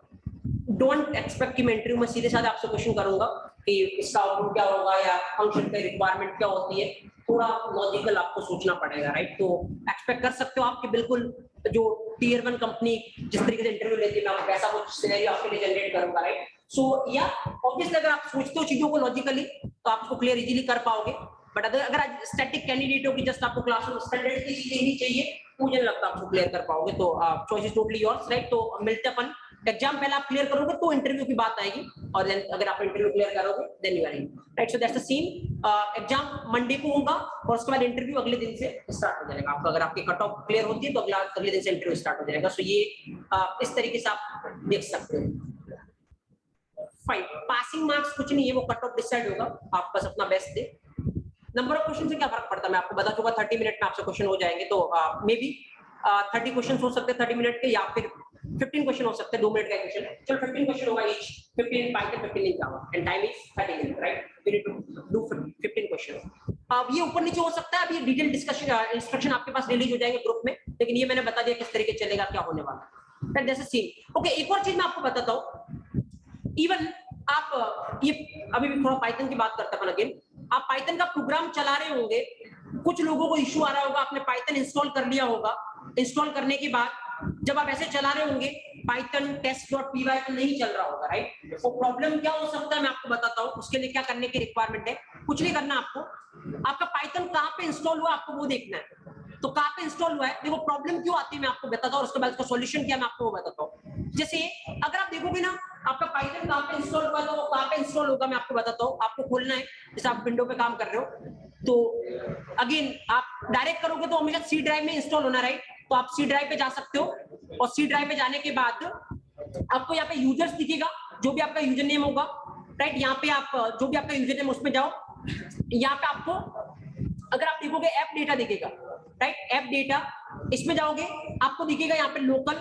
डोंट एक्सपेक्ट कि मैं इंटरव्यू में सीधे साधे आपसे क्वेश्चन करूंगा कि इसका आउटपुट क्या होगा या फंक्शन का रिक्वायरमेंट क्या होती है। थोड़ा लॉजिकल आपको सोचना पड़ेगा, राइट? तो एक्सपेक्ट कर सकते हो आप कि बिल्कुल जो टियर 1 कंपनी जिस तरीके से इंटरव्यू लेती है, मैं वैसा कुछ सिनेरियो आपके लिए जनरेट करूंगा, राइट? सो या ऑब्वियसली अगर आप सोचते हो चीजों को लॉजिकली तो आप उसको क्लियर इजीली कर पाओगे, बट अगर आज स्टैटिक कैंडिडेट हो कि जस्ट आपको क्लासरूम स्टैंडर्ड की चीजें ही चाहिए, मुझे नहीं लगता आपको क्लियर कर पाओगे। तो choice is totally yours, right? तो मिलते अपन एग्जाम पहले आप क्लियर करोगे तो इंटरव्यू की बात आएगी, और देन अगर आप इंटरव्यू क्लियर करोगे then you are in, right? So that's the scene. Exam Monday को होगा और उसके बाद इंटरव्यू अगले दिन से स्टार्ट हो जाएगा आपका। अगर आपकी कट ऑफ क्लियर होती है तो अगले दिन से इंटरव्यू स्टार्ट हो जाएगा। सो ये इस तरीके से आप देख सकते हो। फाइन, पासिंग मार्क्स कुछ नहीं है, वो कट ऑफ डिसाइड होगा, आप बस अपना best they. Number of question से क्या फर्क पड़ता है, मैं आपको बता चुका 30 मिनट में आपसे क्वेश्चन हो जाएंगे, तो मे बी 30 क्वेश्चन हो सकते हैं 30 मिनट के, या फिर 15 क्वेश्चन हो सकते हैं 2 मिनट का क्वेश्चन है। चलो 15 क्वेश्चन होगा each, 15 in Python 15 in Java, and time is 30 minute, right? We need to do 15 question. अब ये ऊपर नीचे हो सकता है, अब ये डिटेल डिस्कशन इंस्ट्रक्शन आपके पास रिलीज हो जाएंगे ग्रुप में, लेकिन ये मैंने बता दिया किस तरीके चलेगा, क्या होने वाला है। जैसे सीन ओके, एक और चीज मैं आपको बताता हूँ। इवन आप ये अभी भी थोड़ा पाइथन की बात करते हैं अपन अगेन। आप पाइथन का प्रोग्राम चला रहे होंगे, कुछ लोगों को इश्यू आ रहा होगा, आपने पाइथन इंस्टॉल कर लिया होगा, इंस्टॉल करने के बाद जब आप ऐसे चला रहे होंगे पाइथन टेस्ट.py तो नहीं चल रहा होगा, राइट? तो प्रॉब्लम क्या हो सकता है मैं आपको बताता हूँ। उसके लिए क्या करने की रिक्वायरमेंट है, कुछ नहीं करना आपको, आपका पाइथन कहाँ पे इंस्टॉल हुआ आपको वो देखना है। तो कहाँ पे इंस्टॉल हुआ है, देखो प्रॉब्लम क्यों आती है मैं आपको बताता हूँ, और उसके बाद उसका सॉल्यूशन क्या मैं आपको वो बताता हूँ। जैसे अगर आप देखोगे ना आपका पाइथन कहाँ पे इंस्टॉल हुआ, तो वो कहाँ पे इंस्टॉल होगा मैं आपको बताता हूँ। आपको खोलना है, जैसे आप विंडो पे काम कर रहे हो तो अगेन आप डायरेक्ट करोगे तो हमेशा सी ड्राइव में इंस्टॉल होना, राइट? तो आप सी ड्राइव पे जा सकते हो, और सी ड्राइव पे जाने के बाद आपको यहाँ पे यूजर्स दिखेगा, जो भी आपका यूजर नेम होगा, राइट? यहाँ पे आप जो भी आपका यूजर नेम उसमें जाओ, यहाँ पे आपको अगर आप देखोगे ऐप डेटा दिखेगा, राइट? ऐप डेटा इसमें जाओगे आपको दिखेगा यहाँ पे लोकल,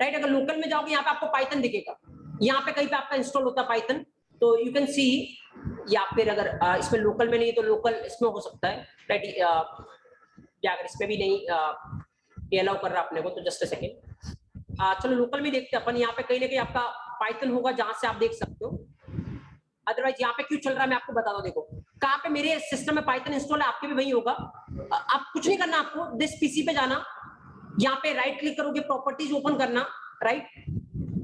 राइट? अगर लोकल में जाओगे यहाँ पे आपको पाइथन दिखेगा, यहाँ पे कहीं पे आपका इंस्टॉल होता है पाइथन, तो यू कैन सी। या फिर अगर इसमें लोकल में नहीं तो लोकल इसमें हो सकता है, राइट? या अगर इसमें भी नहीं ये अलाउ कर रहा अपने को, तो जस्ट अ सेकेंड, चलो लोकल में देखते हैं अपन। यहाँ पे कहीं ना कहीं आपका पाइथन होगा जहां से आप देख सकते हो, अदरवाइज यहाँ पे क्यों चल रहा है मैं आपको बता दूं। देखो कहाँ पे मेरे सिस्टम में पाइथन इंस्टॉल है, आपके भी वही होगा। आप कुछ नहीं करना, आपको दिस पीसी पे जाना, यहाँ पे राइट क्लिक करोगे, प्रॉपर्टीज ओपन करना, राइट?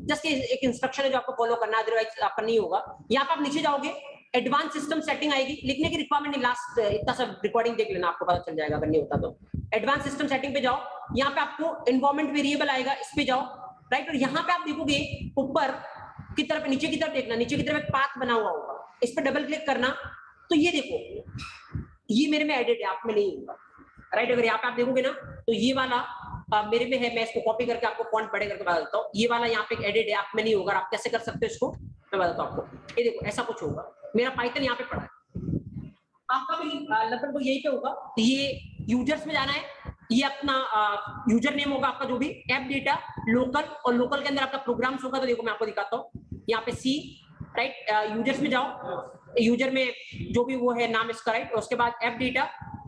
जस्ट एक इंस्ट्रक्शन है जो आपको फॉलो करना है, अदरवाइज आपका नहीं होगा। यहाँ पे आप नीचे जाओगे, एडवांस सिस्टम सेटिंग आएगी, लिखने की रिक्वायरमेंट नहीं, लास्ट इतना सब रिकॉर्डिंग देख लेना, आपको पता चल जाएगा अगर नहीं होता तो। एडवांस सिस्टम सेटिंग पे जाओ, यहाँ पे आपको एनवायरमेंट वेरिएबल आएगा, इस पे जाओ, राइट? और यहाँ पे आप देखोगे ऊपर की तरफ, नीचे की तरफ देखना, नीचे की तरफ एक पाथ बना हुआ होगा, इस पे डबल क्लिक करना, तो ये देखो ये मेरे में एडिट है, आप में नहीं होगा, राइट? अगर यहाँ पे आप देखोगे ना तो ये वाला मेरे में है, मैं इसको कॉपी करके आपको फॉन्ट बड़े करके बता देता हूँ। ये वाला यहाँ पे एडिट है, आप में नहीं होगा। आप कैसे कर सकते हो इसको मैं बताता हूँ आपको। ये देखो ऐसा कुछ होगा, मेरा पाइथन यहाँ पे पड़ा है, आपका भी लगभग यही पे होगा। तो ये यूजर्स में जाना है, ये अपना यूजर नेम होगा आपका, जो भी ऐप डेटा लोकल, और लोकल के अंदर आपका प्रोग्राम्स होगा। तो देखो मैं आपको दिखाता हूँ, यहाँ पे सी, राइट? यूजर्स में जाओ, यूजर में जो भी वो है नाम इसका, राइट? उसके बाद app data,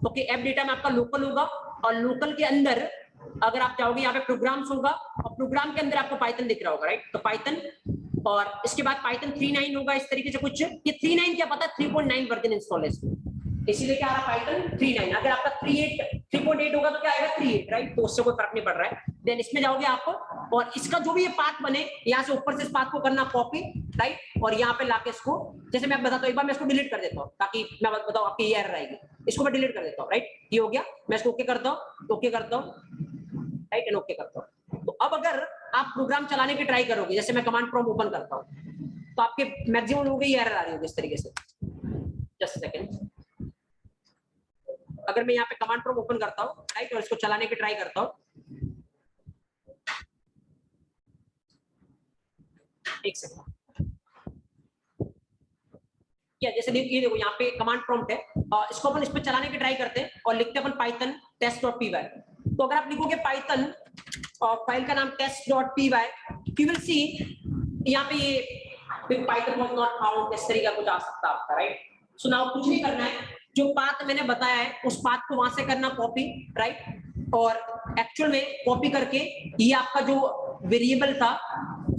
okay? App data में आपका लोकल होगा, और लोकल के अंदर अगर आप जाओगे यहाँ पे प्रोग्राम्स होगा, और प्रोग्राम के अंदर आपको पाइथन दिख रहा होगा, राइट? तो पाइथन, और इसके बाद पाइथन 3.9 होगा, इस तरीके से कुछ। ये 3.9 क्या पता, 3.9 वर्जन इंस्टॉल है इसमें, इसीलिए क्या आ रहा पाइथन 3.9। अगर आपका 3.8 होगा तो क्या आएगा 3.8, राइट? तो उससे कोई फर्क नहीं पड़ रहा है। देन इसमें जाओगे आप, और इसका जो भी ये पाथ बने, यहाँ से ऊपर से इस पाथ को करना कॉपी, राइट? और यहाँ पे लाके इसको, जैसे मैं बताता हूँ, एक बार मैं इसको डिलीट कर देता हूँ ताकि मैं बताऊँ आपकी ये एरर आएगी। इसको मैं डिलीट कर देता हूँ, राइट? ये हो गया, मैं इसको ओके करता हूँ, ओके करता हूँ, राइट? एंड ओके करता हूँ। तो अब अगर आप प्रोग्राम चलाने की ट्राई करोगे, जैसे मैं कमांड प्रॉम्प्ट ओपन करता हूँ, तो आपके मैक्सिमम लोगों की एरर आ रही होगी इस तरीके से। जस्ट सेकंड, अगर मैं यहाँ पे कमांड प्रॉम्प्ट ओपन करता हूँ, राइट? और इसको चलाने की ट्राई करता हूँ, एक सेकंड, क्या जैसे ये देखो यहाँ पे कमांड प्रॉम्प्ट है, इसको अपन इस पे चलाने की ट्राई करते हैं और लिखते हैं अपन पाइथन टेस्ट.py। तो अगर आप लिखोगे पाइथन और फाइल का नाम टेस्ट.py, यू विल सी यहाँ पे ये पाइथन वाज नॉट फाउंड, इस तरीके का कुछ आ सकता है आपका, राइट? सो नाउ कुछ नहीं करना है, जो पाथ मैंने बताया है उस पाथ को वहां से करना कॉपी, राइट? और एक्चुअल में कॉपी करके ये आपका जो वेरिएबल था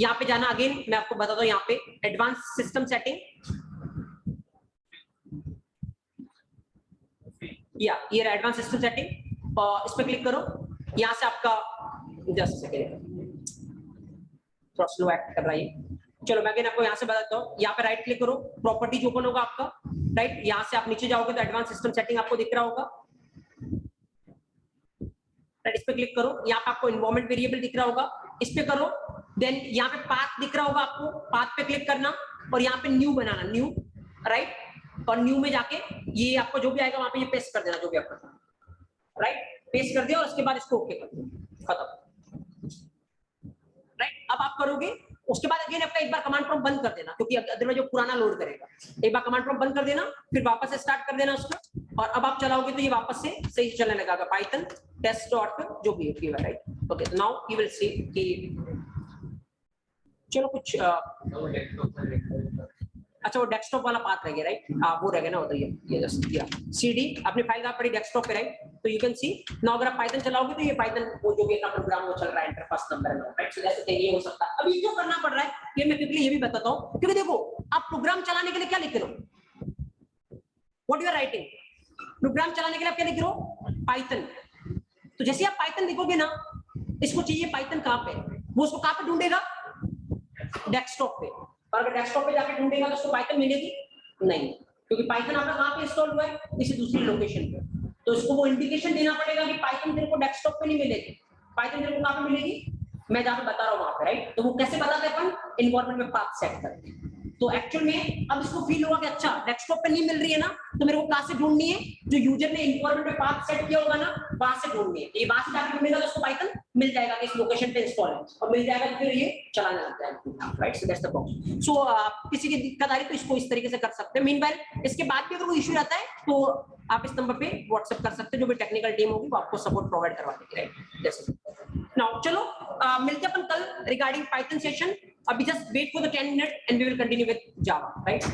यहाँ पे जाना, अगेन मैं आपको बताता हूँ, यहाँ पे एडवांस सिस्टम सेटिंग, या ये एडवांस सिस्टम सेटिंग, इस पे क्लिक करो। यहाँ से आपका जस्ट सेकेंड थोड़ा स्लो एक्ट कर रहा है। चलो मैं आपको यहाँ से बताता हूँ। यहाँ पे राइट क्लिक करो, प्रॉपर्टीज ओपन होगा आपका, राइट। यहाँ से आप नीचे जाओगे तो एडवांस सिस्टम सेटिंग आपको दिख रहा होगा, राइट। इस पे क्लिक करो, यहाँ पे आपको एनवायरनमेंट वेरिएबल दिख रहा होगा, इस पे करो। देन यहाँ पे पाथ दिख रहा होगा आपको, पाथ पे क्लिक करना और यहाँ पे न्यू बनाना, न्यू, राइट। और न्यू में जाके ये आपको जो भी आएगा वहां पे ये पेस्ट कर देना, जो भी आपका, राइट। पेस्ट कर दिया और उसके बाद इसको ओके कर दो, खत्म, राइट। अब आप करोगे, उसके बाद अगेन आपका एक बार कमांड प्रॉम्प्ट बंद कर देना, क्योंकि अदरवाइज जो पुराना लोड करेगा। एक बार कमांड प्रॉम्प्ट बंद कर देना, फिर वापस से स्टार्ट कर देना उसको, और अब आप चलाओगे तो ये वापस से सही चलने लगेगा। पाइथन टेस्ट डॉट जो भी है, right. Okay, now you will see कि चलो कुछ अच्छा वो डेस्कटॉप वाला पाथ रह गया, राइट। वो रह गया ना, होता ये जस्ट किया सीडी अपनी फाइल का पड़ी डेस्कटॉप पे, राइट। तो यू कैन सी नाउ अगर आप पाइथन चलाओगे तो ये पाइथन वो जो भी अपना प्रोग्राम वो चल रहा है, इंटरफेस नंबर है, राइट। सो जैसे ये हो सकता है। अभी जो करना पड़ रहा है ये मैं क्विकली ये भी बताता हूं, क्योंकि देखो आप प्रोग्राम चलाने के लिए क्या लिख रहे हो, what you are writing, program चलाने के लिए आप क्या लिख रहे हो, पाइथन। तो जैसे आप पाइथन लिखोगे ना, इसको चाहिए पाइथन कहां पे, वो उसको कहां पे ढूंढेगा, डेस्कटॉप पे। और अगर डेस्कटॉप पे जाके ढूंढेगा तो उसको पाइथन मिलेगी नहीं, क्योंकि पाइथन आपका कहां पे इंस्टॉल हुआ है, किसी दूसरी लोकेशन पे। तो इसको वो इंडिकेशन देना पड़ेगा कि पाइथन तेरे को डेस्कटॉप पे नहीं मिलेगी, पाइथन तेरे को कहां पे मिलेगी, मैं जहां पे बता रहा हूं वहां पे, राइट। तो वो कैसे बताते हैं अपन, एनवायरनमेंट में पाथ सेट करते हैं। तो एक्चुअल में अब इसको फील हुआ कि अच्छा डेस्कटॉप पे नहीं मिल रही है ना, तो मेरे को कहां से ढूंढनी है, जो यूजर ने एनवायरनमेंट में पाथ सेट किया होगा ना, वहां से ढूंढनी है। ये वहां से जाके ढूंढेगा तो उसको पाइथन मिल जाएगा कि इस लोकेशन पे इंस्टॉल है, और मिल जाएगा तो फिर ये चलाने लग जाएगा, right. So that's the problem. So किसी की दिक्कत आ रही तो इसको इस तरीके से कर सकते हैं। मीनवाइल इसके बाद भी अगर कोई इशू आता है तो आप इस नंबर पे व्हाट्सएप कर सकते हैं, जो भी टेक्निकल टीम होगी वो आपको सपोर्ट प्रोवाइड करवा देगी, राइट। नाउ चलो मिलते हैं अपन कल रिगार्डिंग पाइथन सेशन। अभी just wait for the 10 minute and we will continue with Java, right.